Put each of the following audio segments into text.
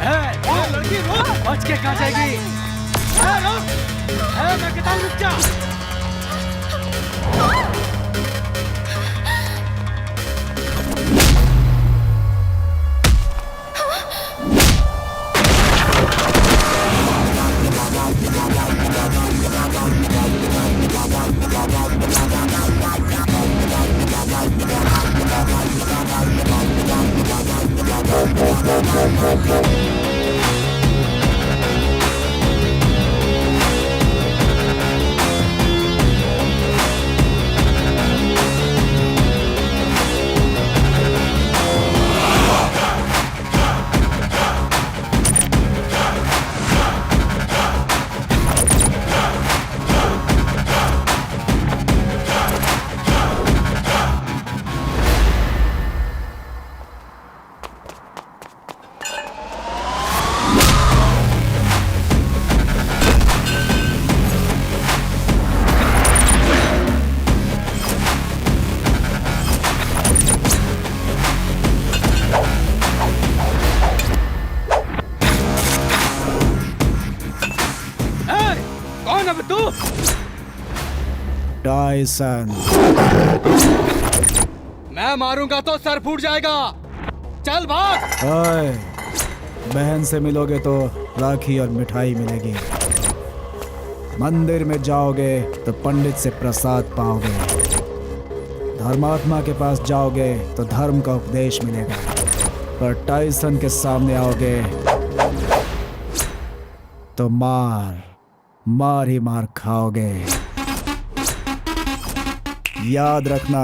लड़की रुक, बच के कहाँ जाएगी? रुक, मैं कहता हूँ रुक जा। टाइसन, मैं मारूंगा तो सर फूट जाएगा। चल भाग। ओए, बहन से मिलोगे तो राखी और मिठाई मिलेगी। मंदिर में जाओगे तो पंडित से प्रसाद पाओगे। धर्मात्मा के पास जाओगे तो धर्म का उपदेश मिलेगा। पर टाइसन के सामने आओगे तो मार ही मार खाओगे। याद रखना।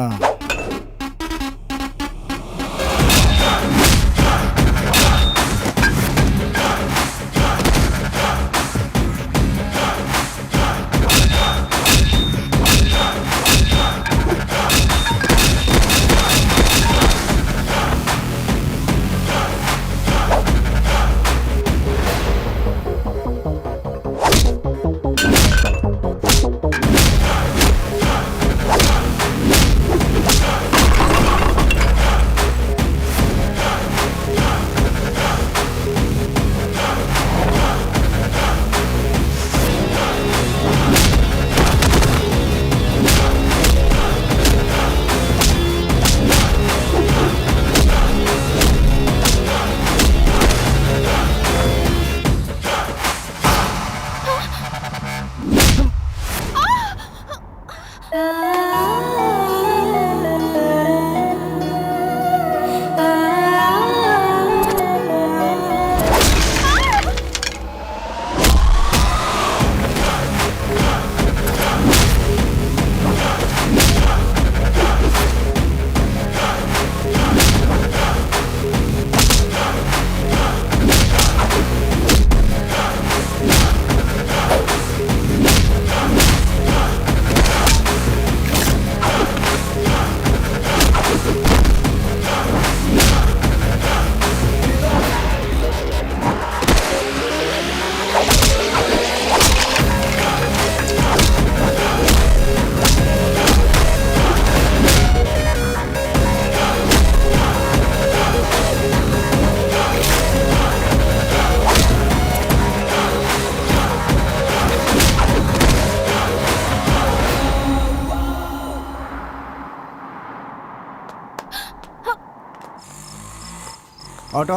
ऑटो,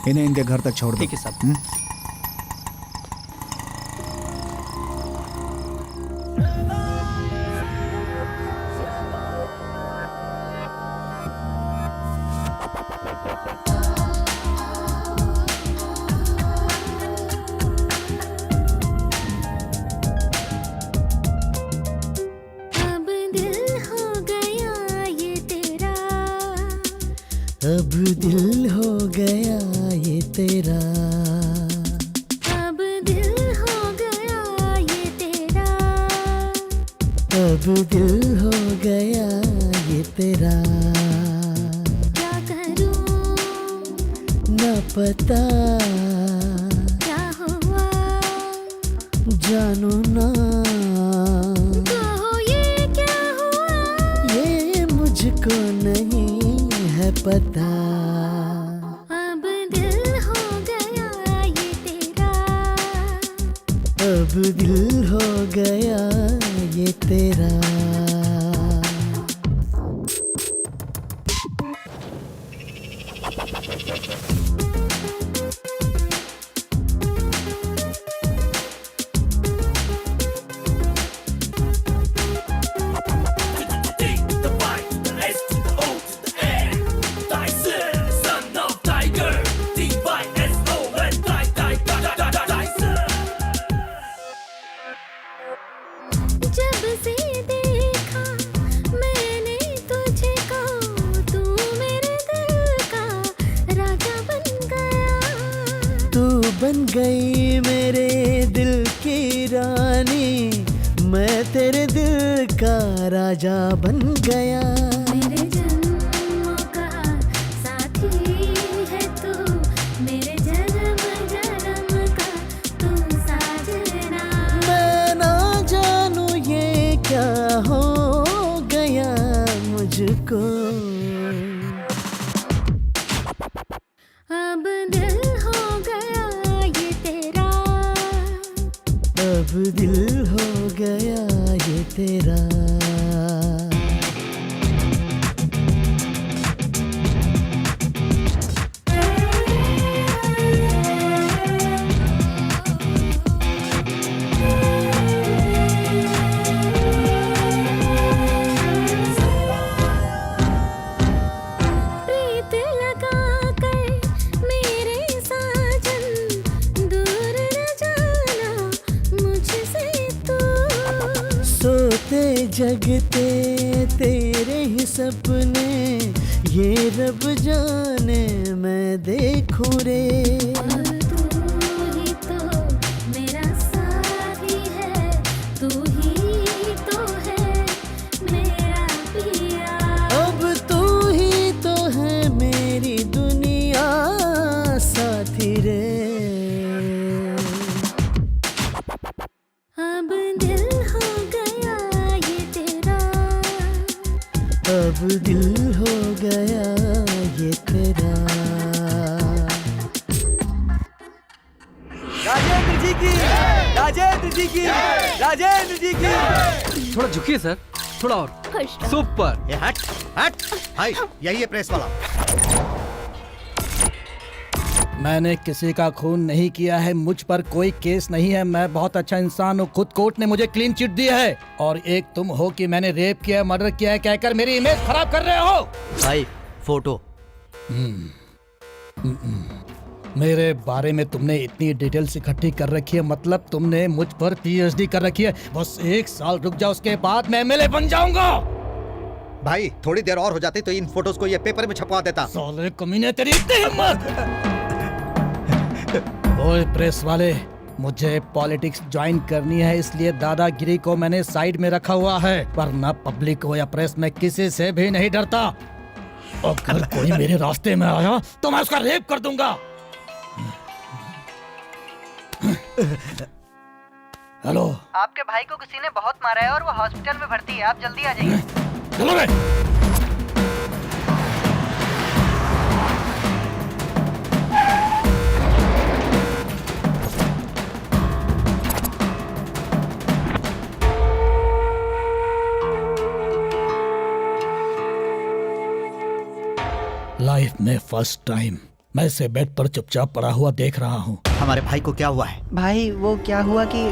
इन्हें इनके घर तक छोड़ दो। ठीक है साहब। अब दिल हो गया ये तेरा, अब दिल हो गया ये तेरा, अब दिल हो गया ये तेरा। क्या करूं न पता क्या हुआ, जानो ना कहो ये क्या हुआ, ये मुझको नहीं है पता। अब दिल हो गया ये तेरा। जब से देखा मैंने तुझे को, तू मेरे दिल का राजा बन गया। तू बन गई मेरे दिल की रानी, मैं तेरे दिल का राजा बन गया। मेरे जन्मों का साथी है तू, मेरे जन्म जन्म का तू साजना। मैं ना जानू ये क्या हो गया मुझको। अब दिल हो गया ये तेरा। अब दिल हो गया ये तेरा। प्रीत लगा कर मेरे साजन, दूर न जाना मुझसे तू। सोते जगते तेरे ही सपने, ये रब जाने मैं देखूं रे। तू ही तो मेरा साथी है, तू ही तो है मेरा पिया। अब तू ही तो है मेरी दुनिया साथी रे। अब दिल हो गया ये तेरा। अब दिल हो गया ये तेरा। राजेंद्र जी की, राजेंद्र जी की, राजेंद्र जी की। थोड़ा झुकिए सर, थोड़ा और। सुपर। ये हट हट भाई, यही है प्रेस वाला। मैंने किसी का खून नहीं किया है, मुझ पर कोई केस नहीं है, मैं बहुत अच्छा इंसान हूँ। खुद कोर्ट ने मुझे क्लीन चिट दी है। और एक तुम हो कि मैंने रेप किया, मर्डर किया है कहकर मेरी इमेज खराब कर रहे हो। भाई फोटो। मेरे बारे में तुमने इतनी डिटेल्स इकट्ठी कर रखी है, मतलब तुमने मुझ पर पीएचडी कर रखी है। बस 1 साल रुक जाओ, उसके बाद मैं एमएलए बन जाऊंगा। भाई थोड़ी देर और हो जाती तो इन फोटोज को ये पेपर में छपवा देता। साले कमीने, तेरी इतनी हिम्मत। ओए प्रेस वाले, मुझे पॉलिटिक्स ज्वाइन करनी है, इसलिए दादागिरी को मैंने साइड में रखा हुआ है। वरना पब्लिक हो या प्रेस में किसी से भी नहीं डरता। अगर कोई मेरे रास्ते में आया तो मैं उसका रेप कर दूंगा। हेलो, आपके भाई को किसी ने बहुत मारा है और वो हॉस्पिटल में भर्ती है, आप जल्दी आ जाइए। चलो बे। लाइफ में फर्स्ट टाइम मैं इसे बेड पर चुपचाप पड़ा हुआ देख रहा हूँ। हमारे भाई को क्या हुआ है? भाई वो क्या हुआ कि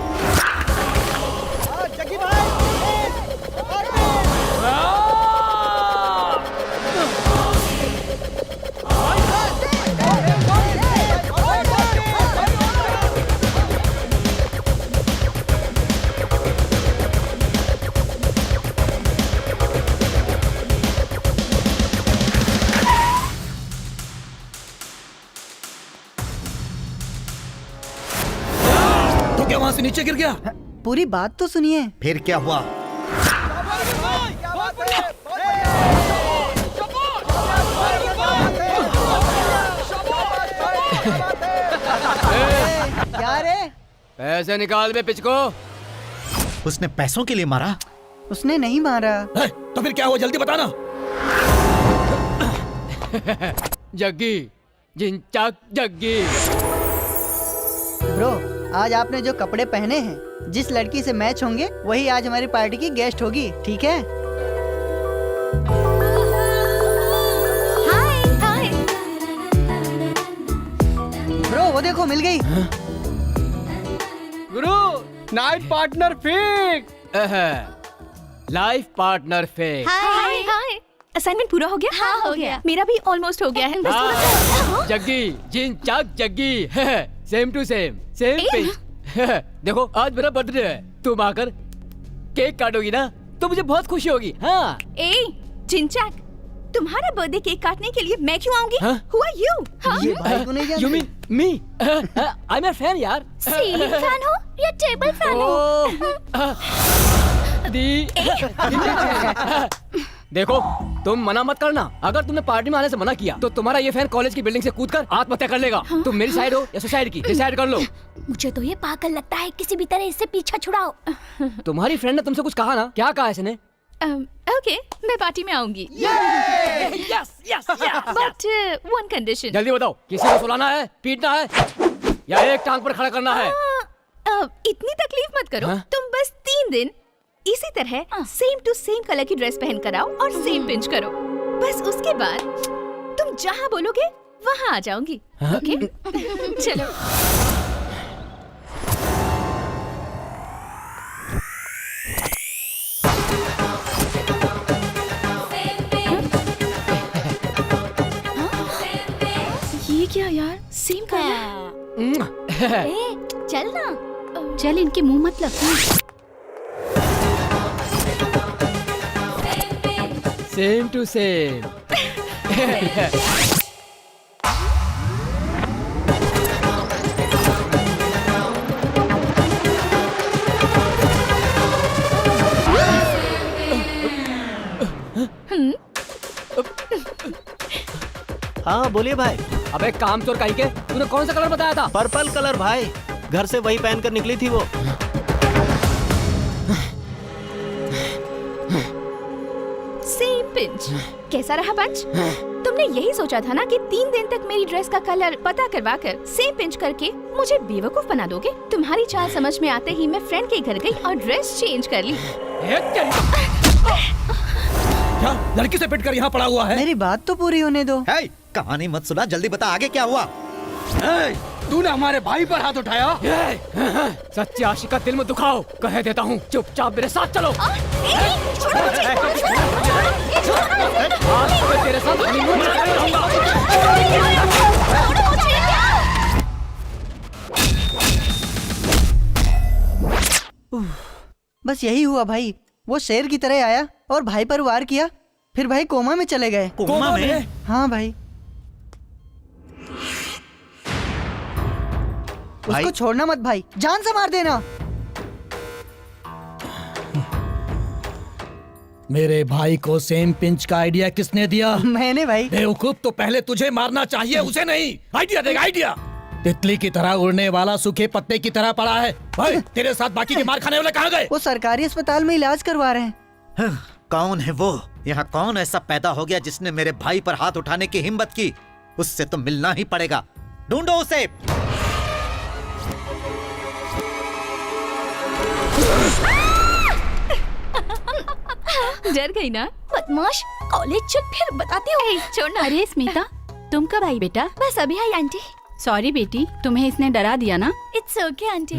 क्या वहां से नीचे गिर गया? पूरी बात तो सुनिए। फिर क्या हुआ? क्या रे? पैसे निकाल बे पिचको। उसने पैसों के लिए मारा? उसने नहीं मारा। तो फिर क्या हुआ, जल्दी बताना। जग्गी, जिंचाक जग्गी। ब्रो आज आपने जो कपड़े पहने हैं, जिस लड़की से मैच होंगे वही आज हमारी पार्टी की गेस्ट होगी, ठीक है? हाय हाय। ब्रो वो देखो मिल गई। गुरु night partner fix, life partner fix. Hi hi. Assignment पूरा हो गया? हाँ, हो गया। मेरा भी ऑलमोस्ट हो गया है। बस थोड़ा सा। जग्गी जिन चाक Jaggi same to same pinch. देखो आज मेरा बर्थडे है, तुम आकर केक काटोगी ना तो मुझे बहुत खुशी होगी। हाँ ए चिंचाक, तुम्हारा बर्थडे केक काटने के लिए मैं क्यों आऊंगी? हाँ? Who are you? हाँ? ये भाई को नहीं जानते? You mean me? I am your fan यार। सीलिंग फैन हो या टेबल फैन हो? देखो तुम मना मत करना, अगर तुमने पार्टी में आने से मना किया तो तुम्हारा ये फैन कॉलेज की बिल्डिंग से कूदकर आत्महत्या कर लेगा। तुम मेरी साइड हो या सुसाइड की, डिसाइड कर लो। मुझे तो ये पागल लगता है, किसी भी तरह इससे पीछा छुड़ाओ। तुम्हारी फ्रेंड ने तुमसे कुछ कहा ना? क्या कहा इसने? ओके, मैं पार्टी में आऊंगी। Yes yes but one condition. जल्दी बताओ, किसी को सुलाना है, पीटना है या एक टांग पर खड़ा करना है? इतनी तकलीफ मत करो। हाँ? तुम बस 3 दिन इसी तरह सेम टू सेम कलर की ड्रेस पहन कर आओ और सेम पिंच करो। बस उसके बाद तुम जहाँ बोलोगे वहाँ आ जाऊंगी। ओके? चलो। ये क्या यार, सेम कलर। ए, चल ना। चल इनके मुंह मत लग। Same to same. हाँ बोलिए भाई। अबे काम चोर काहे के, तूने कौन सा कलर बताया था? पर्पल कलर भाई, घर से वही पहन कर निकली थी वो। Same pinch. कैसा रहा पंच? तुमने यही सोचा था ना कि 3 दिन तक मेरी ड्रेस का कलर पता करवा कर सेम पिंच करके मुझे बेवकूफ बना दोगे। तुम्हारी चाल समझ में आते ही मैं फ्रेंड के घर गई और ड्रेस चेंज कर ली। क्या लड़की से पिट कर यहाँ पड़ा हुआ है? मेरी बात तो पूरी होने दो। है कहानी मत सुना, जल्दी बता आगे क्या हुआ। तूने हमारे भाई पर हाथ उठाया। सच्ची आशिक का दिल में दुखाओ, कह देता हूँ चुपचाप मेरे साथ चलो। आज मैं तेरे साथ हनीमून मनाने रहूंगा। बस यही हुआ भाई, वो शेर की तरह आया और भाई पर वार किया, फिर भाई कोमा में चले गए। कोमा में? हाँ भाई। उसको छोड़ना मत भाई, जान से मार देना। मेरे भाई को सेम पिंच का आइडिया किसने दिया? मैंने भाई। बेवकूफ, तो पहले तुझे मारना चाहिए, उसे नहीं। आइडिया देगा आइडिया। तितली की तरह उड़ने वाला सूखे पत्ते की तरह पड़ा है। भाई तेरे साथ बाकी के मार खाने वाले कहाँ गए? वो सरकारी अस्पताल में इलाज करवा रहे हैं। कौन है वो? यहाँ कौन ऐसा पैदा हो गया जिसने मेरे भाई पर हाथ उठाने की हिम्मत की? उससे तो मिलना ही पड़ेगा, ढूंढो उसे। डर गई ना? बदमाश, कॉलेज चल फिर बताती हूँ। छोड़ना। अरे स्मिता, तुम कब आई बेटा? बस अभी आई आंटी। सॉरी बेटी, तुम्हें इसने डरा दिया ना? It's okay aunty.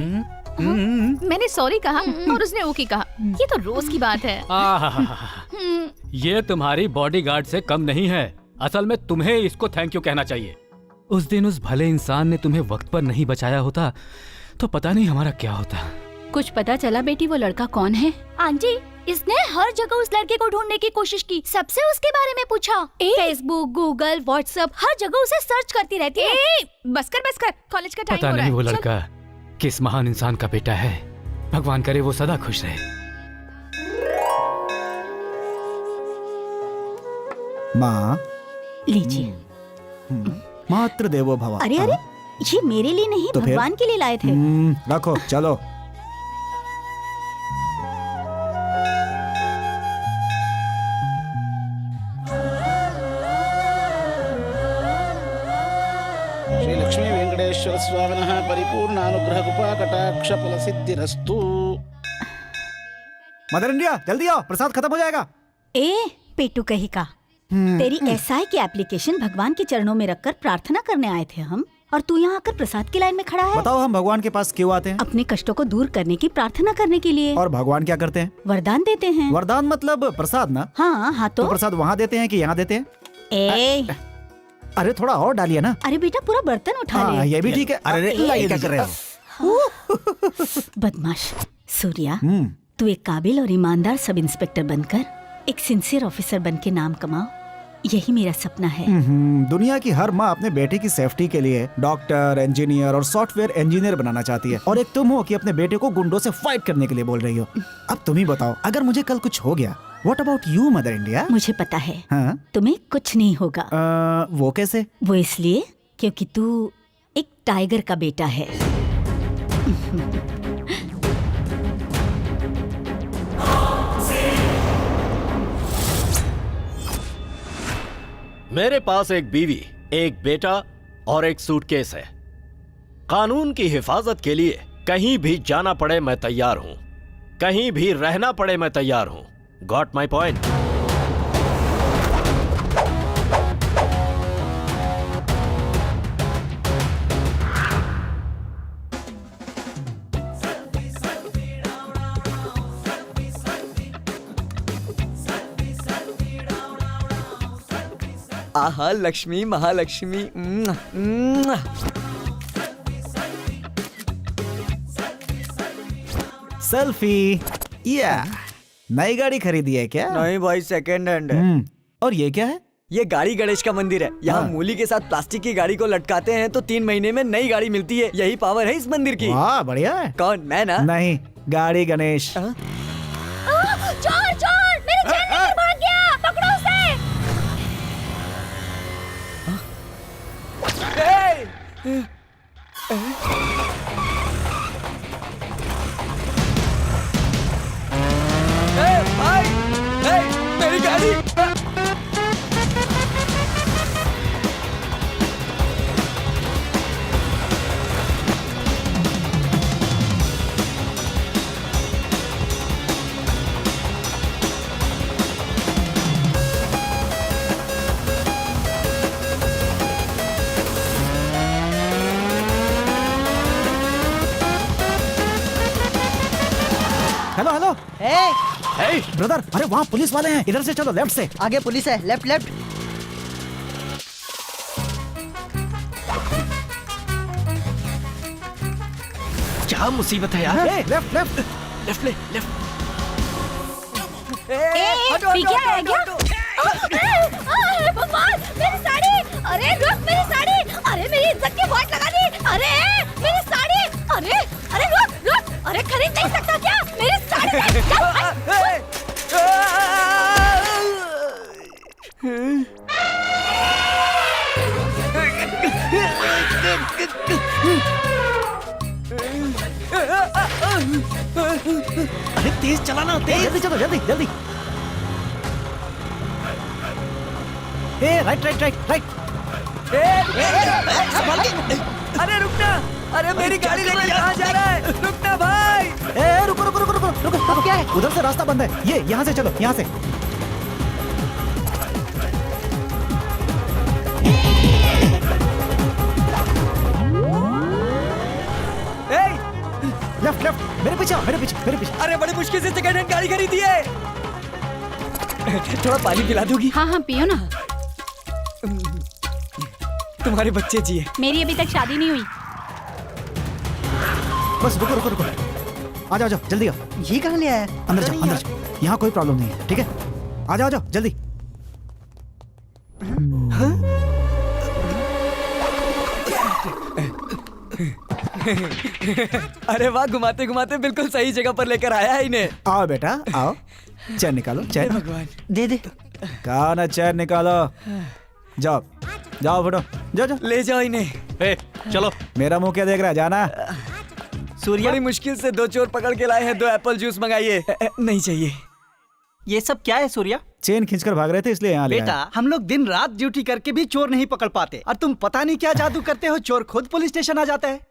मैंने सॉरी कहा और उसने ओके कहा। ये तो रोज की बात है। ये तुम्हारी बॉडीगार्ड से कम नहीं है। असल में तुम्हें इसको थैंक यू कहना चाहिए। उस दिन उस भले इंसान ने तुम्हें वक्त पर नहीं बचाया होता तो पता नहीं हमारा क्या होता। कुछ पता चला बेटी वो लड़का कौन है? आंटी, इसने हर जगह उस लड़के को ढूंढने की कोशिश की, सबसे उसके बारे में पूछा। फेसबुक, गूगल, व्हाट्सएप, हर जगह उसे सर्च करती रहती है। बस कर, कॉलेज का टाइम पता हो रहा नहीं है। वो चल। लड़का किस महान इंसान का बेटा है। भगवान करे वो सदा खुश रहे। माँ, लीजिए। मातृ देवो भव। अरे अरे, ये मेरे लिए नहीं, तो फिर? भगवान के लिए लाए थे। रखो, चलो। श्री लक्ष्मी वेंकटेश्वर स्वामिनः परिपूर्ण अनुग्रह कृपा कटाक्ष फल सिद्धिरस्तु। मदर इंडिया जल्दी आओ, प्रसाद खत्म हो जाएगा। ए पेटू कही का, तेरी एसआई की एप्लीकेशन भगवान के चरणों में रखकर प्रार्थना करने आए थे हम, और तू यहाँ आकर प्रसाद की लाइन में खड़ा है। बताओ हम भगवान के पास क्यों आते हैं? अपने कष्टों को दूर करने की प्रार्थना करने के लिए। और भगवान क्या करते हैं? वरदान देते हैं। वरदान मतलब प्रसाद ना? हाँ तो प्रसाद वहाँ देते हैं कि यहाँ देते हैं? अरे थोड़ा और डालिए ना। अरे बेटा पूरा बर्तन उठा ले। ये भी ठीक है। अरे लाइए, क्या कर रहे हो? बदमाश सूर्या, तू एक काबिल और ईमानदार सब इंस्पेक्टर बनकर एक सिंसियर ऑफिसर बन के नाम कमाओ, यही मेरा सपना है। दुनिया की हर माँ अपने बेटे की सेफ्टी के लिए डॉक्टर, इंजीनियर और सॉफ्टवेयर इंजीनियर बनाना चाहती है, और एक तुम हो कि अपने बेटे को गुंडों से फाइट करने के लिए बोल रही हो। अब तुम ही बताओ, अगर मुझे कल कुछ हो गया, what about you mother India? मुझे पता है। हाँ? तुम्हें कुछ नहीं होगा। वो कैसे? वो इसलिए क्योंकि तू एक टाइगर का बेटा है। मेरे पास एक बीवी, एक बेटा और एक सूटकेस है। कानून की हिफाजत के लिए कहीं भी जाना पड़े मैं तैयार हूं, कहीं भी रहना पड़े मैं तैयार हूं। Got my point? आहा लक्ष्मी महालक्ष्मी। सेल्फी। या नई गाड़ी खरीदी है क्या? नहीं भाई, सेकंड हैंड है। और ये क्या है? ये गाड़ी गणेश का मंदिर है। यहाँ मूली के साथ प्लास्टिक की गाड़ी को लटकाते हैं तो 3 महीने में नई गाड़ी मिलती है। यही पावर है इस मंदिर की। वाह बढ़िया है। कौन? मैं ना? नहीं, गाड़ी गणेश। चोर चोर, मेरी चैन लेकर भाग गया, पकड़ो उसे। भाई, मेरी गाड़ी। Hello hello. ए ब्रदर, अरे वहाँ पुलिस वाले हैं, इधर से चलो, लेफ्ट से। आगे पुलिस है, लेफ्ट लेफ्ट। क्या मुसीबत है यार? लेफ्ट लेफ्ट लेफ्ट ले, लेफ्ट। क्या है क्या? अरे भगवान, मेरी साड़ी! अरे रुक, मेरी साड़ी! अरे मेरी इज्जत की वाट लगा दी! अरे मेरी साड़ी! अरे अरे रुक रुक! अरे खरीद नहीं सकता क्या? मेरी साड़ी! अरे तेज चलाना, तेज। जल्दी चलो, जल्दी जल्दी। Right right right right. अरे रुकना! अरे मेरी गाड़ी लेकर कहाँ जा रहा है? रुकना भाई! रुको रुको रुको रुको रुको। क्या है? उधर से रास्ता बंद है। ये यहाँ से चलो, यहाँ से। लेफ्ट लेफ्ट, मेरे पीछे आओ, मेरे पीछे मेरे पीछे। अरे बड़ी मुश्किल से सेकंड हैंड गाड़ी खरीदी है। थोड़ा पानी पिला दोगी? हाँ हाँ पियो ना। तुम्हारे बच्चे जिए। मेरी अभी तक शादी नहीं हुई। बस रुको रुको रुको। आ जाओ जाओ, जल्दी आओ। ये कहाँ ले आया? अंदर जाओ, अंदर जाओ। यहाँ कोई प्रॉब्लम नहीं है, ठीक है? आ जाओ जाओ जल्दी। अरे वाह, घुमाते घुमाते बिल्कुल सही जगह पर लेकर आया है इन्हें। आओ बेटा आओ, चैन निकालो, चैन। भगवान दे दे। कहा ना, चैन निकालो। जाओ जाओ फटो, जाओ जाओ। ले जाओ इन्हें। चलो। मेरा मुंह क्या देख रहा है, जाना। सूर्या, बड़ी मुश्किल से 2 चोर पकड़ के लाए हैं। 2 एप्पल जूस मंगाइए। नहीं चाहिए। ये सब क्या है सूर्या? चेन खींचकर भाग रहे थे इसलिए यहाँ ले आए। बेटा हम लोग दिन रात ड्यूटी करके भी चोर नहीं पकड़ पाते और तुम पता नहीं क्या जादू करते हो, चोर खुद पुलिस स्टेशन आ जाता है।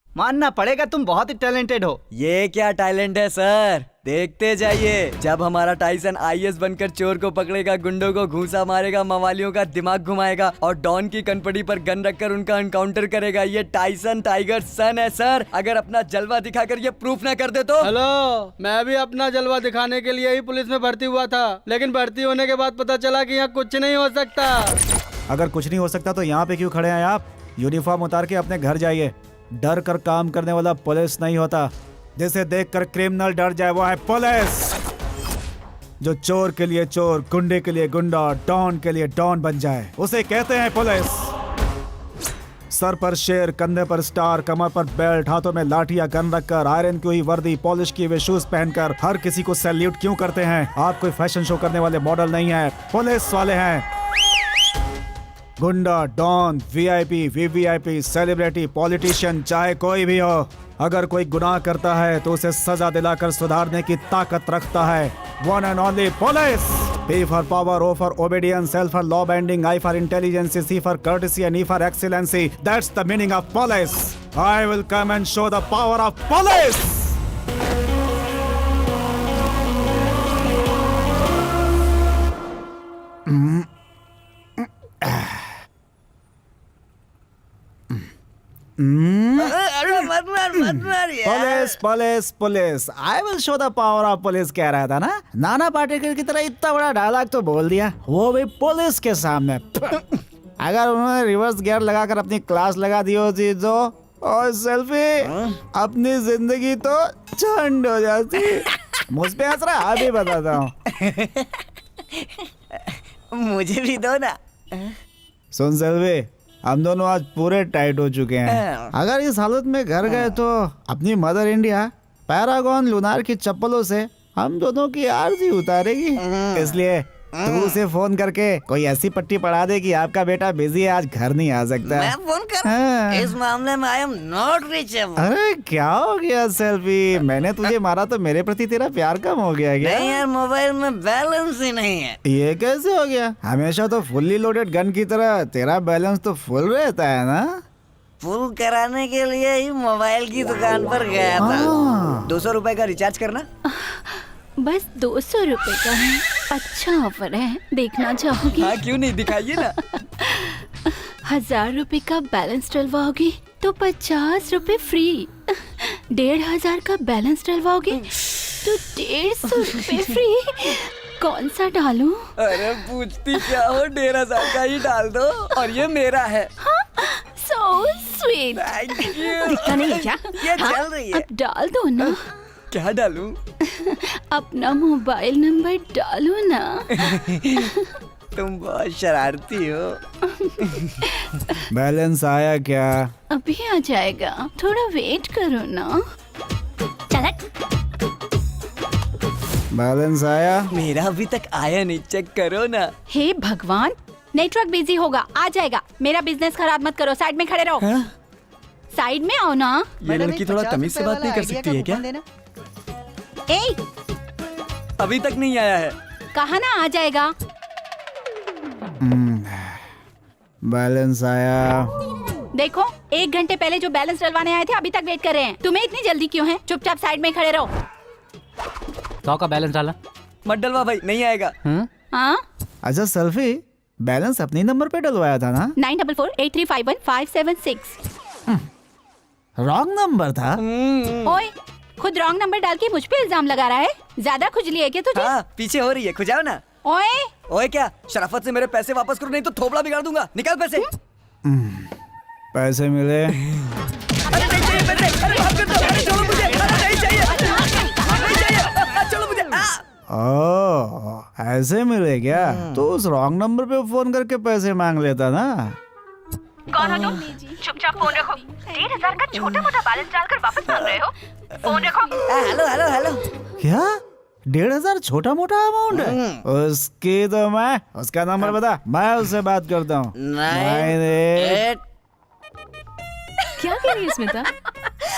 मानना पड़ेगा तुम बहुत ही टैलेंटेड हो। ये क्या टैलेंट है सर, देखते जाइए। जब हमारा टाइसन आईएएस बनकर चोर को पकड़ेगा, गुंडों को घूंसा मारेगा, मवालियों का दिमाग घुमाएगा और डॉन की कनपटी पर गन रखकर उनका एनकाउंटर करेगा। ये टाइसन टाइगर सन है सर। अगर अपना जलवा दिखाकर ये प्रूफ ना कर दे तो। हेलो, मैं भी अपना जलवा दिखाने के लिए ही पुलिस में भर्ती हुआ था, लेकिन भर्ती होने के बाद पता चला कि यहाँ कुछ नहीं हो सकता। अगर कुछ नहीं हो सकता तो यहाँ पे क्यों खड़े हैं आप? यूनिफॉर्म उतार के अपने घर जाइए। डर कर काम करने वाला पुलिस नहीं होता, जिसे देखकर क्रिमिनल डर जाए वो है पुलिस। जो चोर के लिए चोर, गुंडे के लिए गुंडा, डॉन के लिए डॉन बन जाए, उसे कहते हैं पुलिस। सर पर शेर, कंधे पर स्टार, कमर पर बेल्ट, हाथों में लाठियां, गन रखकर, आयरन की हुई वर्दी, पॉलिश किए हुए शूज पहनकर हर किसी को सैल्यूट क्यों करते हैं? आप कोई फैशन शो करने वाले मॉडल नहीं है, पुलिस वाले हैं। गुंडा, don, VIP, VVIP, celebrity, politician, चाहे कोई भी हो, अगर कोई गुनाह करता है तो उसे सजा दिलाकर सुधारने की ताकत रखता है one and only police. P for power, O for obedience, L for law bending, I for intelligence, C for courtesy and E for excellency. That's the meaning of police. I will come and show the power of police. Police police police, I will show the power of police कह रहा था ना। नाना पाटेकर की तरह इतना बड़ा dialogue तो बोल दिया, वो भी पुलिस के सामने। अगर उन्होंने रिवर्स गियर लगाकर अपनी क्लास लगा दी होती तो, और सेल्फी, अपनी जिंदगी तो झंड हो जाती। मुझ पे हंस रहा, अभी बताता हूँ। मुझे भी दो ना। सुन सेल्फी, हम दोनों आज पूरे टाइट हो चुके हैं। अगर इस हालत में घर गए तो अपनी मदर इंडिया पैरागॉन लूनार की चप्पलों से हम दोनों की आरती उतारेगी। इसलिए तू उसे फोन करके कोई ऐसी पट्टी पढ़ा दे कि आपका बेटा बिजी है, आज घर नहीं आ सकता। मैं फोन कर? इस मामले में आई एम नॉट रीचेबल। अरे क्या हो गया सेल्फी, मैंने तुझे मारा तो मेरे प्रति तेरा प्यार कम हो गया क्या? नहीं यार, मोबाइल में बैलेंस ही नहीं है। ये कैसे हो गया? हमेशा तो फुल्ली लोडेड गन की तरह तेरा बैलेंस तो फुल रहता है ना। फुल कराने के लिए ही मोबाइल की दुकान पर गया था। 200 रुपए का रिचार्ज करना। बस 200 रुपए का है। अच्छा ऑफर है, देखना चाहोगी? हाँ क्यों नहीं, दिखाइए ना। 1000 रुपए का बैलेंस डलवाओगी तो 50 रुपए फ्री। 1500 का बैलेंस डलवाओगे तो 150 रुपए फ्री। कौन सा डालूं? अरे पूछती क्या हो, 1500 का ही डाल दो और ये मेरा है। So sweet। दिखता नहीं है क्या? ये चल रही है। अब डाल दो ना। क्या डालूं? अपना मोबाइल नंबर डालो ना। तुम बहुत शरारती हो। बैलेंस आया क्या? अभी आ जाएगा, थोड़ा वेट करो ना। बैलेंस आया? मेरा अभी तक आया नहीं, चेक करो ना। हे भगवान, नेटवर्क बिजी होगा, आ जाएगा। मेरा बिजनेस खराब मत करो, साइड में खड़े रहो। साइड में आओ ना। ये लड़की थोड़ा तमीज से बात नहीं कर सकती है क्या? ए, अभी तक नहीं आया है। कहा ना आ जाएगा। बैलेंस आया। देखो, 1 घंटे पहले जो बैलेंस डलवाने आए थे अभी तक वेट कर रहे हैं। तुम्हें इतनी जल्दी क्यों है? चुपचाप साइड में खड़े रहो। 100 का बैलेंस डाला। मत डलवा भाई, नहीं आएगा। हाँ? अच्छा सेल्फी, बैलेंस अपने नंबर पे डलवाया था ना? 9448351576। रॉन्ग नंबर था। ओए, खुद रॉन्ग नंबर डाल के मुझ पे इल्जाम लगा रहा है। ज्यादा खुजली है क्या तुझे? हाँ, पीछे हो रही है, खुजाओ ना। ओए ओए क्या, शराफत से मेरे पैसे वापस करो, नहीं तो थोपड़ा बिगाड़ दूंगा। निकाल पैसे। पैसे मिले? अरे नहीं चाहिए पैसे, अरे माफ कर दो, अरे छोड़ो मुझे, अरे नहीं चाहिए, नहीं चाहिए, छोड़ो मुझे। ओह, ऐसे मिले क्या? तो उस रॉन्ग नंबर पे फोन करके पैसे मांग लेता ना। कौन हो तुम? चुपचाप फोन रखो। 1500 का छोटा मोटा बैलेंस डालकर वापस मांग रहे हो? फोन रखो। Hello hello hello. क्या 1500 छोटा मोटा अमाउंट है? उसकी तो मैं, उसका नंबर बता, मैं उससे बात करता हूँ। 9 8। क्या कह रही है स्मिता?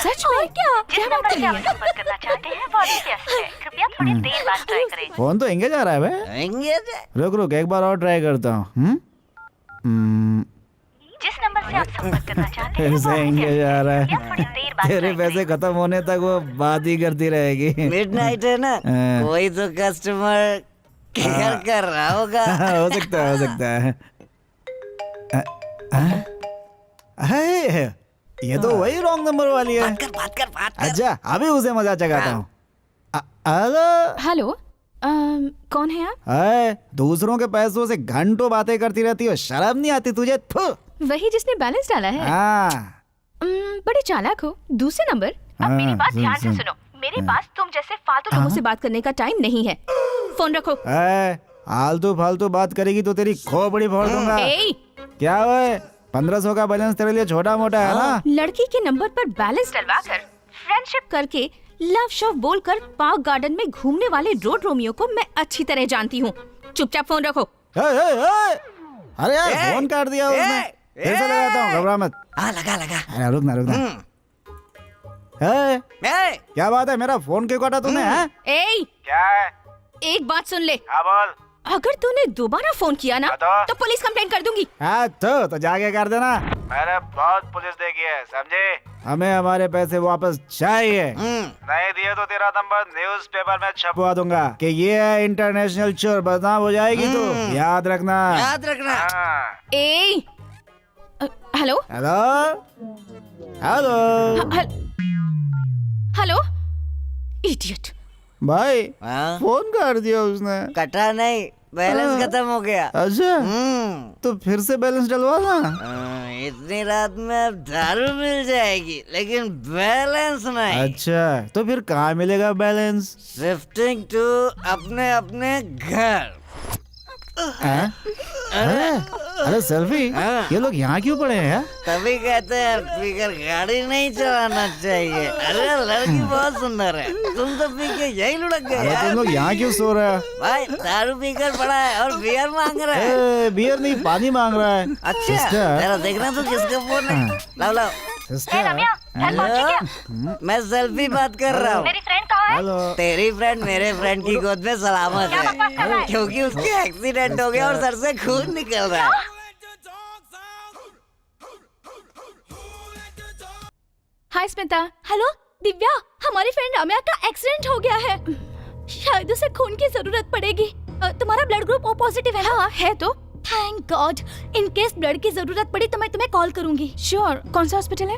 सच में? क्या? क्या बात कर रही है? संपर्क करना चाहते हैं वो अभी व्यस्त है। कृपया थोड़ी देर बाद ट्राई करें। फोन तो एंगेज आ रहा है बे। एंगेज? रुक रुक एक बार और ट्राई करता हूँ। जिस नंबर से आप संपर्क करना चाहते हैं फिर वो से अभी एंगेज व्यस्त आ है। रहा कृपया है। थोड़ी देर बाद तेरे ट्राई पैसे खत्म होने तक वो बात ही करती रहेगी। मिडनाइट है ना, हाँ। कोई तो कस्टमर केयर कर रहा होगा। हो सकता है, हो सकता है। है, ये तो वही रॉन्ग नंबर वाली है। बात कर। अच्छा, अभी उसे मजा चखाता हूँ। हेलो। हेलो, कौन है आप? है, दूसरों के पैसों से घंटों बातें करती रहती हो, शर्म नहीं आती तुझे? थू। वही जिसने बैलेंस डाला है? हाँ। बड़े चालाक हो। दूसरे नंबर? अब मेरी बात ध्यान से सुनो। मेरे पास तुम जैसे फालतू लोगों से बात करने का टाइम नहीं है। फोन रखो। आलतू फालतू बात करेगी तो तेरी खोपड़ी फोड़ दूंगा। क्या हुआ? 1500 का बैलेंस तेरे लिए छोटा मोटा है ना? लड़की के नंबर पर बैलेंस डलवा कर, फ्रेंडशिप करके, लव शव बोलकर पार्क गार्डन में घूमने वाले रोड रोमियो को मैं अच्छी तरह जानती हूँ। चुपचाप फोन रखो। अरे यार, फोन काट दिया उसने। फिर से लगाता हूँ, घबरा मत। लगा। रुक ना। क्या बात है, मेरा फोन क्यों काटा तूने? क्या है? एक बात सुन ले। बोल। अगर तूने दोबारा फोन किया ना तो पुलिस कंप्लेंट कर दूंगी। तो जाके कर देना। मैंने बहुत पुलिस देखी है, समझे? हमें हमारे पैसे वापस चाहिए। नहीं दिए तो तेरा नंबर न्यूज़पेपर में छपवा दूंगा कि ये है इंटरनेशनल चोर, बदनाम हो जाएगी तो याद रखना। हेलो हेलो इडियट भाई, फोन कर दिया उसने। कटा नहीं, बैलेंस खत्म हो गया। अच्छा, तो फिर से बैलेंस डलवा ना। इतनी रात में अब दारू मिल जाएगी लेकिन बैलेंस नहीं। अच्छा, तो फिर कहाँ मिलेगा बैलेंस? शिफ्टिंग टू अपने घर। अरे सेल्फी, ये लोग यहाँ क्यों पड़े हैं? तभी कहते हैं पीकर गाड़ी नहीं चलाना चाहिए। अरे लड़की बहुत सुंदर है, तुम तो पी के यही लुढ़क गए। अरे तुम लोग यहाँ क्यों सो रहे हो? भाई दारू पीकर पड़ा है और बियर मांग रहा है। बियर नहीं, पानी मांग रहा है। अच्छा, तेरा देखना तो किसका फोन है। लाओ। हेलो, मैं सेल्फी बात कर रहा हूँ। मेरी फ्रेंड कहाँ है? हेलो। तेरी फ्रेंड मेरे फ्रेंड की गोद में सलामत है, क्योंकि उसके एक्सीडेंट हो गया और सर से खून निकल रहा है। हाय स्मिता। हेलो दिव्या, हमारी फ्रेंड रम्या का एक्सीडेंट हो गया है। शायद उसे खून की जरूरत पड़ेगी। तुम्हारा ब्लड ग्रुप ओ पॉजिटिव है? हाँ है। तो thank God. In case blood की जरूरत पड़ी तो मैं तुम्हें कॉल करूंगी। श्योर। कौन सा हॉस्पिटल है?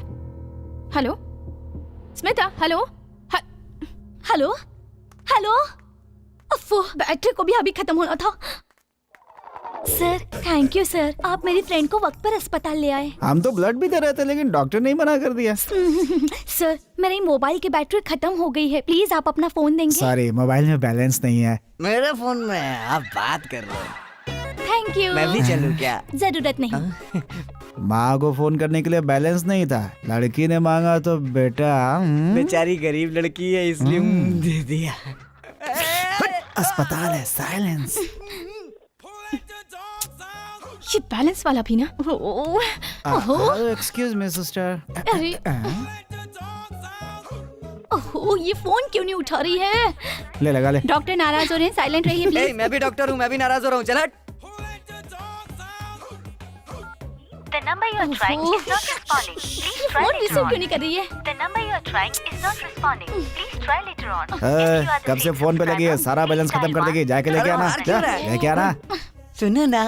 Hello Smita. Hello hello. Battery को भी अभी खत्म होना था। सर थैंक यू सर, आप मेरी फ्रेंड को वक्त पर अस्पताल ले आए। हम तो ब्लड भी दे रहे थे लेकिन डॉक्टर ने मना कर दिया। सर मेरी मोबाइल की बैटरी खत्म हो गई है, प्लीज आप अपना फोन देंगे? सॉरी, मोबाइल में बैलेंस नहीं है। मेरे फोन में है, आप बात कर लो। Thank you. मैं भी चलूं क्या? जरूरत नहीं। माँ को फोन करने के लिए बैलेंस नहीं था, लड़की ने मांगा तो बेटा। बेचारी गरीब लड़की है इसलिए दे दिया। अस्पताल है, साइलेंस। ये बैलेंस वाला भी ना। Excuse me sister. अरे ओहो, ये फोन क्यों नहीं उठा रही है? ले लगा ले। डॉक्टर नाराज हो रहे हैं, साइलेंट रहिए प्लीज। मैं भी डॉक्टर हूँ, मैं भी नाराज हो रहा हूँ। चल हट। The number you are trying is not responding. Please try phone later receive on. क्यों नहीं कर रही है? The number you are trying is not responding. Please try later on. If you are the कब से same फोन पे लगी है, subscriber, सारा बैलेंस please खत्म कर dial देगी। जाके लेके आना, जा लेके आना। सुनो ना,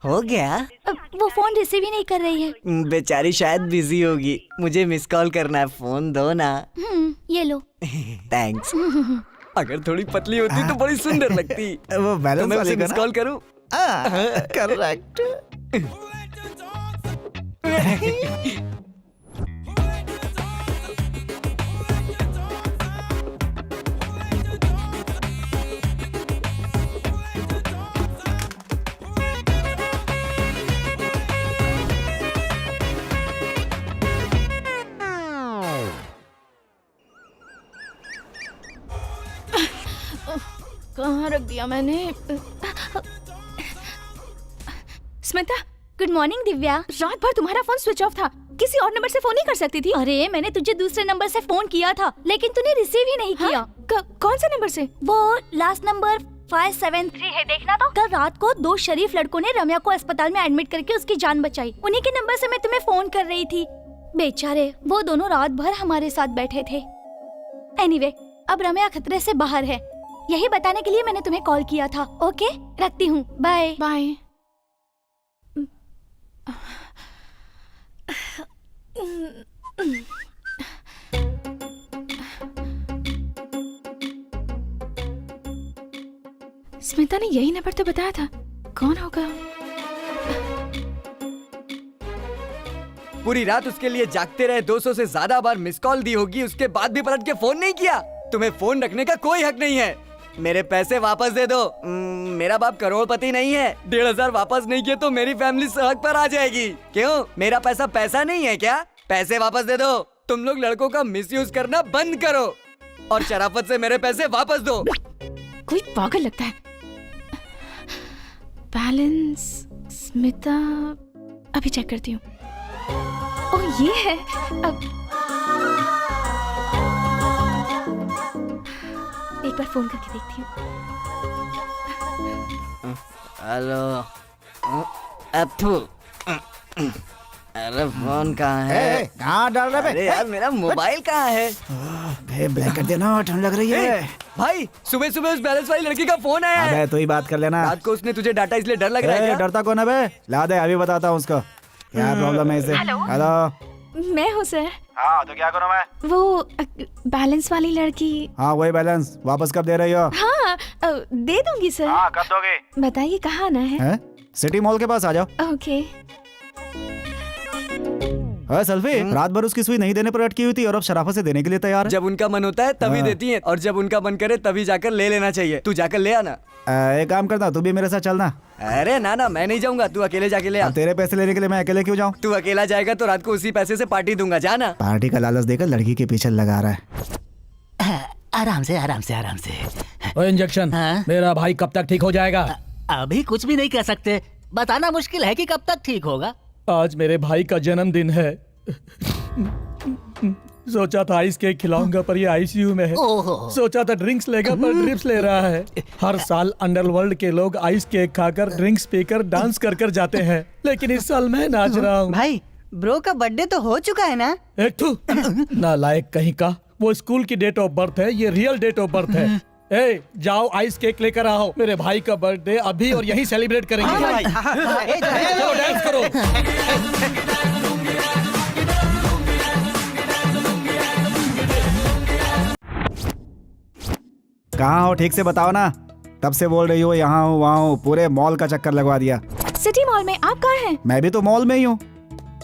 हो गया। वो फोन रिसीव ही नहीं कर रही है। बेचारी शायद बिजी होगी, मुझे मिस कॉल करना है, फोन दो ना। ये लो। थैंक्स। अगर थोड़ी पतली होती तो बड़ी सुंदर लगती। वो बैलेंस तो मैं वाले उसे का मिस ना? कॉल करूं? करेक्ट। कहाँ रख दिया मैंने? स्मिता। Good morning Divya. रात भर तुम्हारा फोन स्विच ऑफ था, किसी और नंबर से फोन नहीं कर सकती थी? अरे मैंने तुझे दूसरे नंबर से फोन किया था लेकिन तूने रिसीव ही नहीं किया। कौन से नंबर से? वो लास्ट नंबर 573 है, देखना तो। कल रात को 2 शरीफ लड़कों ने रम्या को अस्पताल में एडमिट करके उसकी जान बचाई। उन्हीं के नंबर से मैं तुम्हें फोन कर रही थी। बेचारे वो दोनों रात भर हमारे साथ बैठे थे। एनीवे, अब रम्या खतरे से बाहर है, यही बताने के लिए मैंने तुम्हें कॉल किया था। ओके, रखती हूँ, बाय बाय। स्मिता ने यही नंबर तो बताया था, कौन होगा? पूरी रात उसके लिए जागते रहे, 200 से ज्यादा बार मिस कॉल दी होगी, उसके बाद भी पलट के फोन नहीं किया। तुम्हें फोन रखने का कोई हक नहीं है। मेरे पैसे वापस दे दो। मेरा बाप करोड़पति नहीं है। 1,500 वापस नहीं किए तो मेरी फैमिली सड़क पर आ जाएगी। क्यों? मेरा पैसा पैसा नहीं है क्या? पैसे वापस दे दो। तुम लोग लड़कों का मिसयूज करना बंद करो और शराफत से मेरे पैसे वापस दो। कोई पागल लगता है। बैलेंस स्मिता, अभी चेक करती हूँ। ओह, ये है। अब एक बार फोन करके देखती हूँ। हेलो, अरे फोन कहाँ है? कहाँ डाल रहे? अरे यार, मेरा मोबाइल कहाँ है? ब्लैक कर देना, ठंड लग रही है। भाई, सुबह सुबह उस बैलेंस वाली लड़की का फोन आया है। अबे तू ही बात कर लेना। रात को उसने तुझे डाटा इसलिए डर लग रहा है क्या? डरता कौन है बे? ला दे, अभी बताता हूँ उसको क्या प्रॉब्लम है इसे। हेलो, मैं हूँ सर। हाँ, तो क्या करूँ मैं? वो बैलेंस वाली लड़की। हाँ, वही बैलेंस वापस कब दे रही हो? हाँ, दे दूंगी सर। हाँ, कब दोगे? बताइए कहाँ आना है? सिटी मॉल के पास आ जाओ। ओके। सेल्फी रात भर उसकी सुई नहीं देने पर अटकी हुई थी और अब शराफत से देने के लिए तैयार है। जब उनका मन होता है तभी देती हैं और जब उनका मन करे तभी जाकर ले लेना चाहिए। तू जाकर ले आना। एक काम करना, तू भी मेरे साथ चलना। अरे ना, मैं नहीं जाऊंगा, तू अकेले जाके ले आ। तेरे पैसे लेने के लिए मैं अकेले क्यों जाऊँ? तू अकेला जाएगा तो रात को उसी पैसे से पार्टी दूंगा, जाना। पार्टी का लालच देकर लड़की के पीछे लगा रहा है। आराम से आराम से आराम से। इंजेक्शन मेरा भाई कब तक ठीक हो जाएगा? अभी कुछ भी नहीं कह सकते, बताना मुश्किल है कि कब तक ठीक होगा। आज मेरे भाई का जन्मदिन है। सोचा था आइस केक खिलाऊंगा पर ये आईसीयू में है। सोचा था ड्रिंक्स लेगा पर ड्रिप्स ले रहा है। हर साल अंडरवर्ल्ड के लोग आइस केक खाकर ड्रिंक्स पीकर डांस कर कर जाते हैं, लेकिन इस साल मैं नाच रहा हूँ। भाई, ब्रो का बर्थडे तो हो चुका है ना? एक नालायक कहीं का, वो स्कूल की डेट ऑफ बर्थ है, ये रियल डेट ऑफ बर्थ है। ए, जाओ आइस केक लेकर आओ, मेरे भाई का बर्थडे अभी और यहीं सेलिब्रेट करेंगे। चलो डांस करो। कहाँ हो ठीक से बताओ ना। तब से बोल रही हो यहाँ हूँ वहाँ हूँ, पूरे मॉल का चक्कर लगवा दिया। सिटी मॉल में, आप कहाँ हैं? मैं भी तो मॉल में ही हूँ।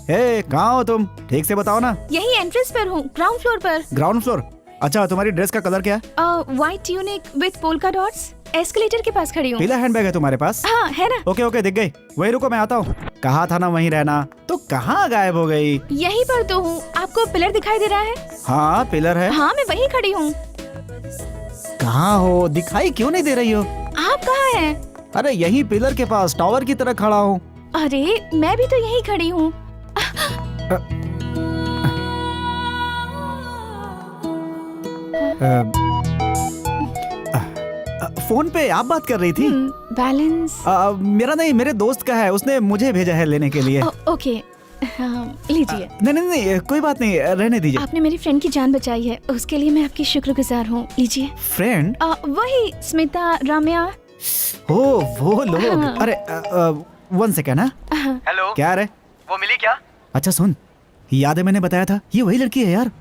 कहाँ हो तुम? ठीक से बताओ ना। यही एंट्रेंस पर हूँ, ग्राउंड फ्लोर पर। Ground floor? अच्छा, तुम्हारी ड्रेस का कलर क्या है? White tunic with polka dots. Escalator के पास खड़ी हूँ। पीला हैंडबैग है तुम्हारे पास? हाँ, है ना। ओके दिख गई। वही रुको, मैं आता हूँ। कहा था ना वहीं रहना, तो कहाँ गायब हो गई? यहीं पर तो हूँ। आपको पिलर दिखाई दे रहा है? हाँ, पिलर है। हाँ, मैं वहीं खड़ी हूँ। कहाँ हो? दिखाई क्यों नहीं दे रही हो? आप कहाँ हैं? अरे यहीं पिलर के पास टावर की तरह खड़ा हूँ। अरे मैं भी तो यहीं खड़ी हूँ। फोन पे आप बात कर रही थी? बैलेंस मेरा नहीं, मेरे दोस्त का है, उसने मुझे भेजा है लेने के लिए। ओके, लीजिए। नहीं, कोई बात नहीं, रहने दीजिए। आपने मेरी फ्रेंड की जान बचाई है, उसके लिए मैं आपकी शुक्रगुजार हूँ। लीजिए। फ्रेंड? वही स्मिता, रम्या। वो लोग। अरे 1 सेकेंड। हेलो, क्या रे? वो मिली क्या? अच्छा सुन, याद है मैंने बताया था, ये वही लड़की है यार।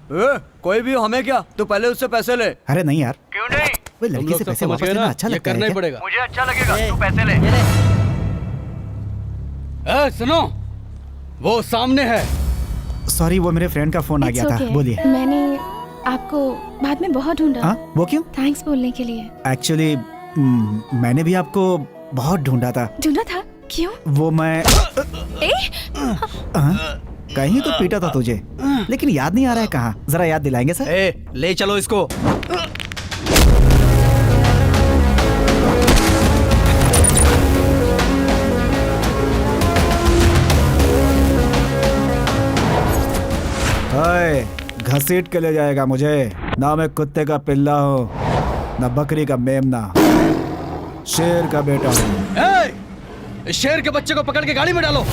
कोई भी हमें क्या, तू पहले उससे पैसे ले। अरे नहीं यार। क्यों नहीं? वो लड़की से पैसे वापस लेना अच्छा लगता है। करना ही पड़ेगा। मुझे अच्छा लगेगा, तू पैसे ले। सुनो, वो सामने है। सॉरी, वो मेरे फ्रेंड का फोन आ गया था। बोलिए। मैंने आपको बाद में बहुत ढूंढा। वो क्यों? थैंक्स बोलने के लिए। एक्चुअली मैंने भी आपको बहुत ढूंढा था। ढूंढा था? क्यों? वो मैं कहीं तो पीटा था तुझे, लेकिन याद नहीं आ रहा है कहाँ। जरा याद दिलाएंगे सर? ले चलो इसको। घसीट के ले जाएगा मुझे। ना मैं कुत्ते का पिल्ला हूँ, ना बकरी का मेमना, शेर का बेटा हूँ। शेर के बच्चे को पकड़ के गाड़ी में डालो।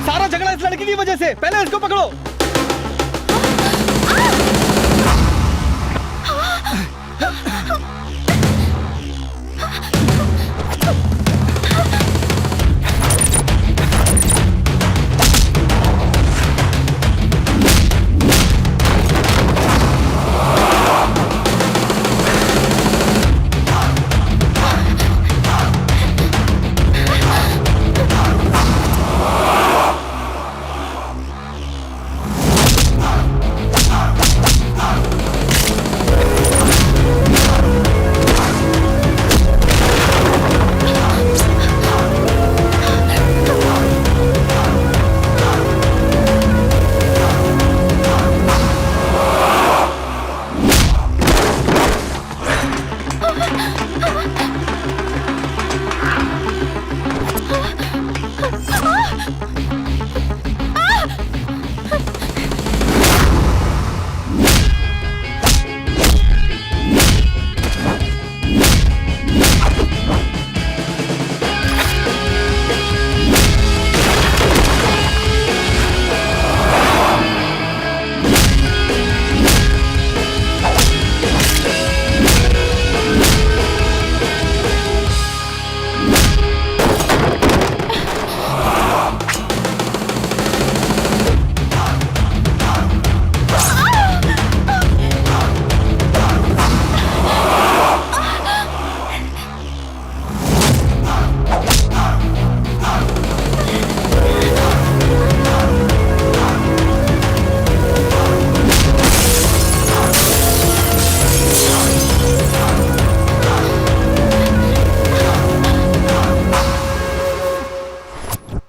सारा झगड़ा इस लड़की की वजह से। पहले इसको पकड़ो।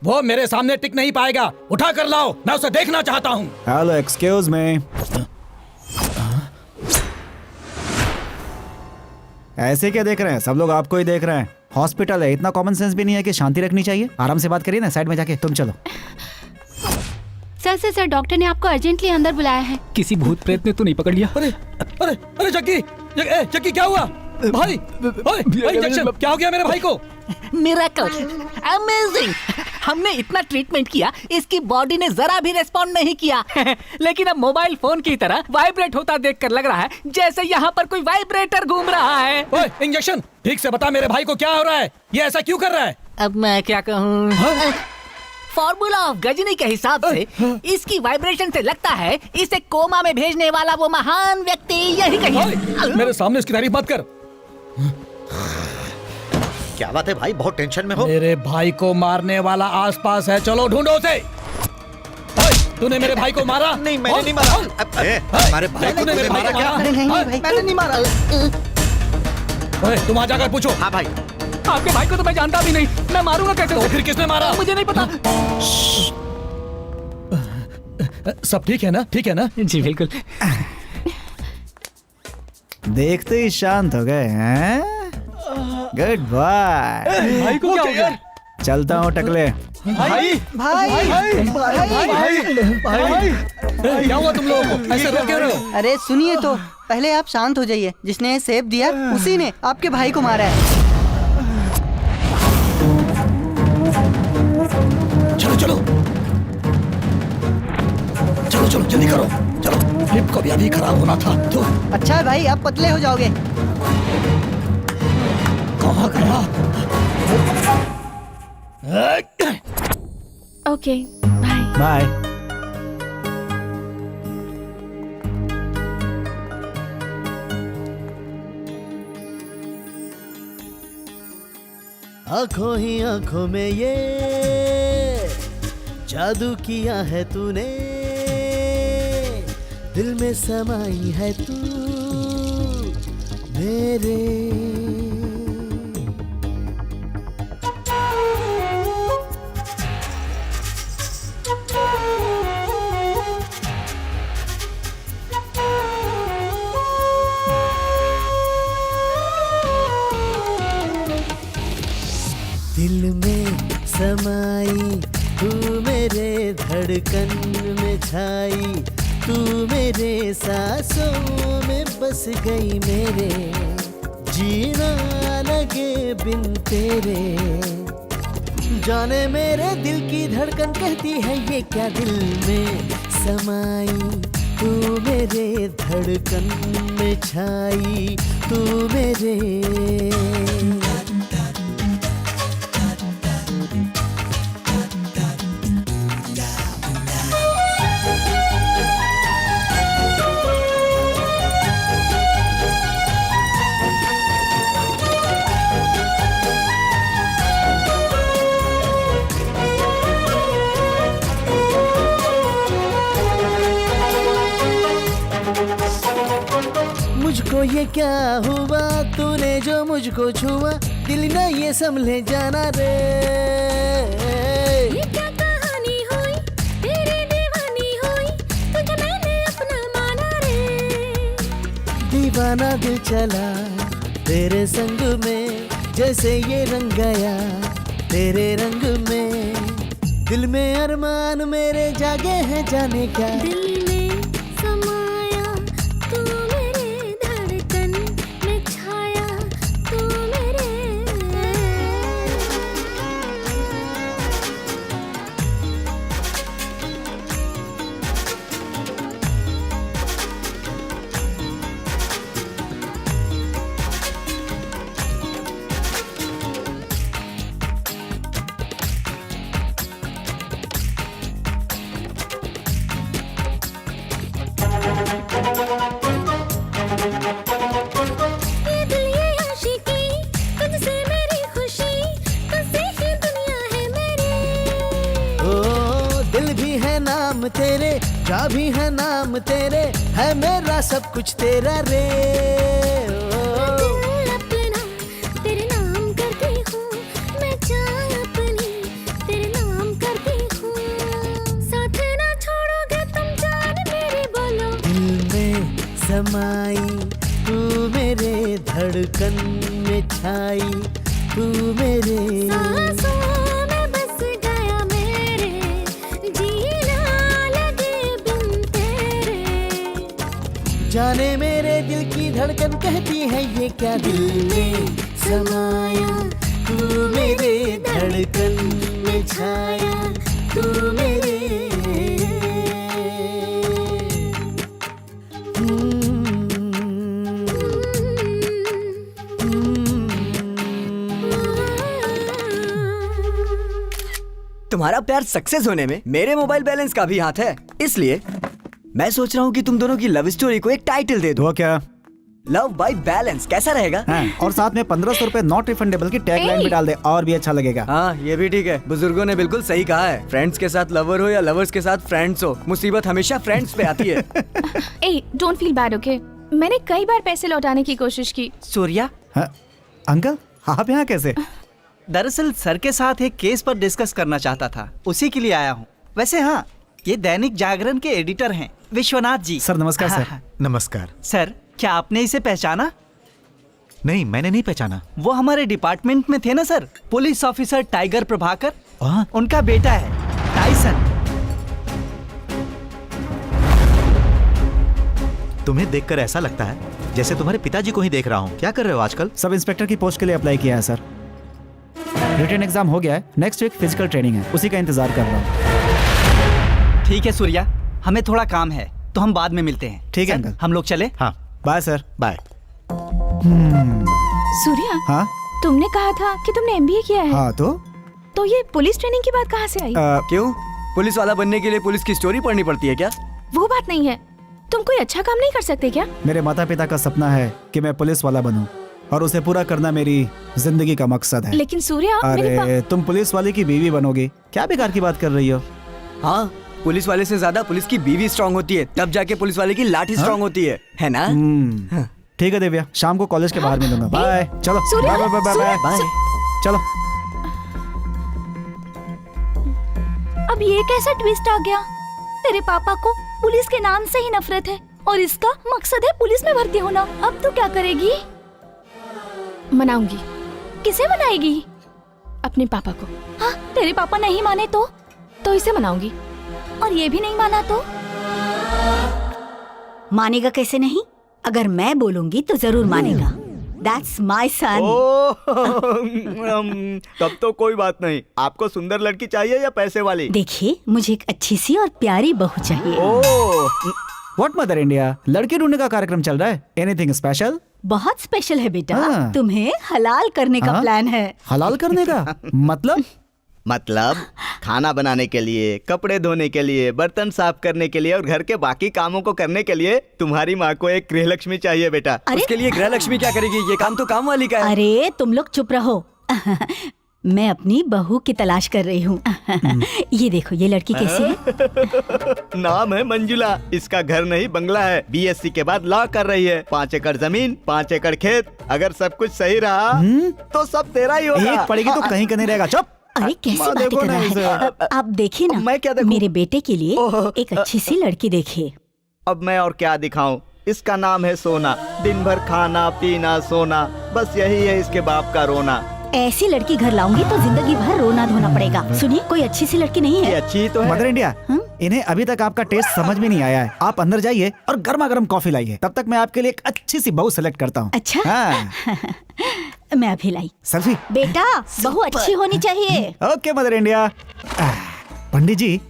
वो मेरे सामने टिक नहीं पाएगा। उठा कर लाओ, मैं उसे देखना चाहता हूँ। Hello, excuse me. ऐसे क्या देख रहे हैं? सब लोग आपको ही देख रहे हैं। हॉस्पिटल है, इतना कॉमन सेंस भी नहीं है कि शांति रखनी चाहिए। आराम से बात करिए ना, साइड में जाके। तुम चलो। सर डॉक्टर ने आपको अर्जेंटली अंदर बुलाया है। किसी भूत प्रेत ने तो नहीं पकड़ लिया? अरे अरे अरे जग्गी, जग्गी क्या हुआ भाई? इंजेक्शन क्या हो गया मेरे भाई को? Miracle, amazing. हमने इतना ट्रीटमेंट किया, इसकी बॉडी ने जरा भी रिस्पॉन्ड नहीं किया। लेकिन अब मोबाइल फोन की तरह वाइब्रेट होता देखकर लग रहा है जैसे यहाँ पर कोई वाइब्रेटर घूम रहा है। ओए, इंजेक्शन ठीक से बता, मेरे भाई को क्या हो रहा है? ये ऐसा क्यों कर रहा है? अब मैं क्या कहूँ? फॉर्मूला ऑफ गजनी के हिसाब से इसकी वाइब्रेशन से लगता है इसे कोमा में भेजने वाला वो महान व्यक्ति यही कहीं। मेरे सामने उसकी तारीफ मत कर। क्या बात है भाई, बहुत टेंशन में हो? मेरे भाई को मारने वाला आसपास है, चलो ढूंढो उसे। तूने मेरे भाई को मारा? नहीं, मैंने नहीं मारा। हमारे भाई को मेरे मारा क्या? मैंने नहीं मारा। तुम आ जाकर पूछो। हाँ भाई। आपके भाई को तो मैं जानता भी नहीं, मैं मारूंगा कैसे? तो फिर किसने मारा? मुझे नहीं पता। सब ठीक है ना? ठीक है ना? जी बिल्कुल। देखते ही शांत हो गए हैं। Goodbye. भाई को क्या हो गया? चलता हूँ टकले। भाई भाई भाई क्या हुआ तुम लोगों को? ऐसे रो क्यों रहे हो? अरे सुनिए तो, पहले आप शांत हो जाइए। जिसने ये सेब दिया उसी ने आपके भाई को मारा है। चलो चलो चलो चलो जल्दी करो, चलो। फ्लिप को भी अभी खराब होना था तो। अच्छा है भाई, आप पतले हो जाओगे। कहाँ गया? Okay bye. बाय। आंखों ही आंखों में ये जादू किया है तूने, दिल में समाई है तू मेरे। समाई, तू मेरे धड़कन में छाई, तू मेरे सांसों में बस गई मेरे, जीना लगे बिन तेरे। जाने मेरे दिल की धड़कन कहती है ये क्या दिल में समाई, तू मेरे धड़कन में छाई, तू मेरे। मुझको ये क्या हुआ, तूने जो मुझको छुआ, दिल न ये संभले जाना रे। ये क्या कहानी हुई, तेरी दीवानी हुई, तुझे मैंने अपना माना रे। दीवाना दिल चला तेरे संग में, जैसे ये रंग गया तेरे रंग में। दिल में अरमान मेरे जागे हैं जाने क्या, दिल में समाया, तू मेरे धड़कन में छाया, तू मेरे। ये दिल ये आशिकी, तुझसे मेरी खुशी, तुझसे ही दुनिया है मेरी। ओ दिल भी है नाम तेरे, जा भी है नाम तेरे, है मेरा सब कुछ तेरा रे। दिल अपना तेरे नाम करती हूँ, मैं जान अपनी तेरे नाम करती हूँ। साथ ना छोड़ोगे तुम जान मेरी, बोलो। दिल में समाई, तू मेरे धड़कन में छाई, तू मेरे। सांसों में बस गया मेरे, जीना लगे बिन तेरे। जाने मेरे दिल की धड़कन कहती है ये क्या दिल में समाया, तू मेरे धड़कन में छाया, तू मेरे। तुम्हारा प्यार सक्सेस होने में मेरे मोबाइल बैलेंस का भी हाथ है, इसलिए मैं सोच रहा हूँ कि तुम दोनों की लव स्टोरी को एक टाइटल दे दो। वो क्या? लव बाय बैलेंस, कैसा रहेगा? हाँ, और साथ में 1500 रुपए नॉट रिफंडेबल की टैग लाइन भी डाल दे, और भी अच्छा लगेगा। हाँ, ये भी ठीक है। बुजुर्गों ने बिल्कुल सही कहा है, फ्रेंड्स के साथ लवर हो या लवर्स के साथ फ्रेंड्स हो, मुसीबत हमेशा फ्रेंड्स पे आती है। ए, डोंट फील बैड, ओके? मैंने कई बार पैसे लौटाने की कोशिश की। सूर्या, अंकल आप यहाँ कैसे? दरअसल सर के साथ एक केस पर डिस्कस करना चाहता था, उसी के लिए आया हूँ। वैसे हाँ, ये दैनिक जागरण के एडिटर हैं, विश्वनाथ जी। सर नमस्कार। हाँ, सर हाँ। नमस्कार। सर, क्या आपने इसे पहचाना? नहीं, मैंने नहीं पहचाना। वो हमारे डिपार्टमेंट में थे ना sir, police officer tiger Prabhakar, उनका बेटा है टाइसन। तुम्हें देखकर ऐसा लगता है जैसे तुम्हारे पिताजी को ही देख रहा हूँ। क्या कर रहे हो आजकल? सब इंस्पेक्टर की पोस्ट के लिए अप्लाई किया है सर। रिटन एग्जाम हो गया है, नेक्स्ट वीक फिजिकल ट्रेनिंग है, उसी का इंतजार कर रहा हूँ। ठीक है सूर्या, हमें थोड़ा काम है तो हम बाद में मिलते हैं। ठीक है सर, अंकल। हम लोग चले? हाँ, बाय सर। बाय। सूर्या, हाँ तुमने कहा था कि तुमने एमबीए किया है। हाँ, तो ये पुलिस ट्रेनिंग की बात कहाँ से आई? क्यों? पुलिस वाला बनने के लिए पुलिस की स्टोरी पढ़नी पड़ती है क्या? वो बात नहीं है, तुम कोई अच्छा काम नहीं कर सकते क्या? मेरे माता पिता का सपना है कि मैं पुलिस वाला बनूं, और उसे पूरा करना मेरी जिंदगी का मकसद है। लेकिन सूर्या, अरे तुम पुलिस वाले की बीवी बनोगी, क्या बेकार की बात कर रही हो? हाँ, पुलिस वाले से ज्यादा पुलिस की बीवी स्ट्रांग होती है, तब जाके पुलिस वाले की लाठी स्ट्रांग होती है ना? ठीक है दिव्या, शाम को कॉलेज के बाहर मिलूंगा। बाय। चलो Surya, bye bye bye bye. चलो। अब ये कैसा ट्विस्ट आ गया? तेरे पापा को पुलिस के नाम से ही नफरत है और इसका मकसद है पुलिस में भर्ती होना। अब तू क्या करेगी? मनाऊंगी। किसे मनाएगी? अपने पापा को। हाँ, तेरे पापा नहीं माने तो इसे मनाऊंगी। और ये भी नहीं माना तो? मानेगा कैसे नहीं? अगर मैं बोलूंगी तो जरूर मानेगा। That's my son. तब तो कोई बात नहीं। आपको सुंदर लड़की चाहिए या पैसे वाली? देखिए, मुझे एक अच्छी सी और प्यारी बहू चाहिए। व्हाट मदर इंडिया, लड़की ढूंढने का कार्यक्रम चल रहा है? Anything special? बहुत स्पेशल है बेटा। हाँ। तुम्हें हलाल करने का हाँ? प्लान है। हलाल करने का मतलब खाना बनाने के लिए, कपड़े धोने के लिए, बर्तन साफ करने के लिए और घर के बाकी कामों को करने के लिए तुम्हारी माँ को एक गृहलक्ष्मी चाहिए बेटा। उसके लिए गृहलक्ष्मी क्या करेगी? ये काम तो काम वाली का है। अरे तुम लोग चुप रहो। मैं अपनी बहू की तलाश कर रही हूँ। ये देखो, ये लड़की कैसी है? नाम है मंजुला। इसका घर नहीं बंगला है। बीएससी के बाद लॉ कर रही है। 5 एकड़ जमीन, 5 एकड़ खेत। अगर सब कुछ सही रहा तो सब तेरा ही होगा। एक पड़ेगी तो कहीं का नहीं रहेगा। चुप। अरे कैसी बातें कर रहा है? आप देखिए ना, मैं क्या देखूं? मेरे बेटे के लिए एक अच्छी सी लड़की देखिए। अब मैं और क्या दिखाऊं? इसका नाम है सोना। दिन भर खाना पीना सोना, बस यही है इसके बाप का रोना। ऐसी लड़की घर लाऊंगी तो जिंदगी भर रोना धोना पड़ेगा। सुनिए, कोई अच्छी सी लड़की नहीं है? अच्छी तो है। मदर इंडिया, इन्हें अभी तक आपका टेस्ट समझ में नहीं आया है। आप अंदर जाइए और गर्मा गर्म कॉफी लाइए। तब तक मैं आपके लिए एक अच्छी सी बहू सेलेक्ट करता हूँ। अच्छा। हाँ। मैं अभी लाई। सेल्फी। बेटा, बहू अच्छी होनी चाहिए। Okay mother India. Pandit ji,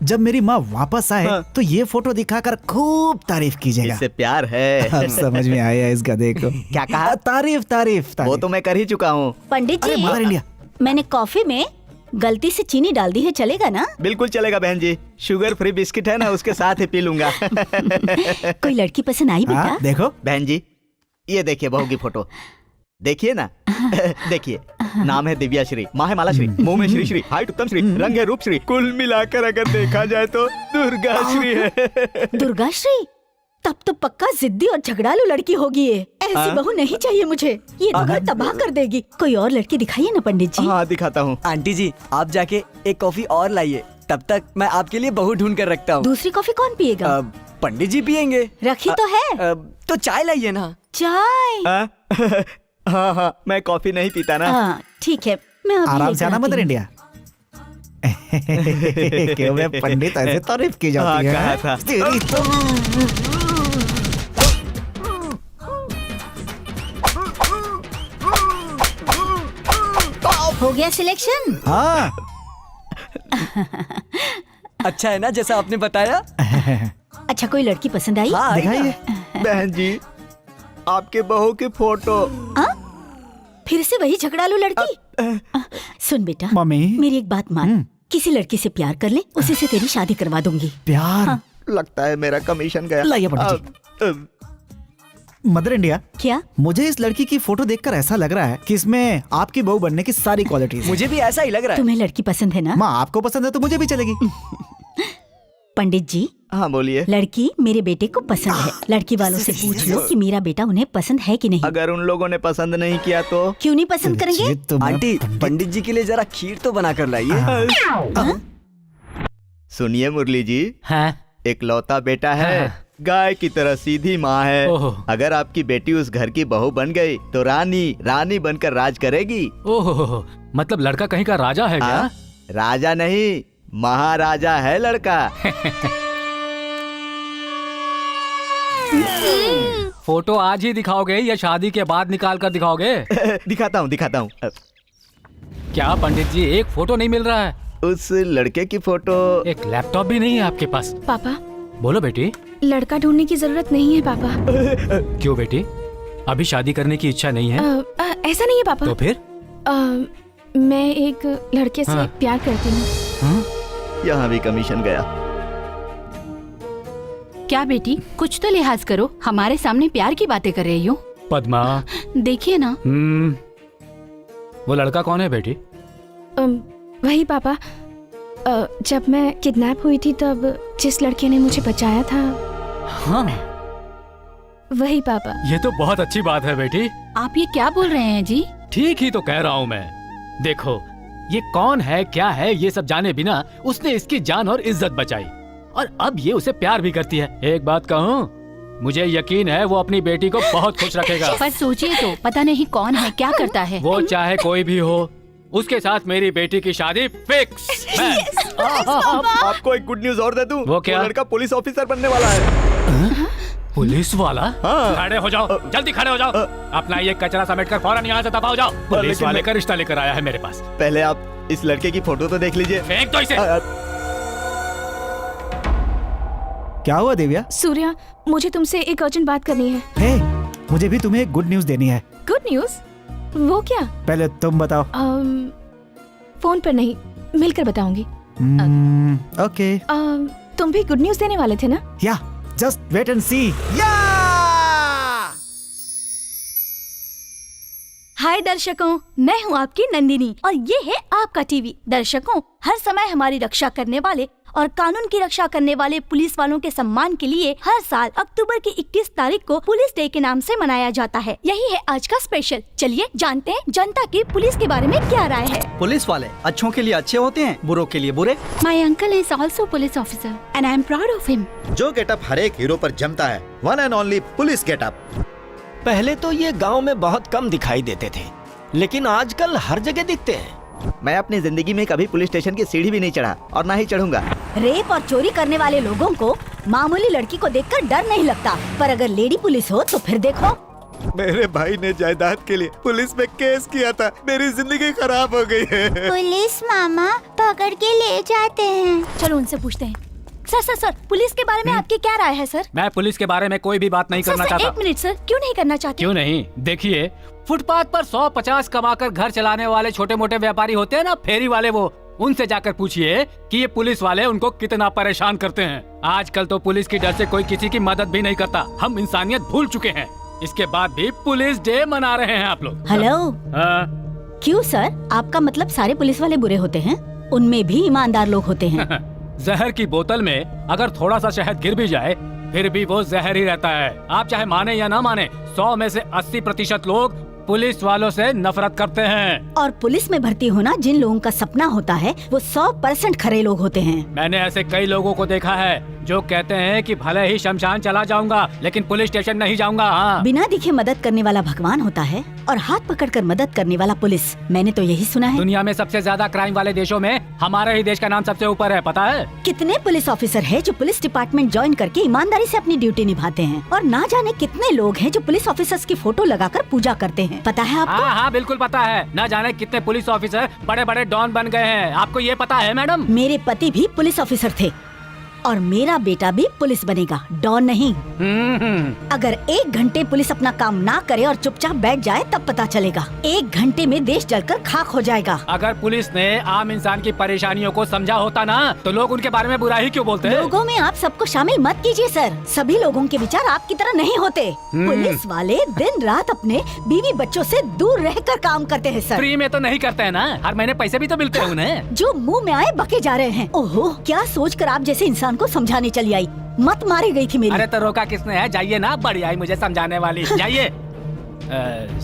जब मेरी माँ वापस आए तो ये फोटो दिखाकर खूब तारीफ कीजिएगा। इससे प्यार है। अब समझ में आया इसका। देखो क्या कहा? तारीफ तारीफ। वो तो मैं कर ही चुका हूँ। पंडित जी, मदर इंडिया, मैंने कॉफी में गलती से चीनी डाल दी है, चलेगा ना? बिल्कुल चलेगा बहन जी। शुगर फ्री बिस्किट है ना, उसके साथ ही पी लूंगा। कोई लड़की पसंद आई बेटा? देखो बहन जी, ये देखिए बहू की फोटो। देखिए ना। देखिए, नाम है दिव्या श्री, माँ है माला श्री, मुंह में श्री श्री, हाइट उत्तम श्री, रंग है रूप श्री, कुल मिलाकर अगर देखा जाए तो दुर्गा श्री है। दुर्गा श्री? तब तो पक्का जिद्दी और झगड़ालू लड़की होगी ये। ऐसी बहू नहीं चाहिए मुझे। ये तो घर तबाह कर देगी। कोई और लड़की दिखाइए ना पंडित जी। हाँ दिखाता हूँ। आंटी जी, आप जाके एक कॉफी और लाइए। तब तक मैं आपके लिए बहू ढूंढ कर रखता हूँ। दूसरी कॉफी कौन पिएगा? पंडित जी पियेंगे। रखी तो है। तो चाय लाइए ना। चाय? हाँ हाँ, मैं कॉफी नहीं पीता ना। हाँ ठीक है, मैं अभी आराम से लेकर आना आती मदर हूँ। इंडिया। क्यों मैं पंडित ऐसे तारीफ की जाती है? कहा था। तेरी तो हो गया सिलेक्शन? हाँ। अच्छा है ना जैसा आपने बताया? अच्छा, कोई लड़की पसंद आई? हाँ, दिखाइए। बहन जी, आपके बहू की फोटो। फिर से वही झगड़ालू लड़की? सुन बेटा, मम्मी, मेरी एक बात मान। किसी लड़की से प्यार कर ले, उसी से तेरी शादी करवा दूंगी। प्यार? हाँ। लगता है मेरा कमीशन गया। लाइए पंडित जी। मदर इंडिया, क्या? मुझे इस लड़की की फोटो देखकर ऐसा लग रहा है कि इसमें आपकी बहू बनने की सारी क्वालिटीज। मुझे भी ऐसा ही लग रहा है। तुम्हें लड़की पसंद है ना? माँ, आपको पसंद है तो मुझे भी चलेगी। पंडित जी, हाँ बोलिए। लड़की मेरे बेटे को पसंद है। लड़की वालों से पूछ लो कि मेरा बेटा उन्हें पसंद है कि नहीं। अगर उन लोगों ने पसंद नहीं किया तो? क्यों नहीं पसंद करेंगे? आंटी, पंडित जी के लिए जरा खीर तो बना कर लाइए। सुनिए मुरली जी, एक लौता बेटा है। हाँ। गाय की तरह सीधी माँ है। अगर आपकी बेटी उस घर की बहू बन गई तो रानी बनकर राज करेगी। ओहो, मतलब लड़का कहीं का राजा है क्या? राजा नहीं, महाराजा है लड़का। फोटो आज ही दिखाओगे या शादी के बाद निकाल कर दिखाओगे? दिखाता हूँ। क्या पंडित जी, एक फोटो नहीं मिल रहा है? उस लड़के की फोटो। एक लैपटॉप भी नहीं है आपके पास? पापा, बोलो बेटी। लड़का ढूंढने की जरूरत नहीं है पापा। क्यों बेटी, अभी शादी करने की इच्छा नहीं है? ऐसा नहीं है पापा। तो फिर? मैं एक लड़के से प्यार करती हूँ। यहाँ भी कमीशन गया। क्या बेटी, कुछ तो लिहाज करो, हमारे सामने प्यार की बातें कर रही हो। पद्मा, देखिए ना। वो लड़का कौन है बेटी? वही पापा, जब मैं किडनैप हुई थी तब जिस लड़के ने मुझे बचाया था। हाँ, वही पापा। ये तो बहुत अच्छी बात है बेटी। आप ये क्या बोल रहे हैं जी? ठीक ही तो कह रहा हूँ मैं। देखो, ये कौन है क्या है ये सब जाने बिना उसने इसकी जान और इज्जत बचाई, और अब ये उसे प्यार भी करती है। एक बात कहूँ, मुझे यकीन है वो अपनी बेटी को बहुत खुश रखेगा। पर सोचिए तो, पता नहीं कौन है, क्या करता है। वो चाहे कोई भी हो, उसके साथ मेरी बेटी की शादी फिक्स। आपको एक गुड न्यूज और दे दूं? वो क्या? लड़का पुलिस ऑफिसर बनने वाला है। पुलिस वाला? हाँ। खड़े हो जाओ, जल्दी खड़े हो जाओ। अपना ये कचरा समेट कर फौरन यहाँ से दफा हो जाओ। पुलिस वाले का रिश्ता लेकर आया है मेरे पास। पहले आप इस लड़के की फोटो तो देख लीजिए। फेंक दो इसे। क्या हुआ दिव्या? सूर्या, मुझे तुमसे एक अर्जेंट बात करनी है। हे, मुझे भी तुम्हें एक गुड न्यूज देनी है। Good news? वो क्या? पहले तुम बताओ। फोन पर नहीं, मिलकर बताऊंगी। ओके। तुम भी गुड न्यूज देने वाले थे ना? या, जस्ट वेट एंड सी। हाय दर्शकों, मैं हूँ आपकी नंदिनी और ये है आपका टीवी। दर्शकों, हर समय हमारी रक्षा करने वाले और कानून की रक्षा करने वाले पुलिस वालों के सम्मान के लिए हर साल अक्टूबर की 21 तारीख को पुलिस डे के नाम से मनाया जाता है। यही है आज का स्पेशल। चलिए जानते हैं जनता की पुलिस के बारे में क्या राय है। पुलिस वाले अच्छों के लिए अच्छे होते हैं, बुरों के लिए बुरे। My uncle is also police officer and I am proud of him. जो गेटअप हर एक हीरो पर जमता है, one and only police getup. पहले तो ये गांव में बहुत कम दिखाई देते थे, लेकिन आजकल हर जगह दिखते हैं। मैं अपनी जिंदगी में कभी पुलिस स्टेशन की सीढ़ी भी नहीं चढ़ा और ना ही चढ़ूंगा। रेप और चोरी करने वाले लोगों को मामूली लड़की को देखकर डर नहीं लगता, पर अगर लेडी पुलिस हो तो फिर देखो। मेरे भाई ने जायदाद के लिए पुलिस में केस किया था, मेरी जिंदगी खराब हो गई है। पुलिस मामा पकड़ के ले जाते हैं। चलो उनसे पूछते हैं। सर सर सर, पुलिस के बारे में आपकी क्या राय है सर? मैं पुलिस के बारे में कोई भी बात नहीं करना चाहता। एक मिनट सर, क्यों नहीं करना चाहते? क्यों नहीं? देखिए, फुटपाथ पर 100-50 कमाकर घर चलाने वाले छोटे मोटे व्यापारी होते हैं ना, फेरी वाले, वो उनसे जाकर पूछिए कि ये पुलिस वाले उनको कितना परेशान करते हैं। आजकल तो पुलिस की डर से कोई किसी की मदद भी नहीं करता। हम इंसानियत भूल चुके हैं। इसके बाद भी पुलिस डे मना रहे हैं आप लोग। हेलो। क्यों सर, आपका मतलब सारे पुलिस वाले बुरे होते हैं? उनमें भी ईमानदार लोग होते हैं। जहर की बोतल में अगर थोड़ा सा शहद गिर भी जाए फिर भी वो जहर ही रहता है। आप चाहे माने या ना माने, 100 में से 80% लोग पुलिस वालों से नफरत करते हैं। और पुलिस में भर्ती होना जिन लोगों का सपना होता है वो 100% खरे लोग होते हैं। मैंने ऐसे कई लोगों को देखा है जो कहते हैं कि भले ही शमशान चला जाऊंगा लेकिन पुलिस स्टेशन नहीं जाऊंगा। हाँ। बिना दिखे मदद करने वाला भगवान होता है और हाथ पकड़कर मदद करने वाला पुलिस। मैंने तो यही सुना है। दुनिया में सबसे ज्यादा क्राइम वाले देशों में हमारे ही देश का नाम सबसे ऊपर है, पता है? कितने पुलिस ऑफिसर हैं जो पुलिस डिपार्टमेंट ज्वाइन करके ईमानदारी से अपनी ड्यूटी निभाते हैं, और ना जाने कितने लोग हैं जो पुलिस ऑफिसर्स की फोटो लगाकर पूजा करते हैं। पता है आपको? हाँ, बिल्कुल पता है। न जाने कितने पुलिस ऑफिसर बड़े बड़े डॉन बन गए हैं। आपको ये पता है मैडम? मेरे पति भी पुलिस ऑफिसर थे और मेरा बेटा भी पुलिस बनेगा, डॉन नहीं। अगर 1 घंटे पुलिस अपना काम ना करे और चुपचाप बैठ जाए तब पता चलेगा। 1 घंटे में देश जलकर खाक हो जाएगा। अगर पुलिस ने आम इंसान की परेशानियों को समझा होता ना तो लोग उनके बारे में बुरा ही क्यों बोलते हैं? लोगों में आप सबको शामिल मत कीजिए सर। सभी लोगों के विचार आपकी तरह नहीं होते। पुलिस वाले दिन रात अपने बीवी बच्चों से दूर रहकर काम करते हैं सर। फ्री में तो नहीं करते हैं ना, हर महीने पैसे भी तो मिलते हैं उन्हें। जो मुंह में आए बके जा रहे हैं। ओहो, क्या सोचकर आप जैसे इंसान को समझाने चली आई? मत मारी गई थी मेरी। अरे तो रोका किसने है? जाइए ना, बड़ी आई मुझे समझाने वाली। जाइए।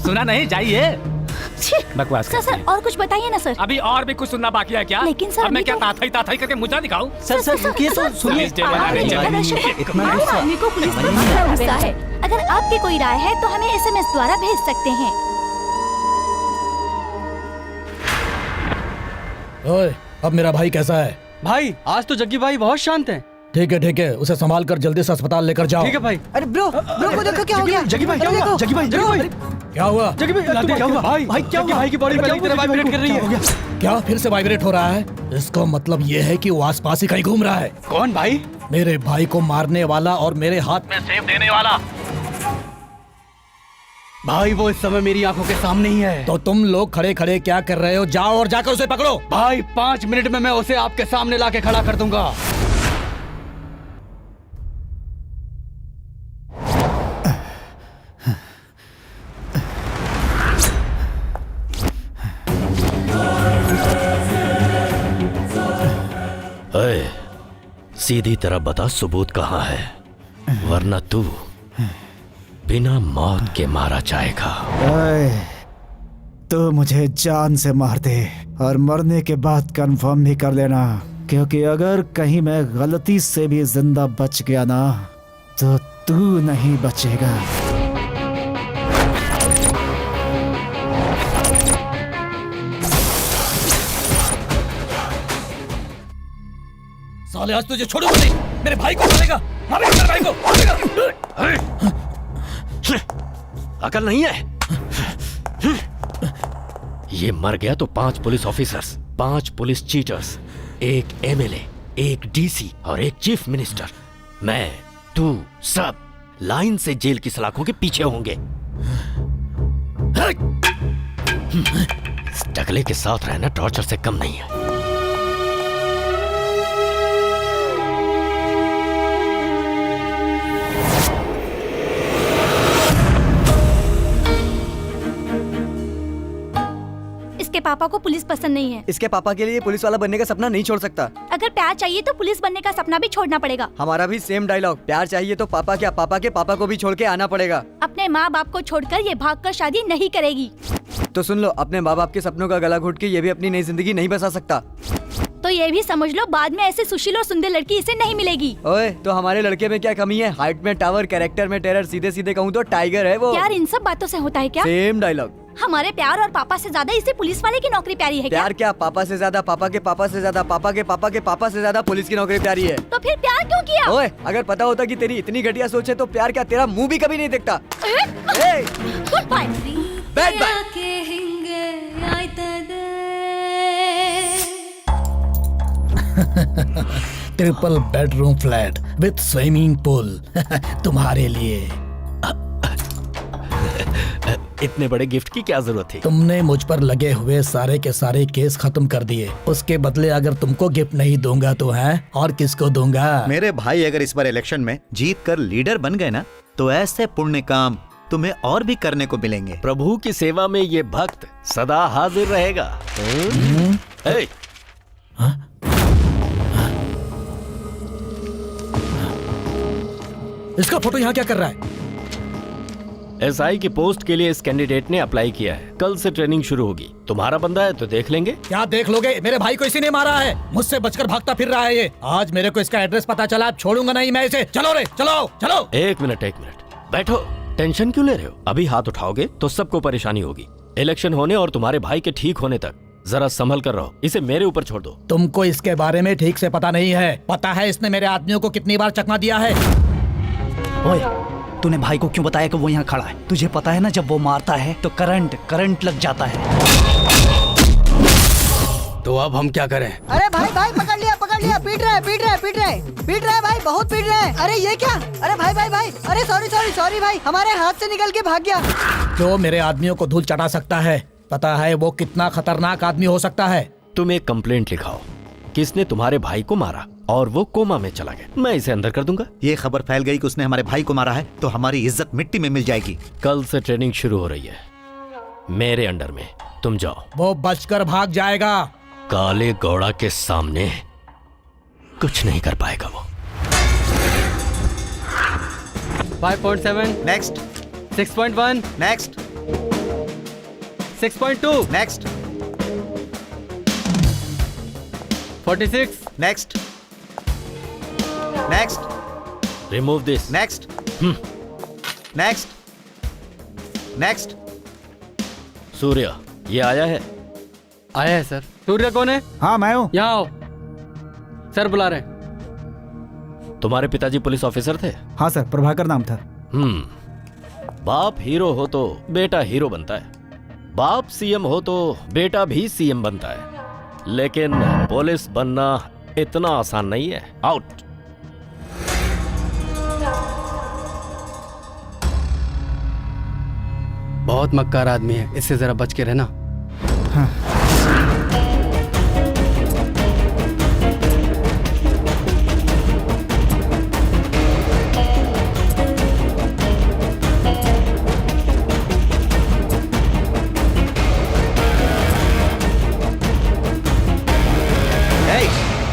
सुना नहीं? जाइए। बकवास सर सर, और कुछ बताइए ना सर। अभी और भी कुछ सुनना बाकी है क्या? लेकिन सर, अब मैं अभी क्या तो- ताथाई करके मुझे दिखाऊं? सर रुकिए तो सुनिए। आदमी को पुलिस पर बड़ा गुस्सा है। अगर आपकी कोई राय है तो हमें SMS द्वारा भेज सकते हैं। ओए, अब मेरा भाई कैसा है? भाई आज तो जग्गी भाई बहुत शांत हैं। ठीक है, उसे संभाल कर जल्दी से अस्पताल लेकर जाओ। ठीक है भाई। अरे ब्रो को देखो क्या हो गया। जग्गी भाई क्या हुआ? जग्गी भाई क्या हुआ? जग्गी भाई क्या हुआ? भाई क्या हुआ? भाई की बॉडी पहले की तरह वाइब्रेट कर रही है। क्या फिर से वाइब्रेट हो रहा है? इसका मतलब ये है कि वो आसपास ही कहीं घूम रहा है। कौन भाई? मेरे भाई को मारने वाला और मेरे हाथ में सेब देने वाला। भाई वो इस समय मेरी आंखों के सामने ही है। तो तुम लोग खड़े खड़े क्या कर रहे हो? जाओ और जाकर उसे पकड़ो। भाई 5 मिनट में मैं उसे आपके सामने लाके खड़ा कर दूंगा। अरे सीधी तरह बता, सबूत कहाँ है, वरना तू बिना मौत के मारा जाएगा। तो मुझे जान से मार दे और मरने के बाद कंफर्म भी कर लेना, क्योंकि अगर कहीं मैं गलती से भी जिंदा बच गया ना तो तू नहीं बचेगा। साले आज तुझे छोड़ूंगा नहीं। मेरे भाई को मारेगा, मारेगा मेरे भाई को, मारेगा। अकल नहीं है? ये मर गया तो 5 police officers, 5 police cheaters, 1 MLA, 1 DC और 1 चीफ मिनिस्टर, मैं, तू, सब लाइन से जेल की सलाखों के पीछे होंगे। इस टकले के साथ रहना टॉर्चर से कम नहीं है। इसके पापा को पुलिस पसंद नहीं है। इसके पापा के लिए पुलिस वाला बनने का सपना नहीं छोड़ सकता। अगर प्यार चाहिए तो पुलिस बनने का सपना भी छोड़ना पड़ेगा। हमारा भी सेम डायलॉग, प्यार चाहिए तो पापा क्या, पापा के पापा को भी छोड़ के आना पड़ेगा। अपने माँ बाप को छोड़कर ये भागकर शादी नहीं करेगी। तो सुन लो, अपने माँ बाप के सपनों का गला घोट के ये भी अपनी नई जिंदगी नहीं बसा सकता। तो ये भी समझ लो, बाद में ऐसे सुशील और सुंदर लड़की इसे नहीं मिलेगी। ओए, तो हमारे लड़के में क्या कमी है? हाइट में टावर, कैरेक्टर में टेरर, सीधे सीधे कहूँ तो टाइगर है वो। यार इन सब बातों से होता है क्या? Same dialogue. हमारे प्यार और पापा से ज्यादा इसे पुलिस वाले की नौकरी प्यारी है क्या? प्यार क्या, पापा से ज्यादा, पापा के पापा से ज्यादा, पापा के पापा के पापा से ज्यादा पुलिस की नौकरी प्यारी है। तो फिर प्यार क्यों किया? ओए, अगर पता होता कि तेरी इतनी घटिया सोच है तो प्यार क्या, तेरा मुंह भी कभी नहीं दिखता। Goodbye. Bad bye. Triple bedroom flat with swimming pool तुम्हारे लिए। इतने बड़े गिफ्ट की क्या जरूरत थी? तुमने मुझ पर लगे हुए सारे के सारे केस खत्म कर दिए। उसके बदले अगर तुमको गिफ्ट नहीं दूंगा तो है और किसको दूंगा? मेरे भाई अगर इस बार इलेक्शन में जीत कर लीडर बन गए ना, तो ऐसे पुण्य काम तुम्हें और भी करने को मिलेंगे। प्रभु की सेवा में ये भक्त सदा हाजिर रहेगा। ए, इसका फोटो यहाँ क्या कर रहा है? SI की पोस्ट के लिए इस कैंडिडेट ने अप्लाई किया है। कल से ट्रेनिंग शुरू होगी। तुम्हारा बंदा है तो देख लेंगे। क्या देख लोगे? मेरे भाई को इसी ने मारा है। मुझसे बचकर भागता फिर रहा है ये। आज मेरे को इसका एड्रेस पता चला, छोड़ूंगा नहीं मैं इसे। चलो रे, चलो चलो। एक मिनट बैठो। टेंशन क्यों ले रहे हो? अभी हाथ उठाओगे तो सबको परेशानी होगी। इलेक्शन होने और तुम्हारे भाई के ठीक होने तक जरा संभल कर रहो। इसे मेरे ऊपर छोड़ दो। तुमको इसके बारे में ठीक से पता नहीं है। पता है इसने मेरे आदमियों को कितनी बार चकमा दिया है। ओए, तूने भाई को क्यों बताया कि वो यहाँ खड़ा है? तुझे पता है ना, जब वो मारता है तो करंट लग जाता है। तो अब हम क्या करें? अरे भाई पकड़ लिया, पीट रहा है भाई, बहुत पीट रहा है। अरे ये क्या? अरे भाई, अरे सॉरी भाई, हमारे हाथ से निकल के भाग गया। जो मेरे आदमियों को धूल चटा सकता है, पता है वो कितना खतरनाक आदमी हो सकता है। तुम एक कंप्लेंट लिखाओ, किसने तुम्हारे भाई को मारा और वो कोमा में चला गया। मैं इसे अंदर कर दूंगा। ये खबर फैल गई कि उसने हमारे भाई को मारा है तो हमारी इज्जत मिट्टी में मिल जाएगी। कल से ट्रेनिंग शुरू हो रही है मेरे अंडर में। तुम जाओ। वो बचकर भाग जाएगा। काले गौड़ा के सामने कुछ नहीं कर पाएगा वो। 5.7 next, 6.1 next, 6.2 next, 46 next, next, remove this. Next, next, next. Surya ये आया है? आया है सर। सूर्य कौन है? हाँ मैं हूँ। यहाँ आओ, सर बुला रहे। तुम्हारे पिताजी पुलिस ऑफिसर थे? हाँ सर, प्रभाकर नाम था। बाप हीरो हो तो बेटा हीरो बनता है, बाप सीएम हो तो बेटा भी सीएम बनता है, लेकिन पुलिस बनना इतना आसान नहीं है। आउट। बहुत मक्कार आदमी है, इससे जरा बच के रहना। हाँ।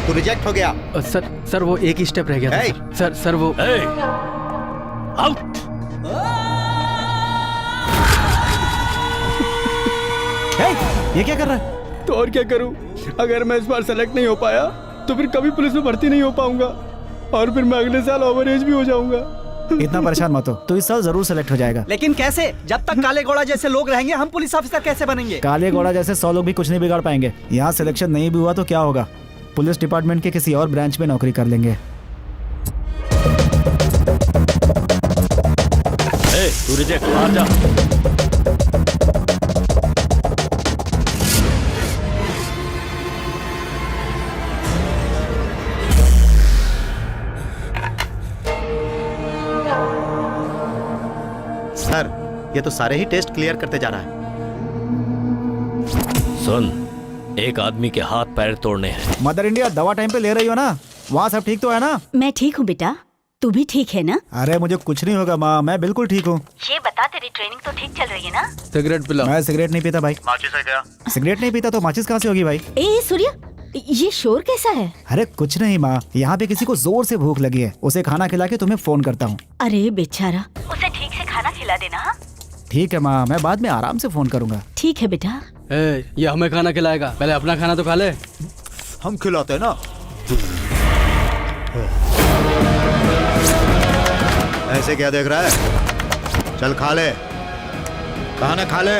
तू रिजेक्ट हो गया। सर वो एक ही स्टेप रह गया था। सर वो आउट। ये क्या कर रहा है? तो और क्या करूं? अगर मैं इस बार सेलेक्ट नहीं हो पाया तो फिर कभी पुलिस में भर्ती नहीं हो पाऊंगा और फिर मैं अगले साल ओवर एज भी हो जाऊंगा। इतना परेशान मत हो, तो इस साल जरूर सेलेक्ट हो जाएगा। लेकिन कैसे? जब तक काले घोड़ा जैसे लोग रहेंगे हम पुलिस ऑफिसर कैसे बनेंगे? काले घोड़ा जैसे 100 लोग भी कुछ नहीं बिगाड़ पाएंगे। यहाँ सिलेक्शन नहीं भी हुआ तो क्या होगा? पुलिस डिपार्टमेंट के किसी और ब्रांच में नौकरी कर लेंगे। तू रिजेक्ट, बाहर जा। सर, ये तो सारे ही टेस्ट क्लियर करते जा रहा है। सुन, एक आदमी के हाथ पैर तोड़ने हैं। मदर इंडिया, दवा टाइम पे ले रही हो ना? वहाँ सब ठीक तो है ना? मैं ठीक हूँ बेटा, तू भी ठीक है ना? अरे मुझे कुछ नहीं होगा माँ, मैं बिल्कुल ठीक हूँ। ये बता, तेरी ट्रेनिंग तो ठीक चल रही है ना? सिगरेट पिला। मैं सिगरेट नहीं पीता भाई। माचिस है क्या? सिगरेट नहीं पीता तो माचिस कहाँ से होगी भाई? ए सूर्या, ये शोर कैसा है? अरे कुछ नहीं माँ, यहाँ पे किसी को जोर से भूख लगी है, उसे खाना खिला के तुम्हें फोन करता हूँ। अरे बेचारा, उसे ठीक से खाना खिला देना। ठीक है माँ, मैं बाद में आराम से फोन करूँगा। ठीक है बेटा। ये हमें खाना खिलाएगा, पहले अपना खाना तो खा ले। हम खिलाते हैं ना। ऐसे क्या देख रहा है? चल खा ले, खाना खा ले।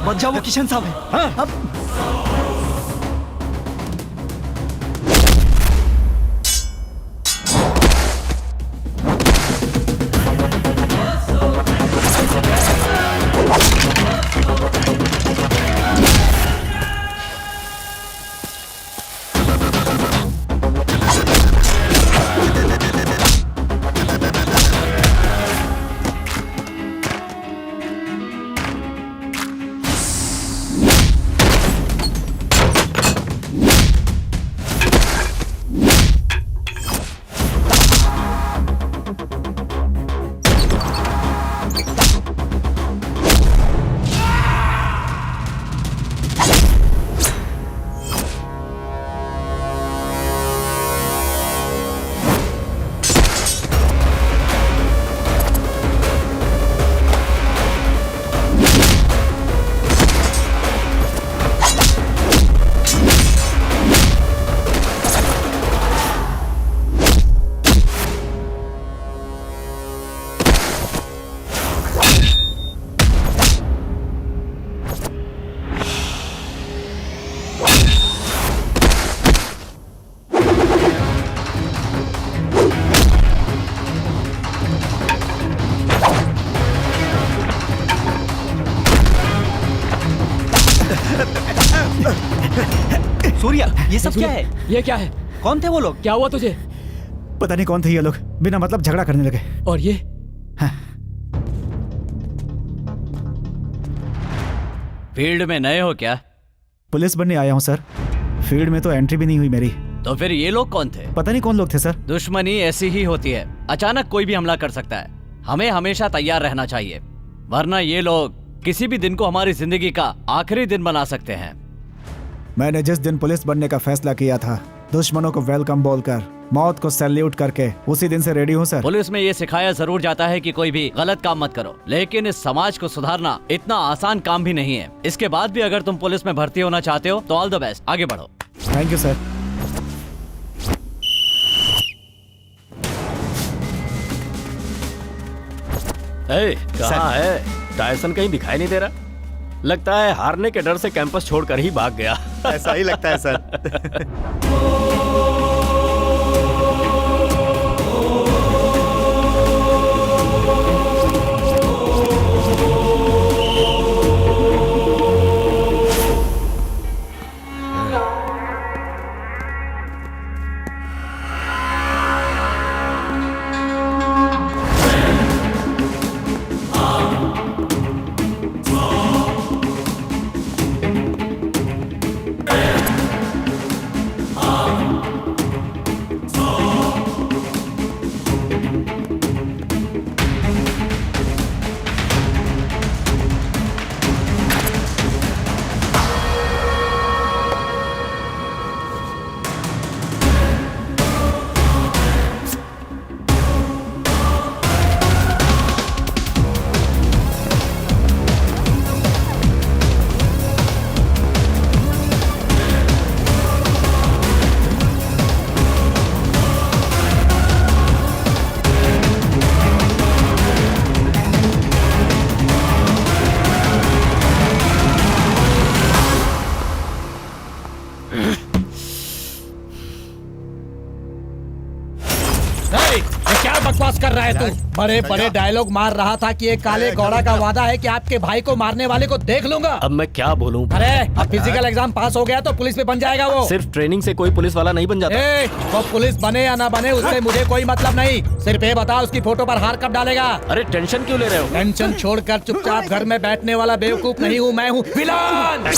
बच जाओ, वो किशन साहब है। हाँ? अब सूर्या, ये सब क्या है? ये क्या है? कौन थे वो लोग? क्या हुआ तुझे? पता नहीं कौन थे ये लोग, बिना मतलब झगड़ा करने लगे। और ये? फील्ड में नए हो क्या? पुलिस बनने आया हूँ सर। फील्ड में तो एंट्री भी नहीं हुई मेरी। तो फिर ये लोग कौन थे? पता नहीं कौन लोग थे सर। दुश्मनी ऐसी ही होती है, अचानक कोई भी हमला कर सकता है। हमें हमेशा तैयार रहना चाहिए, वरना ये लोग किसी भी दिन को हमारी जिंदगी का आखिरी दिन बना सकते हैं। मैंने जिस दिन पुलिस बनने का फैसला किया था, दुश्मनों को वेलकम बोलकर, मौत को सैल्यूट करके, उसी दिन से रेडी हूँ सर। पुलिस में ये सिखाया जरूर जाता है कि कोई भी गलत काम मत करो, लेकिन इस समाज को सुधारना इतना आसान काम भी नहीं है। इसके बाद भी अगर तुम पुलिस में भर्ती होना चाहते हो तो ऑल द बेस्ट, आगे बढ़ो। Thank you sir. कहाँ है टायसन? कहीं दिखाई नहीं दे रहा। लगता है हारने के डर से कैंपस छोड़कर ही भाग गया। ऐसा ही लगता है सर। क्या बकवास कर रहा है तू? बड़े बड़े डायलॉग मार रहा था कि एक काले घोड़ा का वादा है कि आपके भाई को मारने वाले को देख लूंगा। अब मैं क्या बोलूं? अरे अब फिजिकल एग्जाम पास हो गया तो पुलिस में बन जाएगा वो। सिर्फ ट्रेनिंग से कोई पुलिस वाला नहीं बन जाता। वो पुलिस बने या ना बने उससे मुझे कोई मतलब नहीं। सिर्फ ये बता उसकी फोटो पर हार कब डालेगा? अरे टेंशन क्यों ले रहे हो? टेंशन छोड़कर चुपचाप घर में बैठने वाला बेवकूफ नहीं हूँ, मैं हूँ विलन।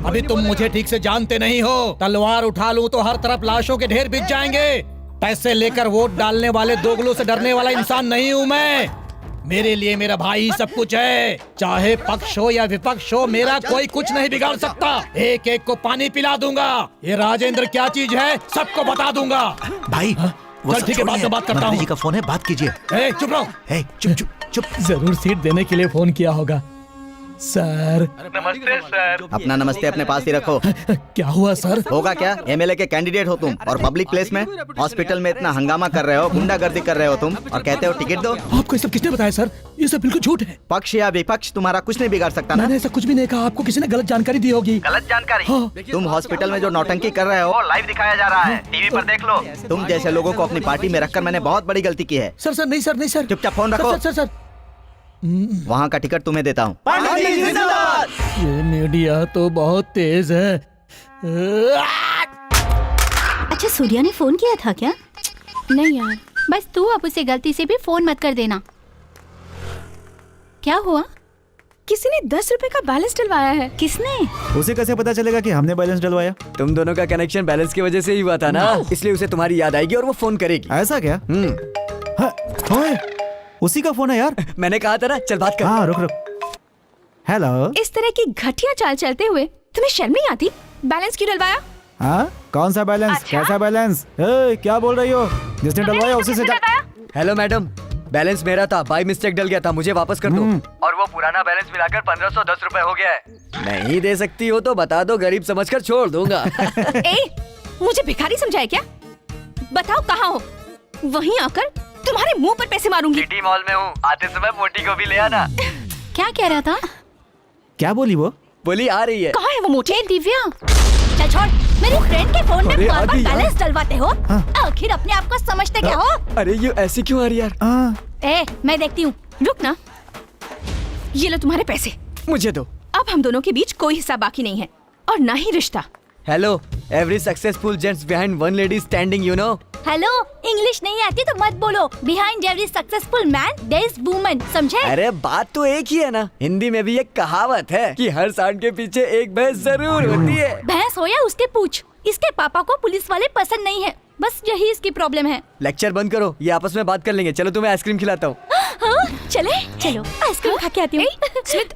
अभी तुम मुझे ठीक से जानते नहीं हो। तलवार उठा लूं तो हर तरफ लाशों के ढेर बिछ जाएंगे। पैसे लेकर वोट डालने वाले दोगलों से डरने वाला इंसान नहीं हूँ मैं। मेरे लिए मेरा भाई सब कुछ है। चाहे पक्ष हो या विपक्ष हो, मेरा कोई कुछ नहीं बिगाड़ सकता। एक एक को पानी पिला दूंगा। ये राजेंद्र क्या चीज है सबको बता दूंगा। भाई चल ठीक है, बाद में बात करता हूँ। जी का फोन है, बात कीजिए। चुप रहो। चुप चुप चुप। जरूर सीट देने के लिए फोन किया होगा। सर नमस्ते सर। अपना नमस्ते अपने पास ही रखो। क्या हुआ सर? होगा क्या, एमएलए के कैंडिडेट हो तुम और पब्लिक प्लेस में हॉस्पिटल में इतना हंगामा कर रहे हो, गुंडागर्दी कर रहे हो तुम और कहते हो टिकट दो। आपको ये सब किसने बताया सर? ये सब बिल्कुल झूठ है। पक्ष या विपक्ष तुम्हारा कुछ नहीं बिगाड़ सकता ना। मैंने ऐसा कुछ भी नहीं कहा। आपको किसी ने गलत जानकारी दी होगी। गलत जानकारी? हाँ। तुम हॉस्पिटल में जो नौटंकी कर रहे हो लाइव दिखाया जा रहा है, टीवी पर देख लो। तुम जैसे लोगों को अपनी पार्टी में रखकर मैंने बहुत बड़ी गलती की है। सर नहीं सर, नहीं सर। चुपचाप फोन रखो। सर वहाँ का टिकट तुम्हें देता हूँ। ये मीडिया तो बहुत तेज है। अच्छा सूर्या ने फोन किया था क्या? नहीं यार, बस तू अब उसे गलती से भी फोन मत कर देना। क्या हुआ? किसी ने 10 रुपए का बैलेंस डलवाया है। किसने? उसे कैसे पता चलेगा कि हमने बैलेंस डलवाया? तुम दोनों का कनेक्शन बैलेंस की वजह से ही हुआ था ना, इसलिए उसे तुम्हारी याद आएगी और वो फोन करेगी। ऐसा क्या? ओए, उसी का फोन है यार। मैंने कहा था ना, चल बात कर। हाँ रुक। हेलो। इस तरह की घटिया चाल चलते हुए तुम्हें शर्म नहीं आती? बैलेंस क्यों डलवाया? हाँ कौन सा बैलेंस? अच्छा? कैसा बैलेंस? क्या बोल रही हो? जिसने डलवाया उसी से हेलो मैडम, बैलेंस मेरा था, बाय मिस्टेक डल गया था, मुझे वापस कर दो। और वो पुराना बैलेंस मिलाकर 1510 रुपए हो गया है। नहीं दे सकती हो तो बता दो, गरीब समझकर छोड़ दूंगा। मुझे भिखारी समझाए क्या? बताओ कहाँ हो, वहीं आकर तुम्हारे मुंह पर पैसे मारूंगी। सिटी मॉल में हूँ, आते समय मोटी को भी ले आना। क्या कह रहा था? क्या बोली वो? बोली आ रही है। कहाँ है वो मोटी? दिव्या चल छोड़, मेरे फ्रेंड के फोन में बार-बार बैलेंस डलवाते हो। आखिर अपने आप को समझते क्या हो? अरे ये ऐसी क्यों आ रही यार? मैं देखती हूँ। रुक ना, ये लो तुम्हारे पैसे, मुझे दो। अब हम दोनों के बीच कोई हिस्सा बाकी नहीं है और ना ही रिश्ता। Hello, every successful gents behind one lady standing, you know. Hello, English नहीं आती तो मत बोलो। Behind every successful man there is woman, समझे? अरे बात तो एक ही है ना। हिंदी में भी एक कहावत है कि हर सांड के पीछे एक भैंस जरूर होती है। भैंस हो या उसके पूछ, इसके पापा को पुलिस वाले पसंद नहीं है, बस यही इसकी प्रॉब्लम है। लेक्चर बंद करो, ये आपस में बात कर लेंगे। चलो तुम्हें आइसक्रीम खिलाता हूँ। हाँ, चले चलो आइसक्रीम खा के आती हूँ। स्मित,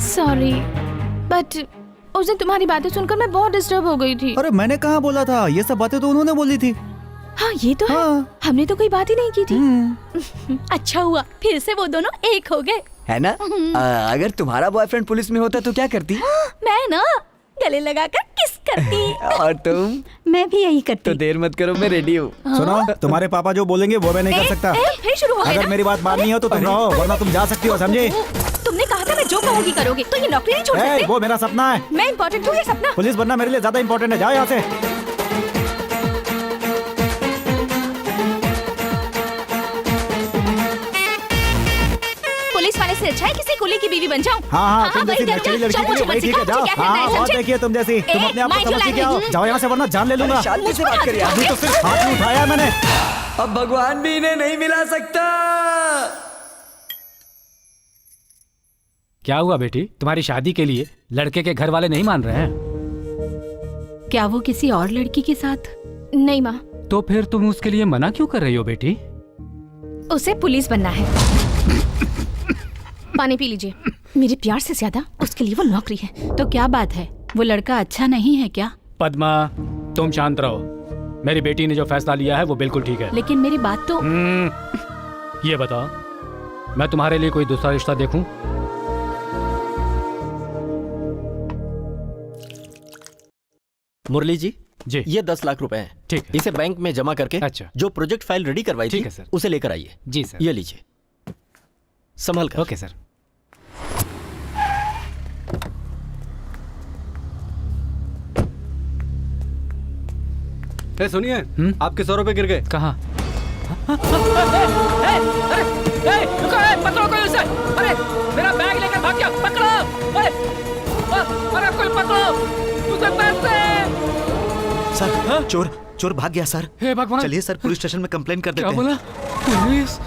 सॉरी बट उस दिन तुम्हारी बातें सुनकर मैं बहुत डिस्टर्ब हो गई थी। अरे मैंने कहाँ बोला था? ये सब बातें तो उन्होंने बोली थी। हाँ ये तो है, हमने तो कोई बात ही नहीं की थी। अच्छा हुआ फिर से वो दोनों एक हो गए। है ना? अगर तुम्हारा बॉयफ्रेंड पुलिस में होता तो क्या करती? मैं ना गले लगाकर किस करती। और तुम? मैं भी यही करती। तो देर मत करो, मैं रेडी हूँ। सुनो, तुम्हारे पापा जो बोलेंगे वो मैं नहीं कर सकता। फिर शुरू हो गया अगर ना? मेरी बात माननी हो तो तुम रहो, वरना तुम जा सकती हो, समझी? तुमने कहा था मैं जो कहूँगी करोगे, तो ये नौकरी नहीं छोड़ सकते। वो मेरा सपना है। मैं इम्पोर्टेंट हूँ ये सपना। पुलिस बनना मेरे लिए ज्यादा इम्पोर्टेंट है। जाओ यहाँ से। पुलिस वाले से अच्छा है किसी कुली की बीवी बन जाऊं। हाँ, तुम जैसी नचली लड़की के लिए वही ठीक है। जाओ। हाँ, और देखिए तुम जैसी, तुम अपने आप को समझती क्या हो? जाओ यहाँ से, वरना जान ले लूंगा। शांति से बात करिए। अभी तो सिर्फ हाथ में उठाया मैंने। अब भगवान भी इन्हें नहीं मिला सकता। क्या हुआ बेटी, तुम्हारी शादी के लिए लड़के के घर वाले नहीं मान रहे हैं? क्या वो किसी और लड़की के साथ? नहीं माँ। तो फिर तुम उसके लिए मना क्यों कर रही हो बेटी? उसे पुलिस बनना है। पानी पी लीजिए। मेरे प्यार से ज्यादा उसके लिए वो नौकरी है। तो क्या बात है, वो लड़का अच्छा नहीं है क्या? पद्मा, तुम शांत रहो। मेरी बेटी ने जो फैसला लिया है वो बिल्कुल ठीक है। लेकिन मेरी बात तो। ये बताओ, मैं तुम्हारे लिए कोई दूसरा रिश्ता देखूं? मुरली जी, ये 10 लाख रुपए हैं। ठीक है। इसे बैंक में जमा करके अच्छा, जो प्रोजेक्ट फाइल रेडी करवाई थी, सर, उसे लेकर आइए। जी सर। ये लीजिए, संभल कर। Okay sir. सुनिए, आपके 100 रुपए गिर गए। कहाँ? पकड़ो कोई उसे। अरे मेरा बैग लेकर भाग गया, पकड़ो। अरे कोई पकड़ो उसे, पैसे। सर, चोर भाग गया सर। हे भगवान। चलिए सर, पुलिस स्टेशन में कंप्लेंट कर देते क्या हैं। बोला? पुलिस?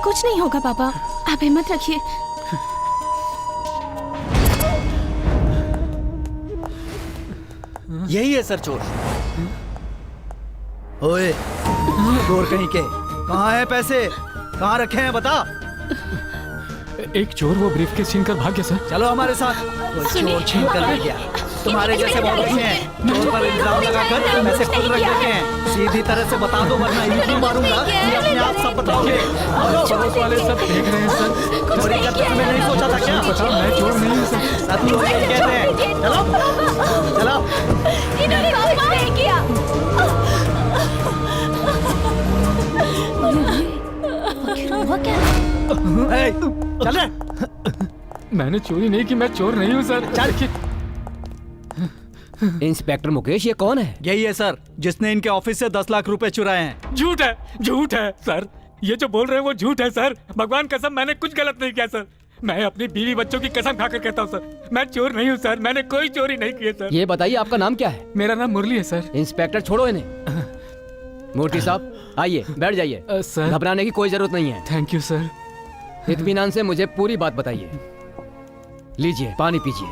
कुछ नहीं होगा पापा, आप हिम्मत रखिए। यही है सर चोर। ओए, चोर कहीं के, कहाँ है पैसे? कहाँ रखे हैं बता। एक चोर वो ब्रीफकेस छीन कर भाग गया सर। चलो हमारे साथ। कोई चोर छीन कर ले गया। तुम्हारे जैसे बहुत रखे हैं, चोर पर इल्जाम लगाकर पैसे खुद रख देते हैं। सीधी तरह से बता दो, वरना यूं मारूंगा कि अपने आप सब बताओगे। पुलिस वाले सब देख रहे हैं सर। चोरी करते समय नहीं सोचा था क्या? पता, मैं चोर नहीं हूँ सर। सब लोग यही कहते हैं। चलो चलो। इन्होंने कुछ नहीं किया। आखिर हुआ क्या? चल रहे। मैंने चोरी नहीं की, मैं चोर नहीं हूँ सर। चल। इंस्पेक्टर मुकेश, ये कौन है? यही है सर, जिसने इनके ऑफिस से 10 लाख रुपए चुराए हैं। झूठ है, झूठ है सर। ये जो बोल रहे हैं वो झूठ है सर। भगवान कसम, मैंने कुछ गलत नहीं किया सर। मैं अपनी बीवी बच्चों की कसम खाकर कहता हूँ सर, मैं चोर नहीं हूँ सर। मैंने कोई चोरी नहीं की है सर। ये बताइए आपका नाम क्या है? मेरा नाम मुरली है सर। इंस्पेक्टर छोड़ो इन्हें। मूर्ति साहब आइए, बैठ जाइए। सर, घबराने की कोई जरूरत नहीं है। Thank you sir. इत्मीनान से मुझे पूरी बात बताइए। लीजिए, पानी पीजिए।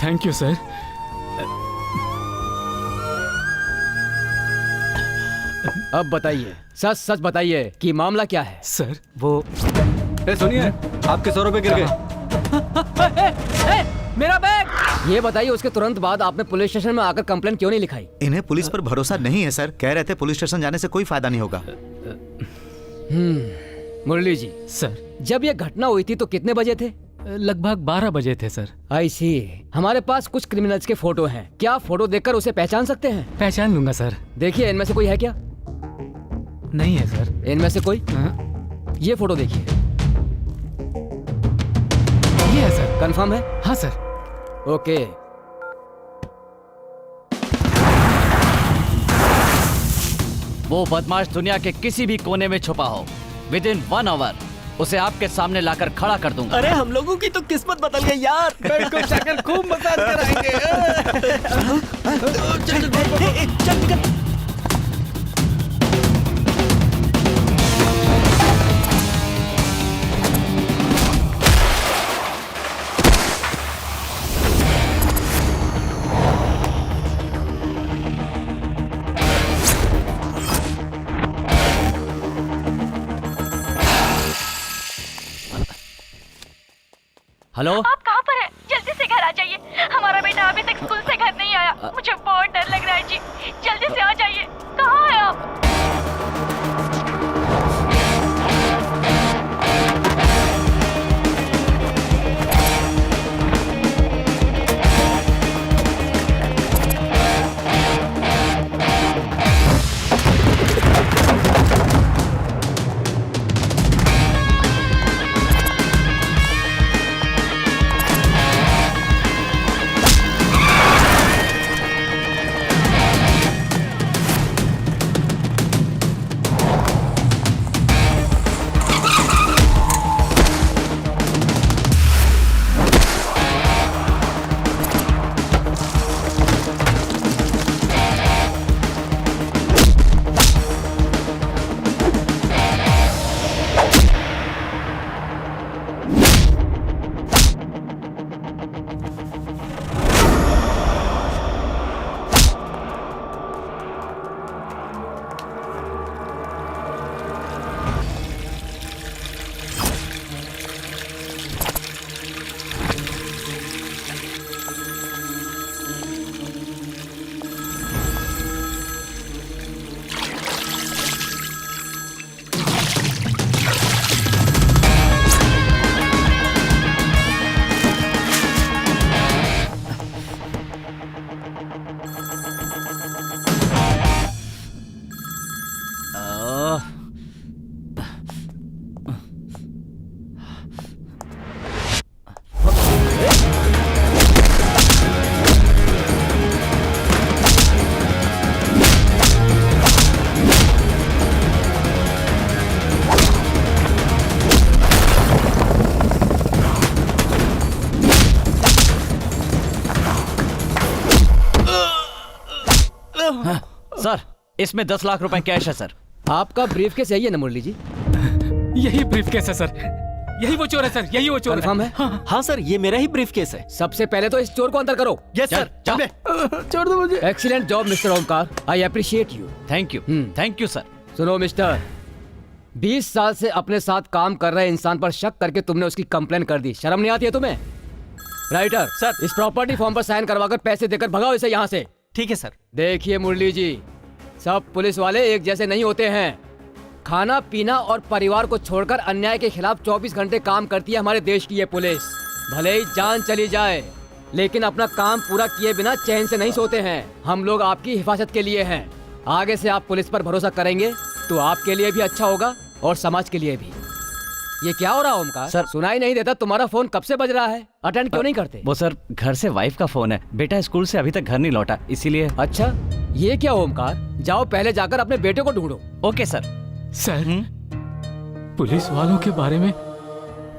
Thank you sir. अब बताइए, सच सच बताइए कि मामला क्या है? सर वो सुनिए, आपके 100 रुपए गिर गए। मेरा बैग। ये बताइए, उसके तुरंत बाद आपने पुलिस स्टेशन में आकर कंप्लेंट क्यों नहीं लिखाई? इन्हें पुलिस पर भरोसा नहीं है सर। कह रहे थे पुलिस स्टेशन जाने से कोई फायदा नहीं होगा। मुरली जी सर, जब ये घटना हुई थी तो कितने बजे थे? लगभग 12 बजे थे सर। आई सी। हमारे पास कुछ क्रिमिनल्स के फोटो हैं। क्या फोटो देखकर उसे पहचान सकते हैं? पहचान लूंगा सर। देखिए, इनमें से कोई है क्या? नहीं है सर। इनमें से कोई? ये फोटो देखिए। ये है सर। कंफर्म है? हाँ सर। ओके। वो बदमाश दुनिया के किसी भी कोने में छुपा हो, विदिन 1 आवर उसे आपके सामने लाकर खड़ा कर दूंगा। अरे हम लोगों की तो किस्मत बदल गई यार। को जाकर खूब मसाज कराएंगे। हेलो, आप कहाँ पर हैं? जल्दी से घर आ जाइए। हमारा बेटा अभी तक स्कूल से घर नहीं आया। मुझे बहुत डर लग रहा है जी। जल्दी से आ जाइए। कहाँ हैं आप? सर इसमें 10 लाख रुपए कैश है सर। आपका ब्रीफ केस यही है ना मुरली जी? यही ब्रीफ केस है सर, यही वो चोर है सर, यही वो चोर कंफर्म है? हाँ सर, ये मेरा ही ब्रीफ केस है। सबसे पहले तो इस चोर को अंदर करो। यस सर, चल छोड़ दो मुझे। Excellent job mister Omkar, I appreciate you. Thank you sir. सुनो मिस्टर, 20 साल से अपने साथ काम कर रहे इंसान पर शक करके तुमने उसकी कंप्लेन कर दी, शर्म नहीं आती है तुम्हें? राइटर सर, इस प्रॉपर्टी फॉर्म पर साइन करवाकर पैसे देकर भगाओ इसे यहाँ से। ठीक है सर। देखिए मुरली जी, सब पुलिस वाले एक जैसे नहीं होते हैं। खाना पीना और परिवार को छोड़कर अन्याय के खिलाफ 24 घंटे काम करती है हमारे देश की ये पुलिस। भले ही जान चली जाए, लेकिन अपना काम पूरा किए बिना चैन से नहीं सोते हैं। हम लोग आपकी हिफाजत के लिए हैं। आगे से आप पुलिस पर भरोसा करेंगे तो आपके लिए भी अच्छा होगा और समाज के लिए भी। ये क्या हो रहा है ओमकार? सर, सुनाई नहीं देता? तुम्हारा फोन कब से बज रहा है? अटेंड क्यों नहीं करते? वो सर घर से वाइफ का फोन है, बेटा स्कूल से अभी तक घर नहीं लौटा इसीलिए। अच्छा, ये क्या ओमकार? जाओ पहले जाकर अपने बेटे को ढूंढो। Okay sir. सर पुलिस वालों के बारे में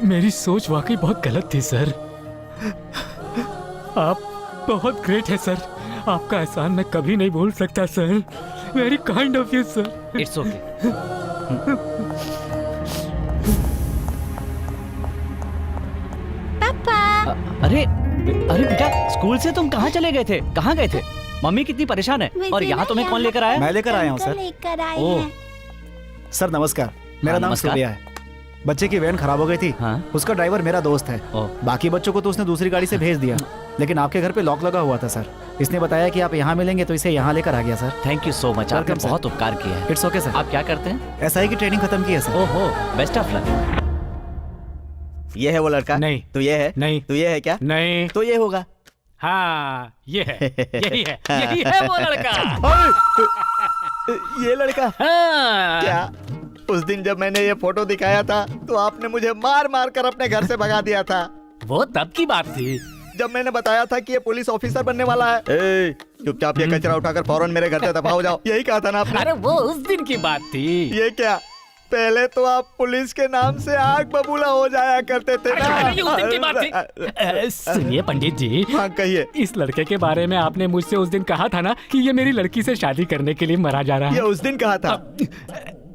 मेरी सोच वाकई बहुत गलत थी सर। आप बहुत ग्रेट है सर, आपका एहसान मैं कभी नहीं भूल सकता sir. Very kind of you sir. It's okay. पापा। अरे अरे बेटा, स्कूल से तुम कहाँ चले गए थे? कहाँ गए थे? मम्मी कितनी परेशान है। और यहाँ तुम्हें कौन लेकर आया? मैं लेकर आया हूँ सर। लेकर आए ओह। हैं। सर नमस्कार, मेरा नाम नमस्कार। सूर्या है। बच्चे की वैन खराब हो गई थी। हाँ? उसका ड्राइवर मेरा दोस्त है। बाकी बच्चों को तो उसने दूसरी गाड़ी से भेज दिया, लेकिन आपके घर पे लॉक लगा हुआ था सर। इसने बताया कि आप यहाँ मिलेंगे तो इसे यहाँ लेकर आ गया sir. Thank you so much, आपने Welcome, बहुत उपकार किया है। It's okay sir. आप क्या करते हैं? एसआई की ट्रेनिंग खत्म की है सर। ओहो, बेस्ट ऑफ लक। ये है वो लड़का? नहीं। तो ये है? नहीं। तो ये है क्या? नहीं। तो ये होगा? हाँ ये है, यही है, यही है वो लड़का। ये लड़का? हाँ। क्या उस दिन जब मैंने ये फोटो दिखाया था तो आपने मुझे मार मार कर अपने घर से भगा दिया था? वो तब की बात थी जब मैंने बताया था कि ये पुलिस ऑफिसर बनने वाला है। चुपचाप ये कचरा उठाकर फौरन मेरे घर से दफा हो जाओ, यही कहा था ना आपने? अरे वो उस दिन की बात थी। ये क्या? पहले तो आप पुलिस के नाम से आग बबूला हो जाया करते थे ना। ये उस दिन की बात थी। सुनिए पंडित जी। हाँ कहिए। इस लड़के के बारे में आपने मुझसे उस दिन कहा था ना कि ये मेरी लड़की से शादी करने के लिए मरा जा रहा है। ये उस दिन कहा था?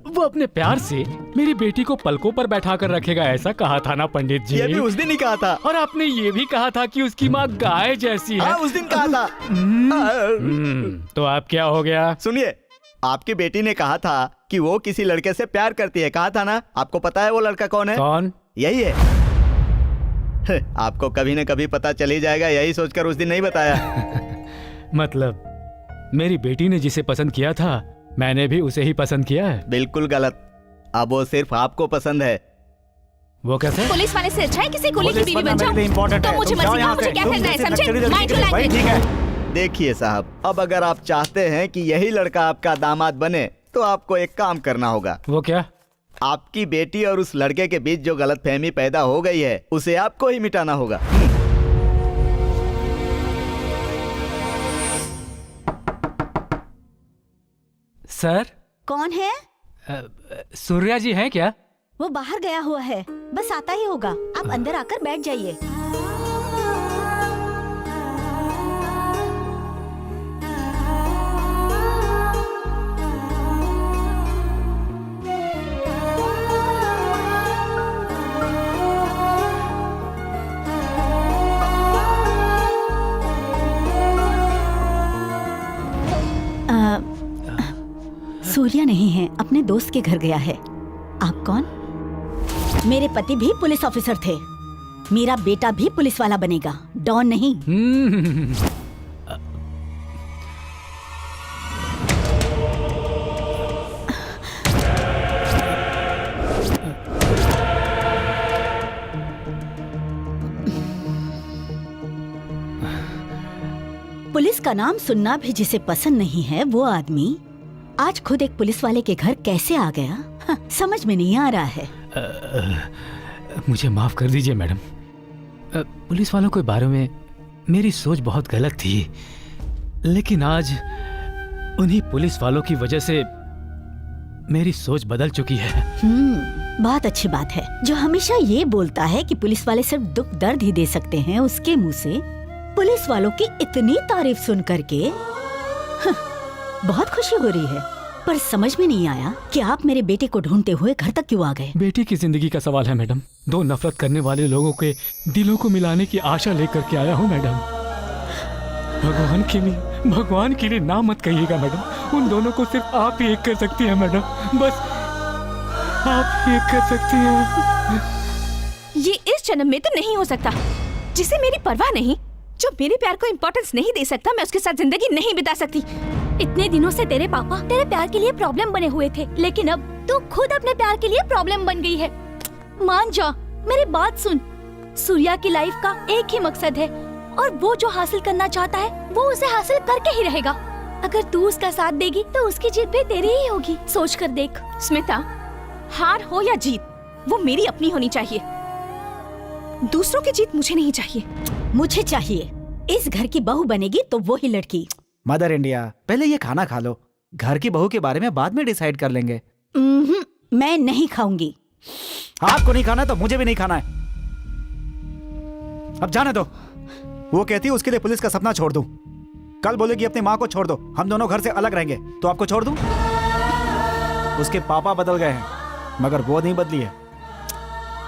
वो अपने प्यार से मेरी बेटी को पलकों पर बैठा कर रखेगा, ऐसा कहा था ना पंडित जी? ये भी उस दिन ही कहा था। और आपने ये भी कहा था कि उसकी माँ गाय जैसी है। हाँ उस दिन कहा था। तो आप क्या हो गया? सुनिए, आपकी बेटी ने कहा था कि वो किसी लड़के से प्यार करती है, कहा था ना? आपको पता है वो लड़का कौन है? कौन? यही है। आपको कभी न कभी पता चल ही जाएगा, यही सोचकर उस दिन नहीं बताया। मतलब मेरी बेटी ने जिसे पसंद किया था मैंने भी उसे ही पसंद किया है? बिल्कुल गलत। अब वो सिर्फ आपको पसंद है। वो कैसे? पुलिस वाले से अच्छा है किसी कुली की बीवी बन जाओ। तो मुझे मर्जी का मुझे क्या करना है, समझे? Mind your language. देखिए साहब, अब अगर आप चाहते हैं कि यही लड़का आपका दामाद बने तो आपको एक काम करना होगा। वो क्या? आपकी बेटी और उस लड़के के बीच जो गलतफहमी पैदा हो गई है उसे आपको ही मिटाना होगा। सर? कौन है? सूर्या जी हैं क्या? वो बाहर गया हुआ है, बस आता ही होगा। आप अंदर आकर बैठ जाइए। सूर्या नहीं है, अपने दोस्त के घर गया है। आप कौन? मेरे पति भी पुलिस ऑफिसर थे, मेरा बेटा भी पुलिस वाला बनेगा, डॉन नहीं। पुलिस का नाम सुनना भी जिसे पसंद नहीं है वो आदमी आज खुद एक पुलिस वाले के घर कैसे आ गया? हाँ, समझ में नहीं आ रहा है। मुझे माफ कर दीजिए मैडम, पुलिस वालों के बारे में मेरी सोच बहुत गलत थी, लेकिन आज उन्हीं पुलिस वालों की वजह से मेरी सोच बदल चुकी है। बहुत अच्छी बात है। जो हमेशा ये बोलता है कि पुलिस वाले सिर्फ दुख दर्द ही दे सकते हैं, उसके मुंह से पुलिस वालों की इतनी तारीफ सुन करके बहुत खुशी हो रही है, पर समझ में नहीं आया कि आप मेरे बेटे को ढूंढते हुए घर तक क्यों आ गए। बेटी की जिंदगी का सवाल है मैडम। दो नफरत करने वाले लोगों के दिलों को मिलाने की आशा लेकर के आया हूँ मैडम। भगवान के लिए ना मत कहिएगा मैडम। उन दोनों को सिर्फ आप ही एक कर सकती हैं मैडम, बस आप ही एक कर सकती हैं। ये इस जन्म में तो नहीं हो सकता। जिसे मेरी परवाह नहीं, जो मेरे प्यार को इम्पोर्टेंस नहीं दे सकता, मैं उसके साथ जिंदगी नहीं बिता सकती। इतने दिनों से तेरे पापा तेरे प्यार के लिए प्रॉब्लम बने हुए थे, लेकिन अब तू खुद अपने प्यार के लिए प्रॉब्लम बन गई है। मान जा, मेरी बात सुन। सूर्या की लाइफ का एक ही मकसद है और वो जो हासिल करना चाहता है वो उसे हासिल करके ही रहेगा। अगर तू उसका साथ देगी तो उसकी जीत भी तेरी ही होगी। सोच कर देख। स्मिता, हार हो या जीत, वो मेरी अपनी होनी चाहिए। दूसरों की जीत मुझे नहीं चाहिए। मुझे चाहिए। इस घर की बहू बनेगी तो वो ही लड़की। मदर इंडिया, पहले ये खाना खा लो। घर की बहू के बारे में बाद में डिसाइड कर लेंगे। मैं नहीं खाऊंगी। आपको नहीं खाना तो मुझे भी नहीं खाना है। अब जाने दो। वो कहती है उसके लिए पुलिस का सपना छोड़ दूं। कल बोलेगी अपनी माँ को छोड़ दो, हम दोनों घर से अलग रहेंगे, तो आपको छोड़ दूं? उसके पापा बदल गए हैं मगर वो नहीं बदली है।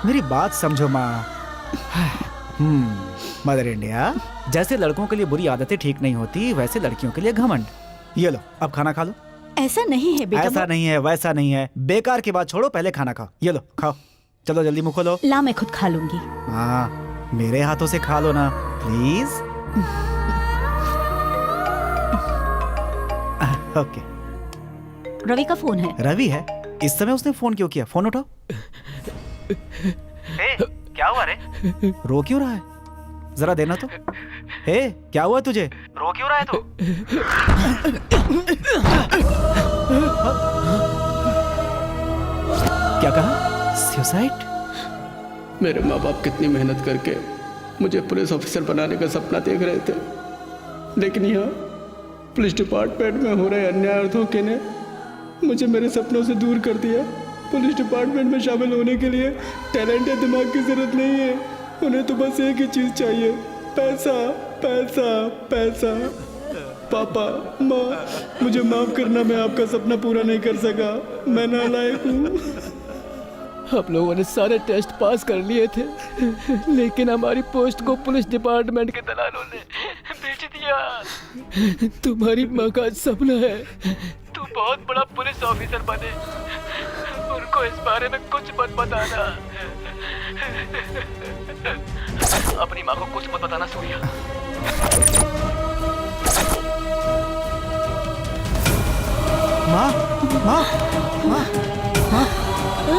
मेरी बात समझो माँ। मदर इंडिया, जैसे लड़कों के लिए बुरी आदतें ठीक नहीं होती, वैसे लड़कियों के लिए घमंड। ये लो, अब खाना खा लो। ऐसा नहीं है बेटा। ऐसा नहीं है, वैसा नहीं है। बेकार की बात छोड़ो, पहले खाना खाओ। ये लो, खाओ। चलो जल्दी मुँह खोलो। ला, मैं खुद खा लूंगी। हाँ, मेरे हाथों से खा लो ना प्लीज। ओके। रवि का फोन है। रवि है? इस समय उसने फोन क्यों किया? फोन उठाओ। क्या हुआ रे? रो क्यों रहा है? जरा देना तो। हे, क्या हुआ तुझे? रो क्यों रहा है तू? क्या कहा? सुसाइड? मेरे माँ बाप कितनी मेहनत करके मुझे पुलिस ऑफिसर बनाने का सपना देख रहे थे, लेकिन यहाँ पुलिस डिपार्टमेंट में हो रहे अन्याय और धोखे ने मुझे मेरे सपनों से दूर कर दिया। पुलिस डिपार्टमेंट में शामिल होने के लिए टैलेंट या दिमाग की जरूरत नहीं है, उन्हें तो बस एक ही चीज चाहिए, पैसा पैसा पैसा। पापा, माँ, मुझे माफ करना, मैं आपका सपना पूरा नहीं कर सका, मैं नालायक हूँ। हम लोगों ने सारे टेस्ट पास कर लिए थे, लेकिन हमारी पोस्ट को पुलिस डिपार्टमेंट के दलालों ने बेच दिया। तुम्हारी माँ का सपना है तू बहुत बड़ा पुलिस ऑफिसर बने, उनको इस बारे में कुछ मत बताना। अपनी माँ को कुछ मत बताना सूर्या। माँ, माँ, माँ, माँ,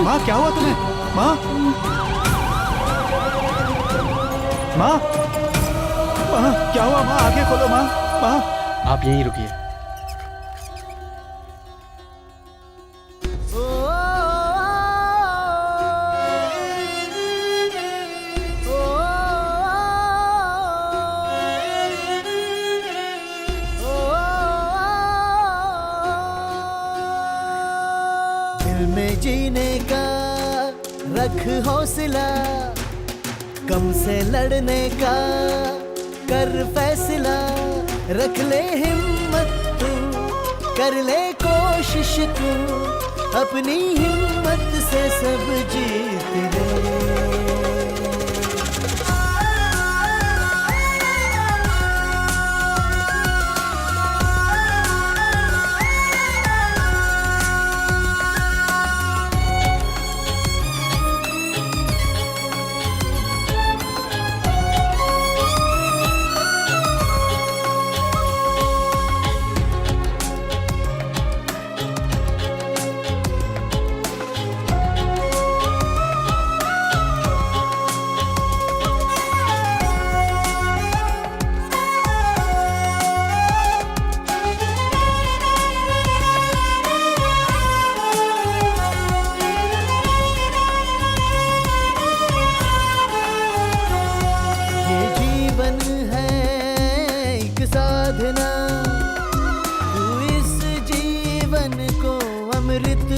माँ, क्या हुआ तुम्हें? माँ, माँ, माँ, क्या हुआ? माँ, आंखें खोलो माँ, माँ। आप यहीं रुकिए। दिल में जीने का रख हौसला, गम से लड़ने का कर फैसला, रख ले हिम्मत तू, कर ले कोशिश तू, अपनी हिम्मत से सब जीत ले।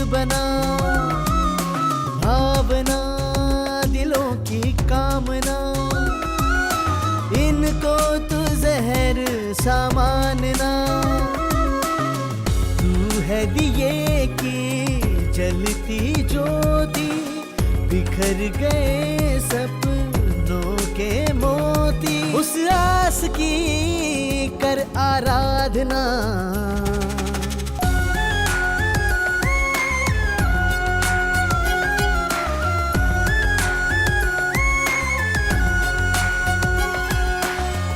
बना भावना दिलों की कामना, इनको तू जहर सा मानना, जलती ज्योति, बिखर गए सपनों के मोती। उस आस की कर आराधना,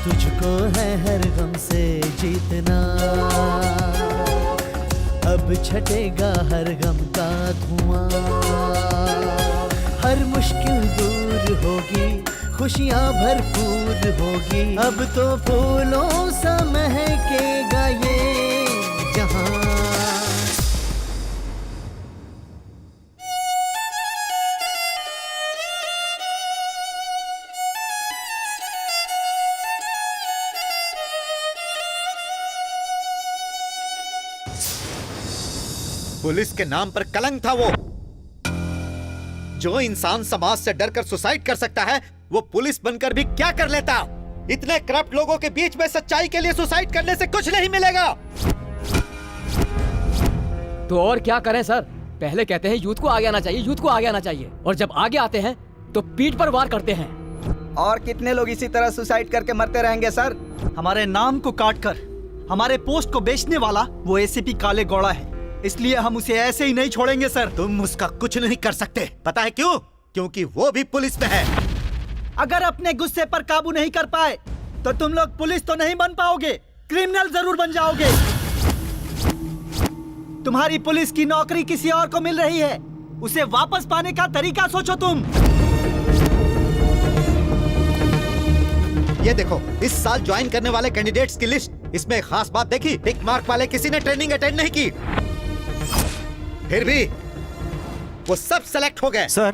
तुझको है हर गम से जीतना। अब छटेगा हर गम का धुआं, हर मुश्किल दूर होगी, खुशियाँ भरपूर होगी। अब तो फूलों सा महकेगा ये जहां। पुलिस के नाम पर कलंक था वो। जो इंसान समाज से डरकर सुसाइड कर सकता है, वो पुलिस बनकर भी क्या कर लेता। इतने करप्ट लोगों के बीच में सच्चाई के लिए सुसाइड करने से कुछ नहीं मिलेगा। तो और क्या करें सर? पहले कहते हैं यूथ को आगे आना चाहिए, यूथ को आगे आना चाहिए, और जब आगे आते हैं तो पीठ पर वार करते हैं। और कितने लोग इसी तरह सुसाइड करके मरते रहेंगे सर? हमारे नाम को काटकर हमारे पोस्ट को बेचने वाला वो एसीपी काले गौड़ा है, इसलिए हम उसे ऐसे ही नहीं छोड़ेंगे सर। तुम उसका कुछ नहीं कर सकते, पता है क्यों? क्योंकि वो भी पुलिस में है। अगर अपने गुस्से पर काबू नहीं कर पाए तो तुम लोग पुलिस तो नहीं बन पाओगे, क्रिमिनल जरूर बन जाओगे। तुम्हारी पुलिस की नौकरी किसी और को मिल रही है, उसे वापस पाने का तरीका सोचो तुम। ये देखो, इस साल ज्वाइन करने वाले कैंडिडेट्स की लिस्ट। इसमें एक खास बात देखी, टिक मार्क वाले किसी ने ट्रेनिंग अटेंड नहीं की, फिर भी वो सब सेलेक्ट हो गए। सर,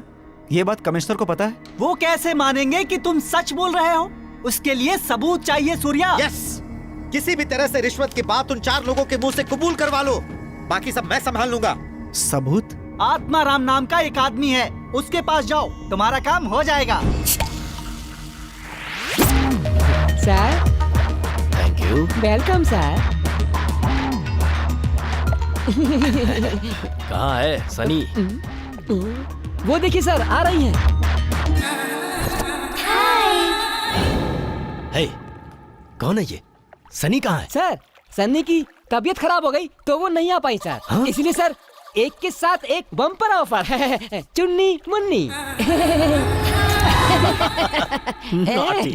ये बात कमिश्नर को पता है? वो कैसे मानेंगे कि तुम सच बोल रहे हो? उसके लिए सबूत चाहिए सूर्या। यस, किसी भी तरह से रिश्वत की बात उन 4 लोगों के मुंह से कबूल करवा लो, बाकी सब मैं संभाल लूंगा। सबूत? आत्माराम नाम का एक आदमी है, उसके पास जाओ, तुम्हारा काम हो जाएगा। Sir, thank you. Welcome sir. कहाँ है सनी? वो देखिए सर, आ रही हैं। हे, कौन है ये? सनी कहाँ है? सर, सन्नी की तबीयत खराब हो गई तो वो नहीं आ पाई सर। हाँ? इसलिए सर एक के साथ एक बम्पर ऑफर है। चुन्नी मुन्नी।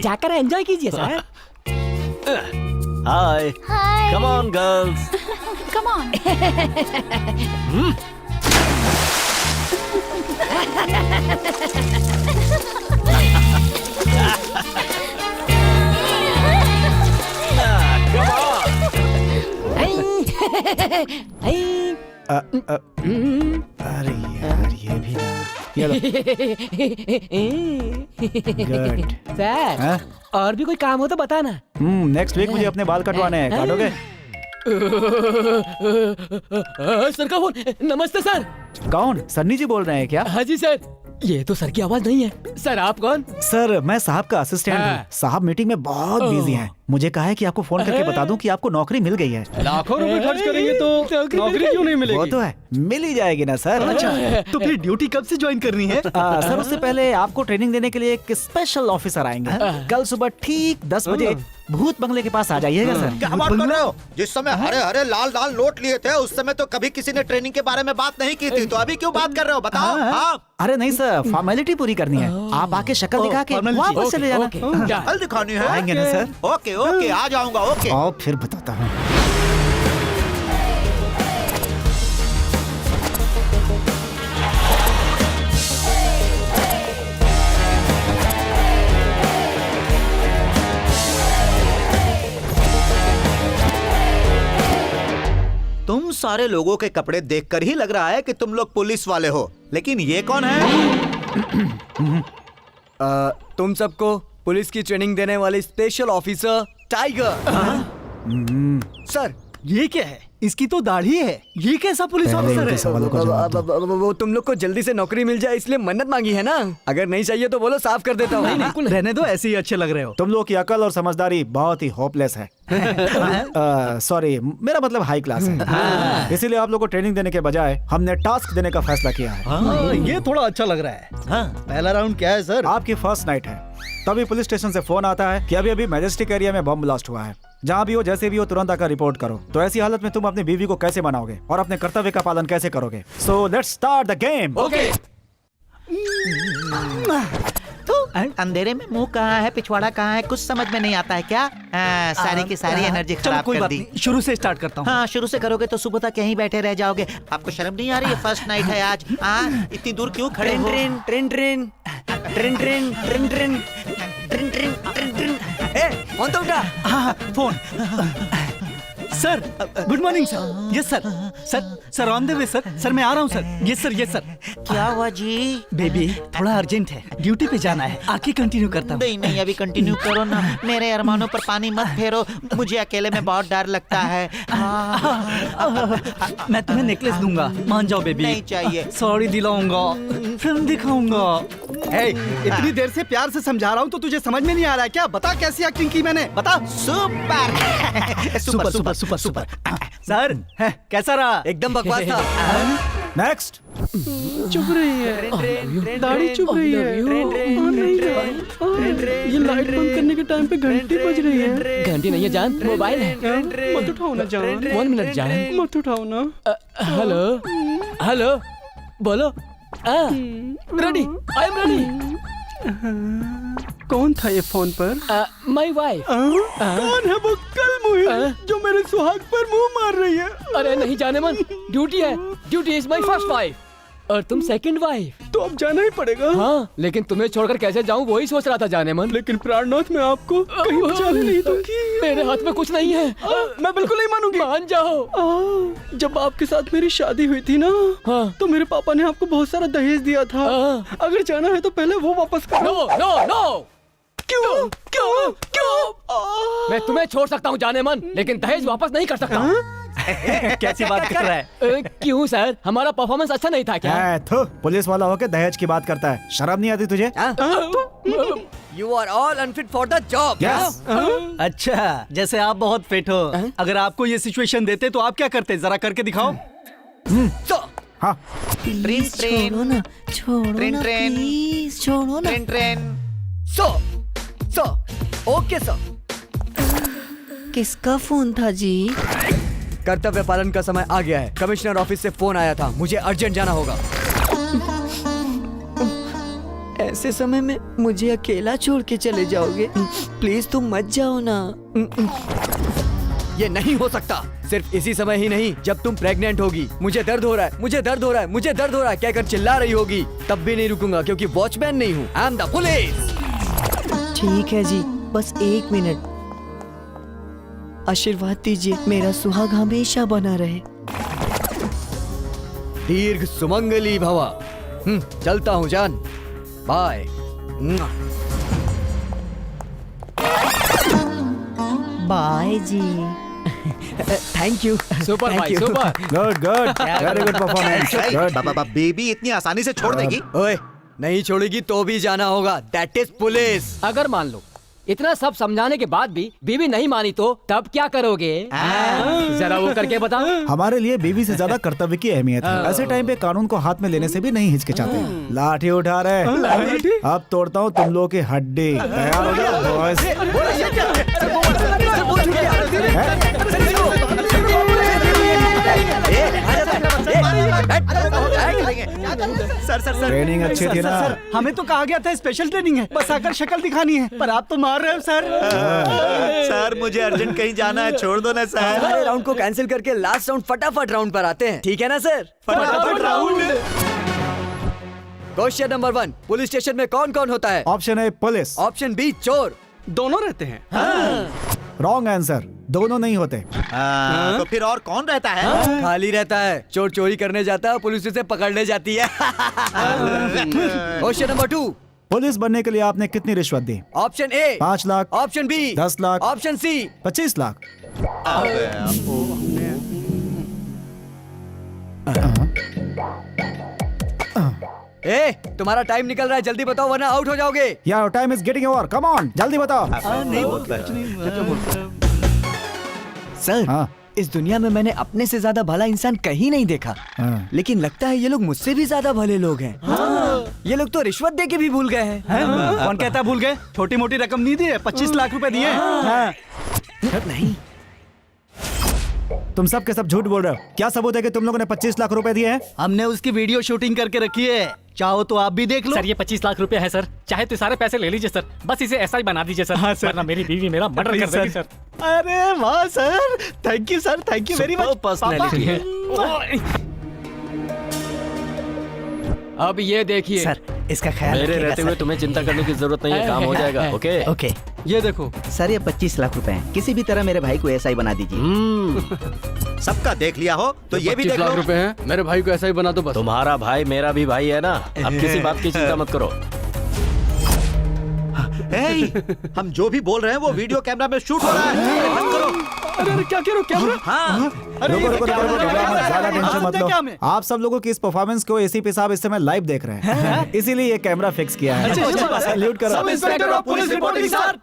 जाकर एंजॉय कीजिए sir. Hi. Hi. Come on girls. Come on. अरे यार, ये भी ना। गुड। सर, हाँ? और भी कोई काम हो तो बताना। नेक्स्ट वीक मुझे अपने बाल कटवाने हैं, काटोगे? सर का फोन। नमस्ते सर। कौन? सन्नी जी बोल रहे हैं क्या? हाँ जी सर। ये तो सर की आवाज नहीं है। सर आप कौन? सर, मैं साहब का असिस्टेंट हूँ। साहब मीटिंग में बहुत बिजी हैं। मुझे कहा है कि आपको फोन करके बता दूं कि आपको नौकरी मिल गई है। लाखों रुपए खर्च करेंगे तो नौकरी क्यों नहीं मिलेगी? वो तो है, मिल ही जाएगी ना सर। अच्छा, तो फिर ड्यूटी कब से ज्वाइन करनी है? सर, उससे पहले आपको ट्रेनिंग देने के लिए एक स्पेशल ऑफिसर आएंगे। कल सुबह ठीक 10 बजे भूत बंगले के पास आ जाइएगा सर। क्या बात कर रहे हो? जिस समय हरे हरे लाल लाल नोट लिए थे, उस समय तो कभी किसी ने ट्रेनिंग के बारे में बात नहीं की थी, तो अभी क्यों बात कर रहे हो? बताओ। हाँ। अरे नहीं सर, फॉर्मेलिटी पूरी करनी है। आप आके शक्ल दिखा के वापस चले जाना। शक्ल दिखानी है? आएंगे ना सर? ओके ओके, आ जाऊंगा। ओके, आओ फिर बताता हूँ। तुम सारे लोगों के कपड़े देखकर ही लग रहा है कि तुम लोग पुलिस वाले हो, लेकिन ये कौन है? तुम सबको पुलिस की ट्रेनिंग देने वाले स्पेशल ऑफिसर टाइगर। सर, ये क्या है? इसकी तो दाढ़ी है। ये कैसा पुलिस ऑफिसर है? वो तुम लोग को जल्दी से नौकरी मिल जाए इसलिए मन्नत मांगी है ना। अगर नहीं चाहिए तो बोलो, साफ कर देता हूँ। नहीं, रहने दो, ऐसे ही अच्छे लग रहे हो। तुम लोग की अकल और समझदारी बहुत ही होपलेस है। सॉरी, मेरा मतलब हाई क्लास है। इसीलिए आप लोग को ट्रेनिंग देने के बजाय हमने टास्क देने का फैसला किया है। ये थोड़ा अच्छा लग रहा है। पहला राउंड क्या है सर? आपकी फर्स्ट नाइट है। तभी पुलिस स्टेशन से फोन आता है कि अभी अभी मैजेस्टिक एरिया में बम ब्लास्ट हुआ है। जहाँ भी हो, जैसे भी हो, तुरंत आकर रिपोर्ट करो। तो ऐसी हालत में तुम अपनी बीवी को कैसे मनाओगे और अपने कर्तव्य का पालन कैसे करोगे? So let's start the game. Okay. अंधेरे में मुंह कहाँ है, पिछवाड़ा कहाँ है, कुछ समझ में नहीं आता है क्या? सारी की सारी एनर्जी खराब कर दी। शुरू से स्टार्ट करता हूँ। हाँ, शुरू से करोगे तो सुबह तक यहीं बैठे रह जाओगे। आपको शर्म नहीं आ रही है? फर्स्ट नाइट है आज। इतनी दूर क्यों खड़े हो? Train train train train train train train train train train train. Phone तो उठा। हाँ, phone. Sir, good morning sir. Yes sir. Sir on the way sir. Sir मैं आ रहा हूँ सर। Yes sir. क्या हुआ जी? बेबी थोड़ा अर्जेंट है, ड्यूटी पे जाना है। आके कंटिन्यू करता हूँ। नहीं, अभी कंटिन्यू करो ना। मेरे अरमानों पर पानी मत फेरो, मुझे अकेले में बहुत डर लगता है। मैं तुम्हें नेकलेस दूंगा, मान जाओ बेबी। नहीं चाहिए। सॉरी दिलाऊंगा, फिल्म दिखाऊंगा। इतनी देर से प्यार से समझा रहा हूँ तो तुझे समझ में नहीं आ रहा है क्या? बता कैसी एक्टिंग की मैंने, बता। सुपर। सर कैसा रहा? एकदम बकवास था। नेक्स्ट। चुप रही है, दाढ़ी चुप रही है। ये लाइट बंद करने के टाइम पे घंटी बज रही है। घंटी नहीं है जान, मोबाइल है। मत उठाओ ना जान। 1 मिनट जान, मत उठाओ ना। हेलो बोलो। Ready, I am ready. कौन था ये फोन पर? My wife. कौन है वो कलमुही जो मेरे सुहाग पर मुंह मार रही है? अरे नहीं जाने मन, ड्यूटी है। Duty is my first wife और तुम सेकंड वाइफ। तो अब जाना ही पड़ेगा। हाँ, लेकिन तुम्हें छोड़कर कैसे जाऊँ वही सोच रहा था जाने मन। लेकिन प्राणनाथ मैं आपको कहीं बचाने नहीं दूंगी। मेरे हाथ में कुछ नहीं है। मैं बिल्कुल नहीं मानूंगी। मान जाओ। जब आपके साथ मेरी शादी हुई थी ना, तो मेरे पापा ने आपको बहुत सारा दहेज दिया था। अगर जाना है तो पहले वो वापस करो। नो। क्यों? मैं तुम्हें छोड़ सकता हूँ जाने मन, लेकिन दहेज वापस नहीं कर सकता। कैसी बात कर रहा है? क्यों सर, हमारा परफॉर्मेंस अच्छा नहीं था क्या? पुलिस वाला होके दहेज की बात करता है, शर्म नहीं आती तुझे? You are all unfit for the job. Yes. अच्छा, जैसे आप बहुत फिट हो। अगर आपको ये सिचुएशन देते तो आप क्या करते? जरा करके दिखाओ। हाँ। छोड़ो ना, प्लीज छोड़ो ना। ट्रेन। Okay sir. किसका फोन था जी? कर्तव्य पालन का समय आ गया है। कमिश्नर ऑफिस से फोन आया था, मुझे अर्जेंट जाना होगा। ऐसे समय में मुझे अकेला छोड़ के चले जाओगे? प्लीज तुम मत जाओ ना। ये नहीं हो सकता। सिर्फ इसी समय ही नहीं, जब तुम प्रेग्नेंट होगी। मुझे दर्द हो रहा है, मुझे दर्द हो रहा है, मुझे दर्द हो रहा है कहकर चिल्ला रही होगी, तब भी नहीं रुकूंगा क्योंकि वॉचमैन नहीं हूँ। I am the police. ठीक है जी, बस 1 मिनट। आशीर्वाद दीजिए, मेरा सुहाग हमेशा बना रहे। दीर्घ सुमंगली भवा। चलता हूँ जान, bye. Bye ji. Thank you. Super भाई, super. Good very good performance. Baby इतनी आसानी से छोड़ देगी? ओए, नहीं छोड़ेगी तो भी जाना होगा। That is police. अगर मान लो इतना सब समझाने के बाद भी बीवी नहीं मानी तो तब क्या करोगे? जरा वो करके बता। हमारे लिए बीवी से ज्यादा कर्तव्य की अहमियत है। ऐसे टाइम पे कानून को हाथ में लेने से भी नहीं हिचकिचाते। लाठी उठा रहे। अब तोड़ता हूँ तुम लोगों की हड्डी। तैयार हो जाओ बॉयज। सर ट्रेनिंग अच्छी थी ना? सर, हमें तो कहा गया था स्पेशल ट्रेनिंग है, बस आकर शक्ल दिखानी है, पर आप तो मार रहे हो सर। सर मुझे अर्जेंट कहीं जाना है, छोड़ दो ना सर। सारे राउंड को कैंसिल करके लास्ट राउंड फटाफट राउंड पर आते हैं, ठीक है ना सर? फटाफट round. Question number 1, police station में कौन कौन होता है? Option A police, option B चोर। दोनों रहते हैं। रॉन्ग आंसर, दोनों नहीं होते। तो फिर और कौन रहता है? खाली रहता है। चोर चोरी करने जाता है, पुलिस उसे पकड़ने जाती है। क्वेश्चन नंबर 2, पुलिस बनने के लिए आपने कितनी रिश्वत दी? Option A 5 lakh, option B 10 lakh, option C 25 lakh. ए, तुम्हारा टाइम निकल रहा है, जल्दी बताओ वरना आउट हो जाओगे। यार time is getting over, come on जल्दी बताओ। नहीं सर, इस दुनिया में मैंने अपने से ज्यादा भला इंसान कहीं नहीं देखा, लेकिन लगता है ये लोग मुझसे भी ज्यादा भले लोग हैं। ये लोग तो रिश्वत दे के भी भूल गए हैं। कौन कहता भूल गए? छोटी मोटी रकम नहीं दी है, 25 लाख रुपए दिए। नहीं, तुम सब के सब झूठ बोल रहे हो। क्या सबूत है कि तुम लोगों ने 25 लाख रुपए दिए हैं? हमने उसकी वीडियो शूटिंग करके रखी है, चाहो तो आप भी देख लो। सर ये 25 लाख रुपए है सर, चाहे तो सारे पैसे ले लीजिए सर, बस इसे ऐसा ही बना दीजिए सर, वरना मेरी बीवी मेरा मर्डर कर देगी सर। अरे वाह sir, thank you sir, thank you very much. Personality है। अब ये देखिए सर, इसका ख्याल मेरे रहते हुए तुम्हें चिंता करने की जरूरत नहीं है, काम हो जाएगा। Okay okay. ये देखो सर, ये 25 लाख रुपए हैं, किसी भी तरह मेरे भाई को ऐसा ही बना दीजिए। सबका देख लिया हो तो ये भी देख लो। 25 लाख रुपए हैं, मेरे भाई को ऐसा ही बना दो बस। तुम्हारा भाई मेरा भी भाई है ना, अब किसी बात की चिंता मत करो। हम जो भी बोल रहे हैं वो वीडियो कैमरा में शूट हो रहा है, बंद करो। अरे क्या करो कैमरा? हाँ रुको, ज्यादा टेंशन मत लो। आप सब लोगों की इस परफॉर्मेंस को एसीपी साहब इस समय लाइव देख रहे हैं, इसीलिए ये कैमरा फिक्स किया है। सैल्यूट करो।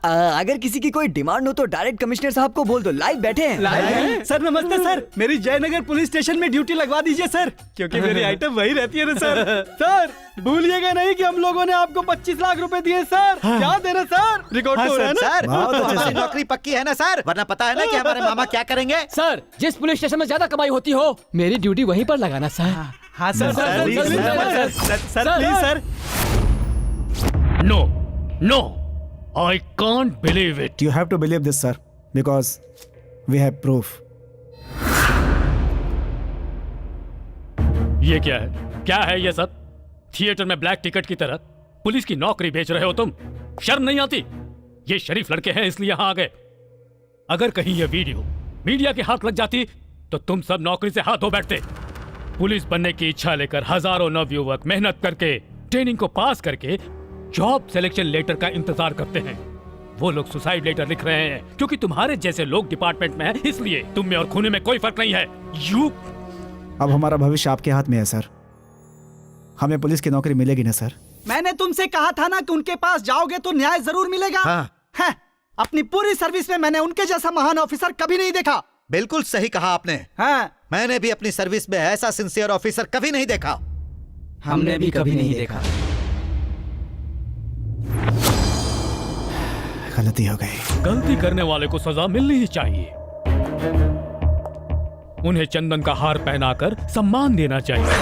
अगर किसी की कोई डिमांड हो तो डायरेक्ट कमिश्नर साहब को बोल दो, लाइव बैठे हैं। सर नमस्ते सर, मेरी जयनगर पुलिस स्टेशन में ड्यूटी लगवा दीजिए सर, क्योंकि मेरी आइटम वही रहती है ना सर। सर भूलिएगा नहीं कि हम लोगों ने आपको 25 लाख रुपए दिए सर, याद है ना सर? रिकॉर्ड हो रहा है ना सर? हमारी नौकरी पक्की है ना सर, वरना पता है ना कि हमारे मामा क्या करेंगे। सर जिस पुलिस स्टेशन में ज्यादा कमाई होती हो, मेरी ड्यूटी वहीं पर लगाना सर। हाँ sir, sir please sir. No no, I can't believe it. You have to believe this, sir, because we have proof. ये क्या है? क्या है ये सब? थिएटर में ब्लैक टिकट की तरह पुलिस की नौकरी बेच रहे हो तुम? शर्म नहीं आती? ये शरीफ लड़के हैं इसलिए यहां आ गए। अगर कहीं ये वीडियो मीडिया के हाथ लग जाती तो तुम सब नौकरी से हाथ धो बैठते। पुलिस बनने की इच्छा लेकर हजारों नवयुवक मेहनत करके ट्रेनिंग को पास करके जॉब सिलेक्शन लेटर का इंतजार करते हैं। वो लोग सुसाइड लेटर लिख रहे हैं क्योंकि तुम्हारे जैसे लोग डिपार्टमेंट में हैं, इसलिए तुम में और खूने में कोई फर्क नहीं है। यू अब हमारा भविष्य आपके हाथ में है सर, हमें पुलिस की नौकरी मिलेगी ना सर? मैंने तुमसे कहा था ना कि उनके पास जाओगे तो न्याय जरूर मिलेगा। है, अपनी पूरी सर्विस में मैंने उनके जैसा महान ऑफिसर कभी नहीं देखा। बिल्कुल सही कहा आपने। हाँ, मैंने भी अपनी सर्विस में ऐसा सिंसियर ऑफिसर कभी नहीं देखा। हमने भी कभी नहीं देखा। गलती हो गई। गलती करने वाले को सजा मिलनी ही चाहिए। उन्हें चंदन का हार पहनाकर सम्मान देना चाहिए।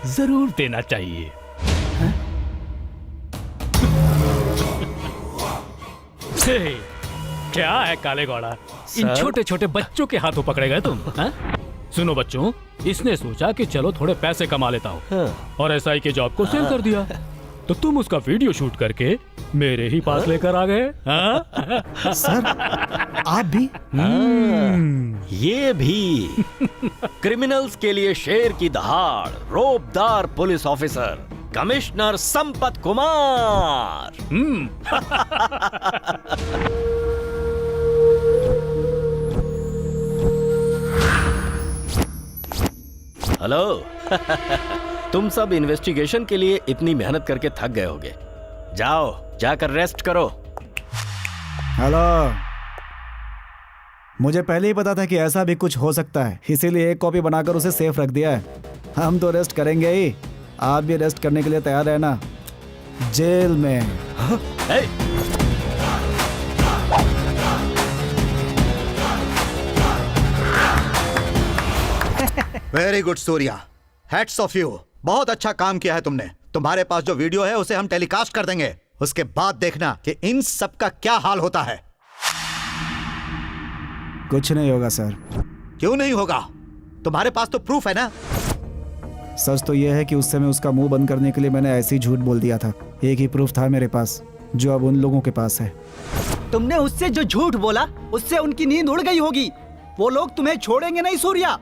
जरूर देना चाहिए। क्या है काले घोड़ा, इन छोटे छोटे बच्चों के हाथों पकड़े गए तुम? सुनो बच्चों, इसने सोचा कि चलो थोड़े पैसे कमा लेता हूँ और एसआई के जॉब को सेल कर दिया, तो तुम उसका वीडियो शूट करके मेरे ही पास लेकर आ गए। सर आप भी? ये भी क्रिमिनल्स के लिए शेर की दहाड़, रोबदार police officer commissioner Sampat Kumar. Hello. तुम सब इन्वेस्टिगेशन के लिए इतनी मेहनत करके थक गए होगे, जाओ जाकर रेस्ट करो। हेलो, मुझे पहले ही पता था कि ऐसा भी कुछ हो सकता है, इसीलिए एक कॉपी बनाकर उसे सेफ रख दिया है। हम तो रेस्ट करेंगे ही, आप भी रेस्ट करने के लिए तैयार है ना? जेल में। Very good Surya, hats off you. बहुत अच्छा काम किया है तुमने। तुम्हारे पास जो वीडियो है उसे हम टेलीकास्ट कर देंगे, उसके बाद देखना कि इन सब का क्या हाल होता है। कुछ नहीं होगा सर। क्यों नहीं होगा? तुम्हारे पास तो प्रूफ है ना। सच तो यह है कि उस समय उसका मुंह बंद करने के लिए मैंने ऐसे ही झूठ बोल दिया था। एक ही प्रूफ था मेरे पास, जो अब उन लोगों के पास है। तुमने उससे जो झूठ बोला उससे उनकी नींद उड़ गई होगी। वो लोग तुम्हें छोड़ेंगे नहीं सूर्या।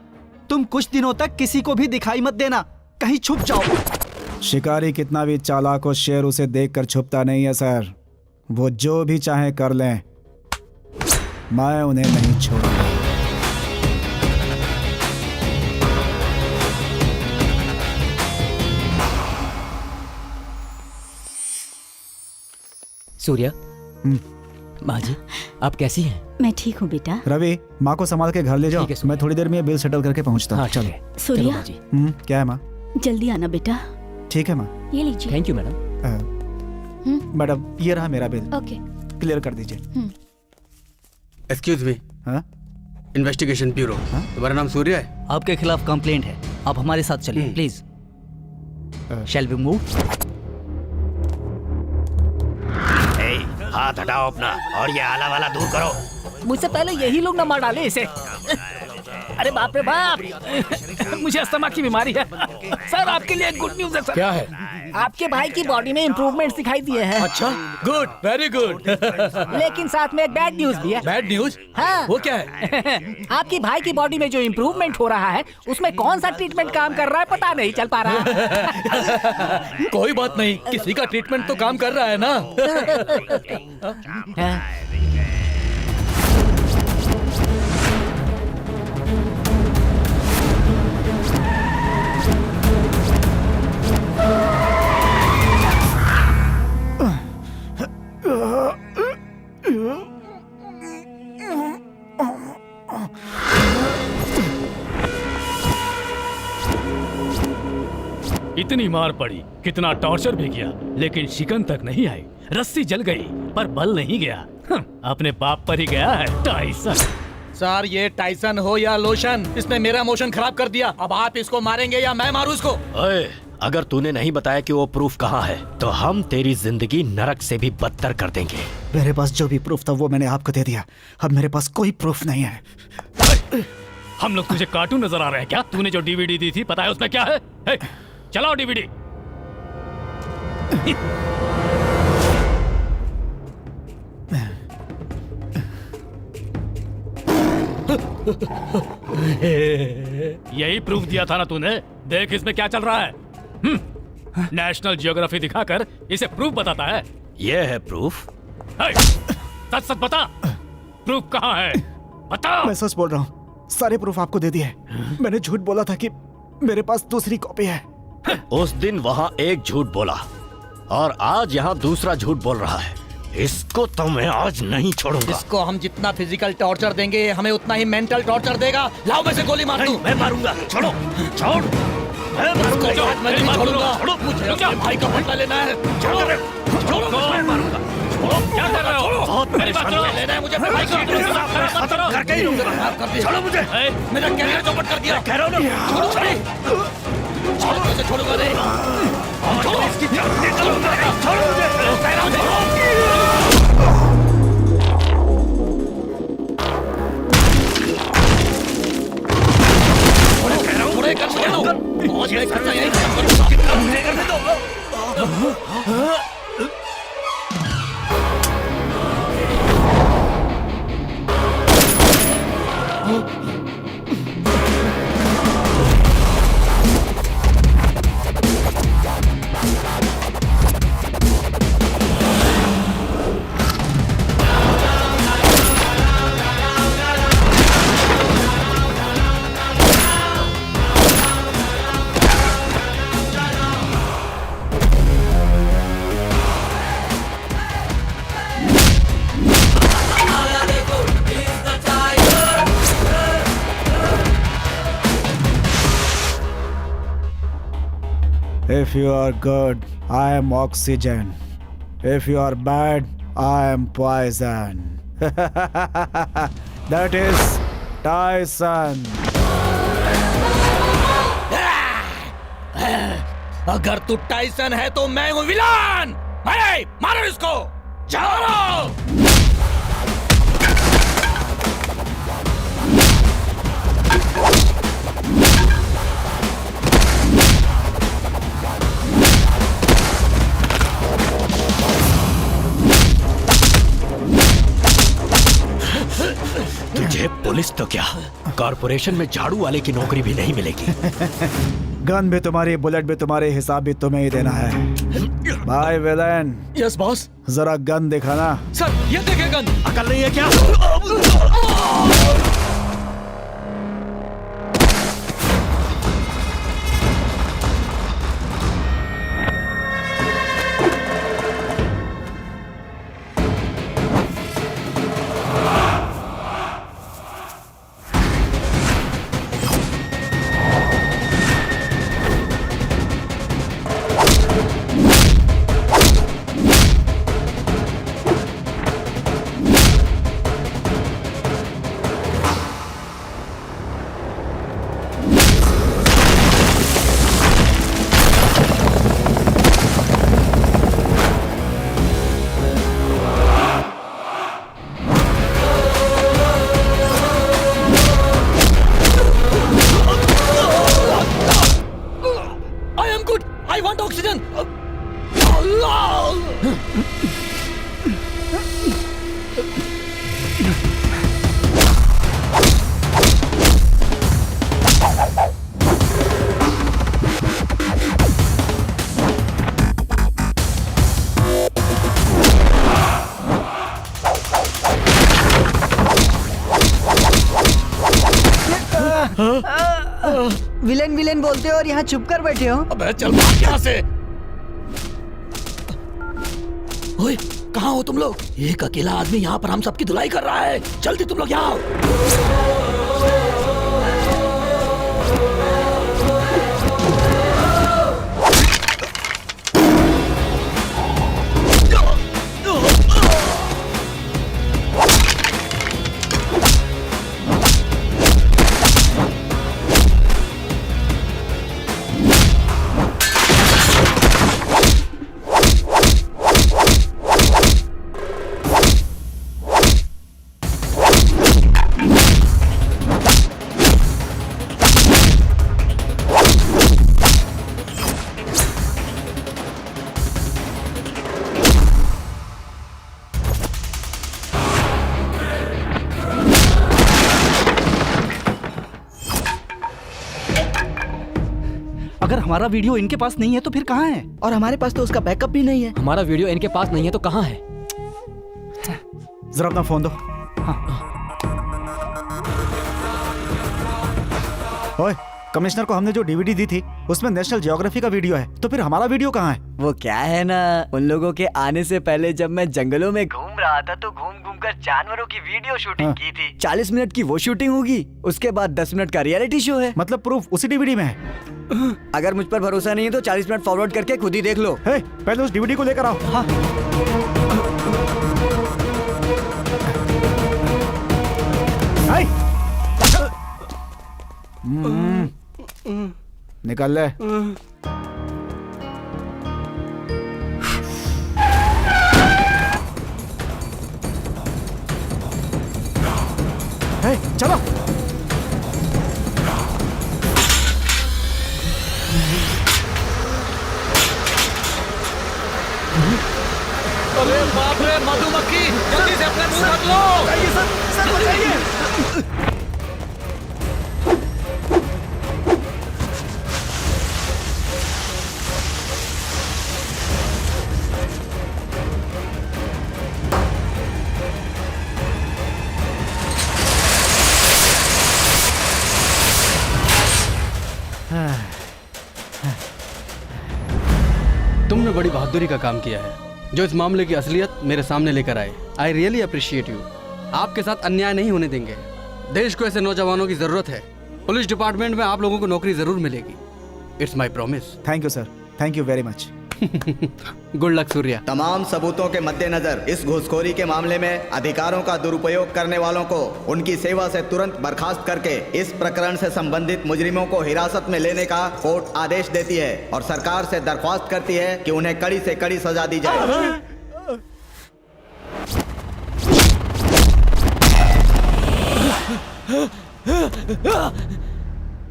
तुम कुछ दिनों तक किसी को भी दिखाई मत देना, कहीं छुप जाओ। शिकारी कितना भी चालाक हो, शेर उसे देखकर छुपता नहीं है सर। वो जो भी चाहे कर लें, मैं उन्हें नहीं छोड़ूंगा। सूर्या, माँ जी आप कैसी हैं? मैं ठीक हूँ बेटा। रवि, माँ को संभाल के घर ले जाओ। मैं थोड़ी देर में बिल सेटल करके पहुँचता हूँ। हाँ चलिए। सूर्या, क्या है माँ? जल्दी आना बेटा। ठीक है माँ। ये लीजिए। Thank you madam. मैडम ये रहा मेरा बिल, ओके। क्लियर कर दीजिए। Excuse me. हाँ? Investigation bureau. तुम्हारा नाम सूर्य है? आपके खिलाफ कंप्लेंट है, आप हमारे साथ चलिए प्लीज। Shall we move? हाथ हटाओ अपना और ये आला वाला दूर करो। मुझसे पहले यही लोग न मार डाले इसे। अरे बाप रे बाप, मुझे अस्थमा की बीमारी है। सर आपके लिए गुड न्यूज है सर। क्या है? आपके भाई की बॉडी में इम्प्रूवमेंट दिखाई दिए हैं। अच्छा, गुड, वेरी गुड। लेकिन साथ में एक बैड न्यूज भी है। Bad news? हाँ। वो क्या है? आपकी भाई की बॉडी में जो इम्प्रूवमेंट हो रहा है उसमें कौन सा ट्रीटमेंट काम कर रहा है पता नहीं चल पा रहा है। कोई बात नहीं, किसी का ट्रीटमेंट तो काम कर रहा है ना। इतनी मार पड़ी, कितना टॉर्चर भी किया, लेकिन शिकन तक नहीं आई। रस्सी जल गई पर बल नहीं गया। अपने बाप पर ही गया है टाइसन। सर ये टाइसन हो या लोशन, इसने मेरा मोशन खराब कर दिया। अब आप इसको मारेंगे या मैं मारूं इसको? ओए, अगर तूने नहीं बताया कि वो प्रूफ कहाँ है तो हम तेरी जिंदगी नरक से भी बदतर कर देंगे। मेरे पास जो भी प्रूफ था वो मैंने आपको दे दिया। अब मेरे पास कोई प्रूफ नहीं है। हम लोग तुझे कार्टून नजर आ रहे हैं क्या? तूने जो डीवीडी दी थी पता है उसमें क्या है? हे, चलाओ डीवीडी। यही प्रूफ दिया था ना तूने? देख इसमें क्या चल रहा है। नेशनल जियोग्राफी दिखाकर इसे प्रूफ बताता है। ये है प्रूफ। सच सच बता, प्रूफ कहाँ है? बता। मैं सच बोल रहा हूँ, सारे प्रूफ आपको दे दिए। मैंने झूठ बोला था कि मेरे पास दूसरी कॉपी है। उस दिन वहाँ एक झूठ बोला और आज यहाँ दूसरा झूठ बोल रहा है। इसको तो मैं आज नहीं छोड़ूंगा। इसको हम जितना फिजिकल टॉर्चर देंगे हमें उतना ही मेंटल टॉर्चर देगा। लाओ मैं से गोली मार दूं। मैं मारूंगा। छोड़ो, छोड़। मैं मारूंगा। मैं नहीं छोड़ूंगा। मुझे अपने भाई का बदला लेना है। छोड़ो, मैं मारूंगा। क्या कर रहे हो? बहुत मेरी बात सुनो। लेना है मुझे अपने भाई का। खत्म करके ही रहूंगा। छोड़ो मुझे। मेरा कैरियर चौपट कर दिया। कह रहा हूँ ना, छोड़ो, छोड़ो, कैसे छोड़ूंगा नहीं। छोड़ो इसकी जान निकालूंगा। छोड़ो मुझे। कह रहा हूँ छोड़ो। थोड़े कर मुझे दो। बहुत मैं करता यही कर दो। If you are good, I am oxygen. If you are bad, I am poison. That is Tyson. अगर तू टाइसन है तो मैं हूँ विलन। मारो इसको। जाओ। तुझे पुलिस तो क्या, कॉर्पोरेशन में झाड़ू वाले की नौकरी भी नहीं मिलेगी। गन भी तुम्हारी, बुलेट भी तुम्हारी, हिसाब भी तुम्हें ही देना है। भाई विलन। Yes boss. जरा गन दिखाना। सर ये देखिए गन। अकल नहीं है क्या? विलेन विलेन बोलते हो और यहाँ छुप कर बैठे हो। अबे चल भाग यहाँ से। ओए कहाँ हो तुम लोग? एक अकेला आदमी यहाँ पर हम सबकी धुलाई कर रहा है। जल्दी तुम लोग यहाँ आओ। अगर हमारा वीडियो इनके पास नहीं है तो फिर कहाँ है? और हमारे पास तो उसका बैकअप भी नहीं है। हमारा वीडियो इनके पास नहीं है तो कहाँ है? जरा अपना फोन दो। ओए, कमिश्नर को हमने जो डीवीडी दी थी उसमें नेशनल जियोग्राफी का वीडियो है, तो फिर हमारा वीडियो कहाँ है? वो क्या है ना, उन लोगों के आने से पहले जब मैं जंगलों में घूम रहा था तो घूम घूम कर जानवरों की वीडियो शूटिंग की थी। 40 मिनट की वो शूटिंग होगी, उसके बाद 10 मिनट का रियलिटी शो है। मतलब प्रूफ उसी डीवीडी में है? अगर मुझ पर भरोसा नहीं है तो 40 मिनट फॉरवर्ड करके खुद ही देख लो। पहले उस डीवीडी को लेकर आओ। हाँ। निकाल ले। चलो। अरे बाप रे, मधुमक्खी, जल्दी से अपने मुंह ढक लो। सर बचाइए। तुमने बड़ी बहादुरी का काम किया है जो इस मामले की असलियत मेरे सामने लेकर आए। I really appreciate you. आपके साथ अन्याय नहीं होने देंगे। देश को ऐसे नौजवानों की जरूरत है। पुलिस डिपार्टमेंट में आप लोगों को नौकरी जरूर मिलेगी। It's my promise. Thank you sir, thank you very much. Good luck Surya. तमाम सबूतों के मद्देनजर इस घूसखोरी के मामले में अधिकारों का दुरुपयोग करने वालों को उनकी सेवा से तुरंत बर्खास्त करके इस प्रकरण से संबंधित मुजरिमों को हिरासत में लेने का कोर्ट आदेश देती है और सरकार से दरख्वास्त करती है कि उन्हें कड़ी से कड़ी सजा दी जाए।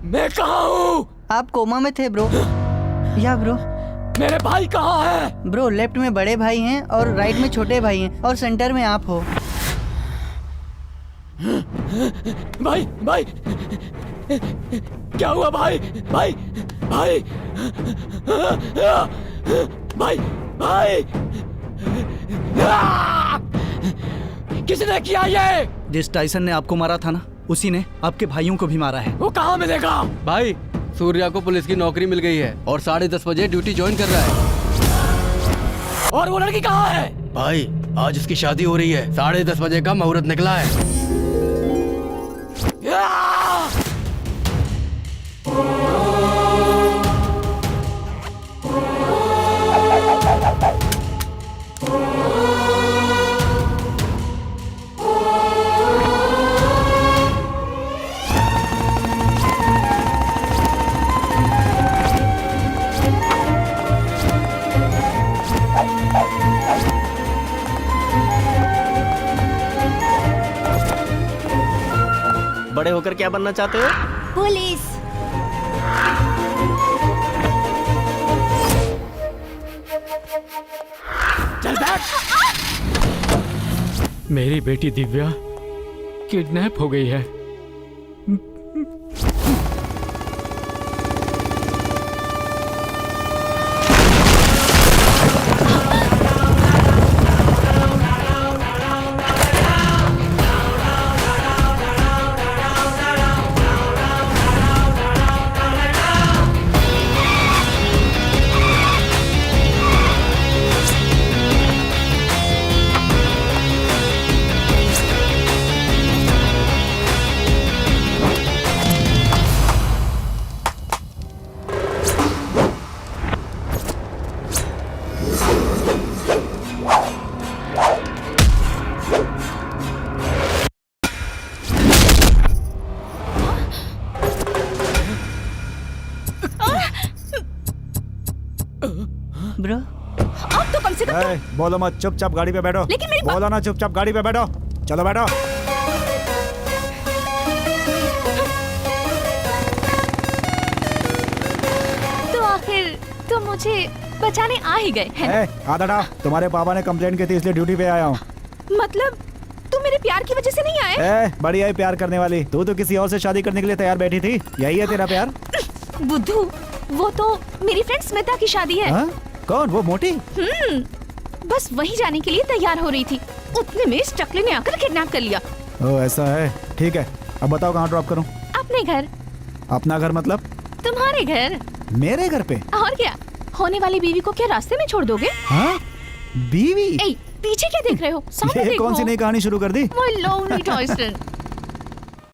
मैं कहाँ हूँ? आप कोमा में थे ब्रो। या ब्रो, मेरे भाई कहाँ है? ब्रो लेफ्ट में बड़े भाई हैं और राइट में छोटे भाई हैं और सेंटर में आप हो। भाई भाई क्या हुआ भाई? भाई भाई भाई भाई किसने किया ये? जिस टाइसन ने आपको मारा था ना, उसी ने आपके भाइयों को भी मारा है। वो कहाँ मिलेगा? भाई सूर्या को पुलिस की नौकरी मिल गई है और 10:30 बजे ड्यूटी ज्वाइन कर रहा है। और वो लड़की कहाँ है? भाई आज उसकी शादी हो रही है। 10:30 बजे का मुहूर्त निकला है। बड़े होकर क्या बनना चाहते हो? पुलिस। चल बैठ। मेरी बेटी दिव्या किडनैप हो गई है। बोलो मत, चुपचाप गाड़ी पे बैठो। लेकिन मेरी बोलो ना, चुपचाप गाड़ी पे बैठो। चलो बैठो। तो आखिर तुम मुझे बचाने आ ही गए हैं। हाथ हटाओ। तुम्हारे पापा ने कंप्लेंट की थी इसलिए ड्यूटी पे आया हूँ। मतलब तुम मेरे प्यार की वजह से नहीं आए? बढ़िया है प्यार करने वाली। तू तो किसी और से शादी करने के लिए तैयार बैठी थी। यही है तेरा प्यार? बुद्धू, वो तो मेरी फ्रेंड स्मिता की शादी है। कौन, वो मोटी? बस वही जाने के लिए तैयार हो रही थी, उतने में इस टकले ने आकर किडनैप कर लिया। ओ ऐसा है, ठीक है। अब बताओ कहाँ ड्रॉप करूँ? अपने घर। अपना घर मतलब? तुम्हारे घर। मेरे घर पे? और क्या, होने वाली बीवी को क्या रास्ते में छोड़ दोगे? हाँ? बीवी? पीछे क्या देख रहे हो? सामने ये देखो। कौन सी नई कहानी शुरू कर दी? My lonely Tyson।